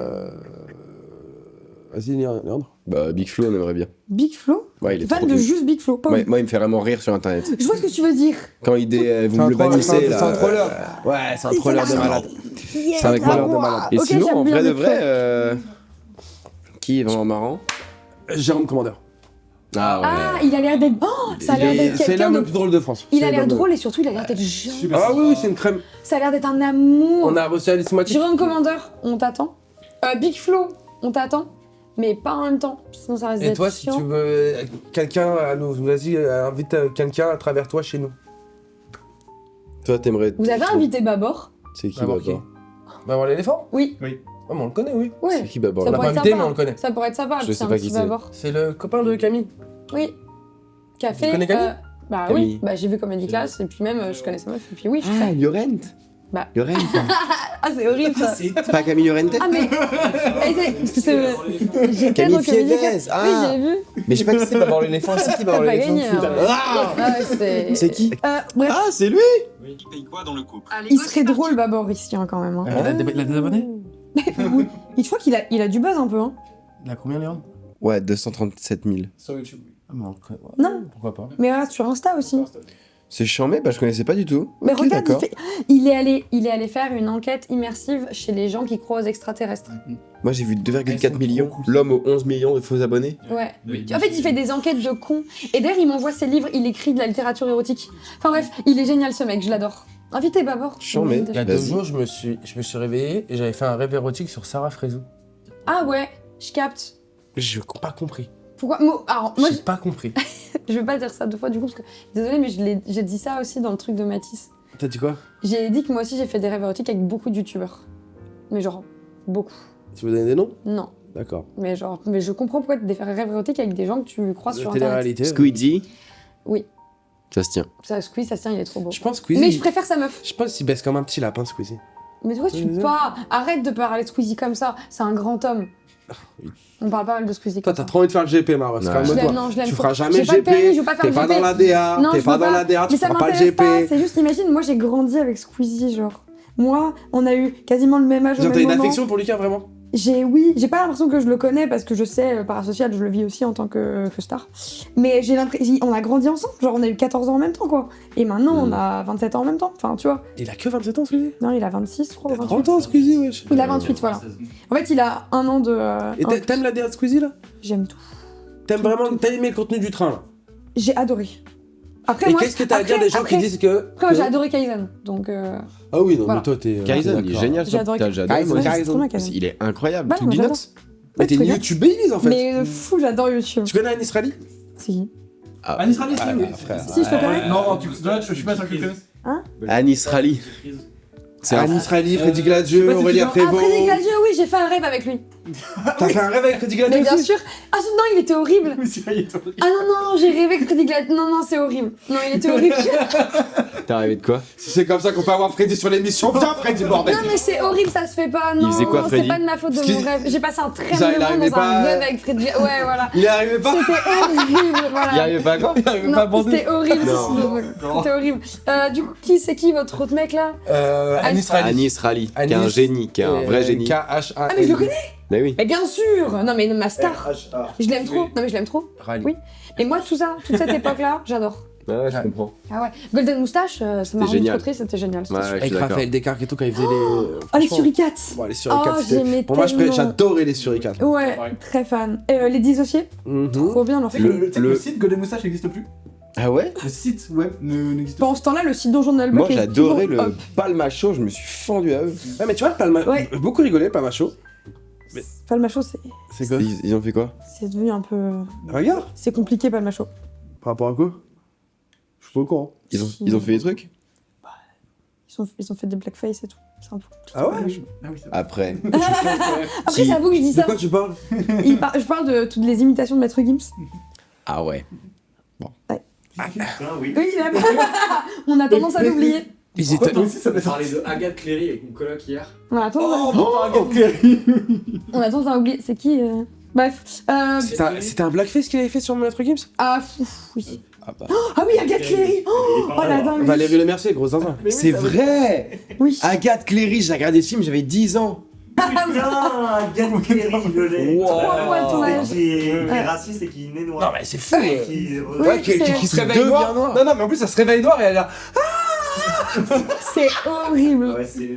Vas-y, Léandre. Bah, Big Flo, on aimerait bien. Big Flo? Ouais, il est Fan trop de cool. juste Big Flo, pas Ouais, moi, il me fait vraiment rire sur internet. Je vois ce que tu veux dire. Quand vous C'est me un le troll, bannissez là. c'est un troller. Ouais, c'est un troller de malade. C'est un troller de malade. Et Ok, sinon, j'aime en bien vrai de Big vrai, Flo. qui est vraiment marrant? Jérôme Commandeur. Ah ouais. Ah, il a l'air d'être. Oh, ça a l'air d'être C'est quelqu'un l'homme le de. plus drôle de France. Il C'est a l'air l'homme le- drôle et surtout il a l'air d'être jeune. Ah oui, oui, c'est une crème. Ça a l'air d'être un amour. On a reçu Alice Moiti. Jérôme Commandeur, on t'attend. Big Flo, on t'attend. Mais pas en même temps, sinon ça reste Et d'être toi, si chiant. tu veux quelqu'un à nous, vas-y, invite quelqu'un à travers toi chez nous. Toi, t'aimerais. Vous avez invité Babor? C'est qui Babor Babor? Bah, voir l'éléphant. Oui. Ah, mais on le connaît, oui. Ouais. C'est qui Babor Ça On l'a là pas pourrait être invité, sympa. mais on le connaît. Ça pourrait être sympa, Je c'est sais un pas petit qui c'est. Babor. C'est le copain de Camille. Oui. Café. Tu connais Camille Bah Camille. oui, bah j'ai vu Comedy Class et puis même je connais sa meuf et puis oui, je sais. Ah, Llorent. Bah. Llorent. Ah c'est horrible ça. C'est pas Camille Llorente? Ah mais. J'ai Camille dans Comedy Class. Fievez. Ah. Oui, j'ai vu. Mais je sais pas qui c'est Babor l'éléphant. C'est qui T'as Babor pas l'éléphant? gagné. Hein. Ah. Ah ouais, c'est. C'est qui? Bref, Ah, c'est lui! Qui paye quoi dans le couple? il serait drôle Babor ici hein, quand même. Hein. Il a des abonnés Oui. Et je crois qu'il a du buzz un peu. Hein. Il a combien, Léandre Ouais, 237 000. Sur YouTube. Ah, mais on le connaît. Ouais, Non. Pourquoi pas Mais regarde sur Insta aussi. C'est chambé, bah je connaissais pas du tout. Mais Ok, regarde, d'accord. il est allé faire une enquête immersive chez les gens qui croient aux extraterrestres. Moi j'ai vu Elles 2,4 sont millions. trop cool. L'homme aux 11 millions de faux abonnés. Ouais. En fait, il fait des enquêtes de cons. Et d'ailleurs, il m'envoie ses livres, il écrit de la littérature érotique. Enfin bref, il est génial ce mec, je l'adore. Invitez Babor. Chambé. Il y a 2 Vas-y. jours, je me suis réveillé et j'avais fait un rêve érotique sur Sarah Frézou. Ah ouais, je capte. J'ai pas compris. Pourquoi Alors, moi, J'ai pas compris. je vais pas dire ça 2 fois du coup, parce que. Désolée, mais j'ai dit ça aussi dans le truc de Matisse. T'as dit quoi? J'ai dit que moi aussi j'ai fait des rêves érotiques avec beaucoup de youtubeurs. Mais genre, beaucoup. Tu veux donner des noms? Non. D'accord. Mais je comprends pourquoi tu des rêves érotiques avec des gens que tu croises sur La internet. télé-réalité. Squeezie. Oui. Ça se tient. Ça, Squeeze, ça se tient, il est trop beau. Je pense Squeezie. Mais je préfère sa meuf. Je pense qu'il baisse comme un petit lapin, Squeezie. Mais toi, tu peux pas. Arrête de parler de Squeezie comme ça. C'est un grand homme. On parle pas mal de Squeezie. Toi, comme t'as ça. trop envie de faire le GP, Maros. Ouais. Calme-toi. Non, je l'aime Tu trop. feras jamais J'ai le pas le permis, GP. je veux pas faire T'es le pas GP. dans la DA. Non, T'es je pas veux dans la DA. Tu Mais ça feras pas le m'intéresse GP. pas. C'est juste, imagine, moi j'ai grandi avec Squeezie, genre. Moi, on a eu quasiment le même âge au Genre, même t'as une moment. affection pour Lucas, vraiment? J'ai pas l'impression que je le connais parce que je sais, par associate, je le vis aussi en tant que star. Mais j'ai l'impression, on a grandi ensemble, genre on a eu 14 ans en même temps, quoi. Et maintenant, on a 27 ans en même temps, enfin, tu vois. Il a que 27 ans, Squeezie? Non, il a 26, je crois. Il a ou 30 28. ans, Squeezie, wesh. Il a 28, voilà. En fait, il a un an de. Et t'aimes la DA de Squeezie, là? J'aime tout. T'aimes vraiment. T'as aimé le contenu du train, là? J'ai adoré. Après, Et moi, qu'est-ce que t'as à dire des gens qui disent que. Après, moi, j'ai adoré Kaizen, donc. Ah oui, non, Voilà. mais toi, t'es. Kaizen, il est d'accord. génial. J'ai adoré J'adore. Kaizen. moi aussi. Ouais, c'est trop bien, Kaizen. Il est incroyable. Bah, Truc moi, d'inox. Mais t'es une très bien. YouTube Baileys, en fait. Mais fou, j'adore YouTube. Tu connais Anis Rally? Si. Anis Rally, Ah, oui. bah, frère. Si, je te connais. Non, je suis pas sûr que je le connaisse. Anis Rally. C'est un- Anis Rally, Freddy Gladieux, je sais pas si Aurélien tu Ah, Prévost. Freddy Gladieux, oui, j'ai fait un rêve avec lui. T'as fait un rêve avec Freddy Gladieux Mais bien aussi? sûr. Ah non, il était horrible. Oui, c'est vrai, il est horrible. Ah non, j'ai rêvé que Freddy Gladieux. Non, c'est horrible. Non, il était horrible. T'as rêvé de quoi? Si c'est comme ça qu'on peut avoir Freddy sur l'émission, viens Freddy, bordel! Non, mais c'est horrible, ça se fait pas. Non, faisait quoi, c'est Freddy? pas de ma faute de Parce mon qu'il- rêve. J'ai passé un très Genre, mauvais il moment arrivait dans pas- un rêve avec Freddy. Ouais, voilà. Il est arrivé pas? C'était horrible, voilà. Il arrivait pas quoi? Non, c'était horrible. Non. C'était horrible. Du coup, c'est qui votre autre mec là? Anis Rally. Anis Rally, qui est un Anis, génie, qui est un vrai génie. K-H-A-L. Ah, mais je le connais. Mais oui. Mais bien sûr. Non, mais ma star. RHA. Je l'aime trop. Non, mais je l'aime trop. Rally. Oui. Et moi, tout ça, toute cette époque-là, j'adore. Ouais, je comprends. Ah ouais. Golden Moustache, ça m'a rendu génial. trop triste, c'était génial. C'était Ouais, super. je suis Avec d'accord. Raphaël Descartes et tout, quand il faisait les. Oh, les franchement, suricates. bon, les suricates, Oh, c'était. j'aimais Pour moi, tellement. j'adorais les suricates. Ouais, très fan. Les dissociés, trop bien leur Tu sais film. que tu sais que le site Golden Moustache n'existe plus. Ah ouais? Le site web n'existe plus. Pendant ce temps-là, le site Donjon de Nullbuck Moi est j'adorais toujours le hop. Palmacho, je me suis fendu à eux. Ouais, mais tu vois, le Palma. Ouais. Beaucoup rigolé, le Palmacho. Palmacho, C'est quoi? Ils ont fait quoi? c'est devenu un peu. Regarde. C'est compliqué, Palmacho. Par rapport à quoi? Je suis pas au courant. Ils ont fait des trucs? Ils ont fait des blackface et tout. C'est un peu compliqué. Ah ouais? Palmacho. Ah oui, c'est vrai. Après. Après, Qui- j'avoue que je dis De ça. quoi tu parles? Je parle de toutes les imitations de Maître Gims. Ah ouais. Putain, oui. Oui, on a tendance à l'oublier. Ils Pourquoi étaient. toi aussi ça On m'est parlait de Agathe Cléry avec mon coloc hier. On a tendance, Oh, on a tendance à oublier. C'est qui Bref. C'était un blackface qu'il avait fait sur Maître Gims? Ah, oui. Ah bah. Ah oui, Agathe Cléry. Oh la dingue. Valérie Le Mercier, gros zinzin. C'est vrai! Oui. Agathe Cléry, j'ai regardé ce film, j'avais 10 ans. Putain, Agathe Cléry, le lait. Wow. Trois fois ton âge. Qui est raciste et qui est né noir. Non, mais c'est fou! Qui- Ouais, qui se réveille devient noir. noir. Non, non, mais en plus, ça se réveille noir et elle a. C'est horrible. Ouais, c'est.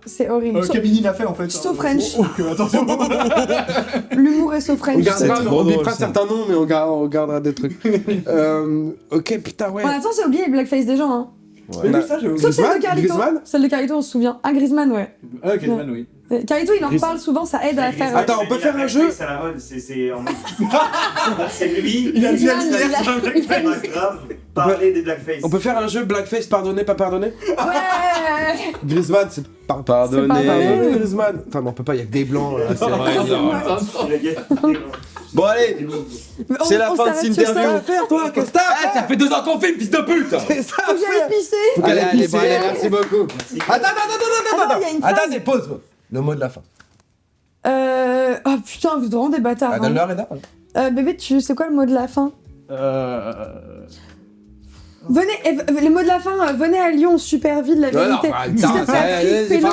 C'est horrible. Camille l'a fait en fait. So French. Ok, attention. L'humour est so On French. C'est gardera, trop on bipera drôle, ça. certains noms, mais on gardera des trucs. Ok, putain, ouais. On a tendance à oublier les blackface des gens. Hein. Mais Ouais. oui, ça, j'ai Sauf celle de Griezmann Carlito. Griezmann Celle de Carlito, on se souvient. Ah, Griezmann, ouais. Ah, Griezmann, oui. Carlito, il en reparle souvent, ça aide à faire. Attends, on peut faire un jeu? C'est à la mode, c'est en mode. C'est lui. Il a dit Griezmann, C'est il a- pas grave. Parler des blackface. On peut faire un jeu blackface pardonné, pas pardonné? Ouais. Griezmann, c'est Pardonnez. pardonné, Griezmann. Enfin, mais on peut pas, il y a que des blancs là. C'est vrai. Bon allez, Mais C'est la on fin de s'arrête cette sur ça. interview. Faire toi, qu'est-ce que t'as? ça fait 2 ans qu'on filme, fils de pute! C'est ça, Faut que j'aille pisser. Allez, allez, pisser. bon, allez, merci beaucoup. Attends, il y a une phrase. Attends, pause. Le mot de la fin. Oh putain, vous êtes vraiment des bâtards. Ah, hein. donne-leur, Eda. Bébé, tu sais quoi le mot de la fin? Venez, le mot de la fin, venez à Lyon, super ville, la vérité. S'il te plaît, Pélo,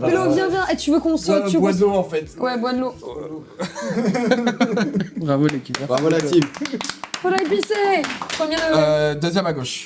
Pélo, viens, et tu veux qu'on saute, tu veux qu'on- Boiseau en fait. Ouais, bois de l'eau. Bravo l'équipe. Bravo la team. Faut aller pisser. Premier degré. Deuxième à gauche.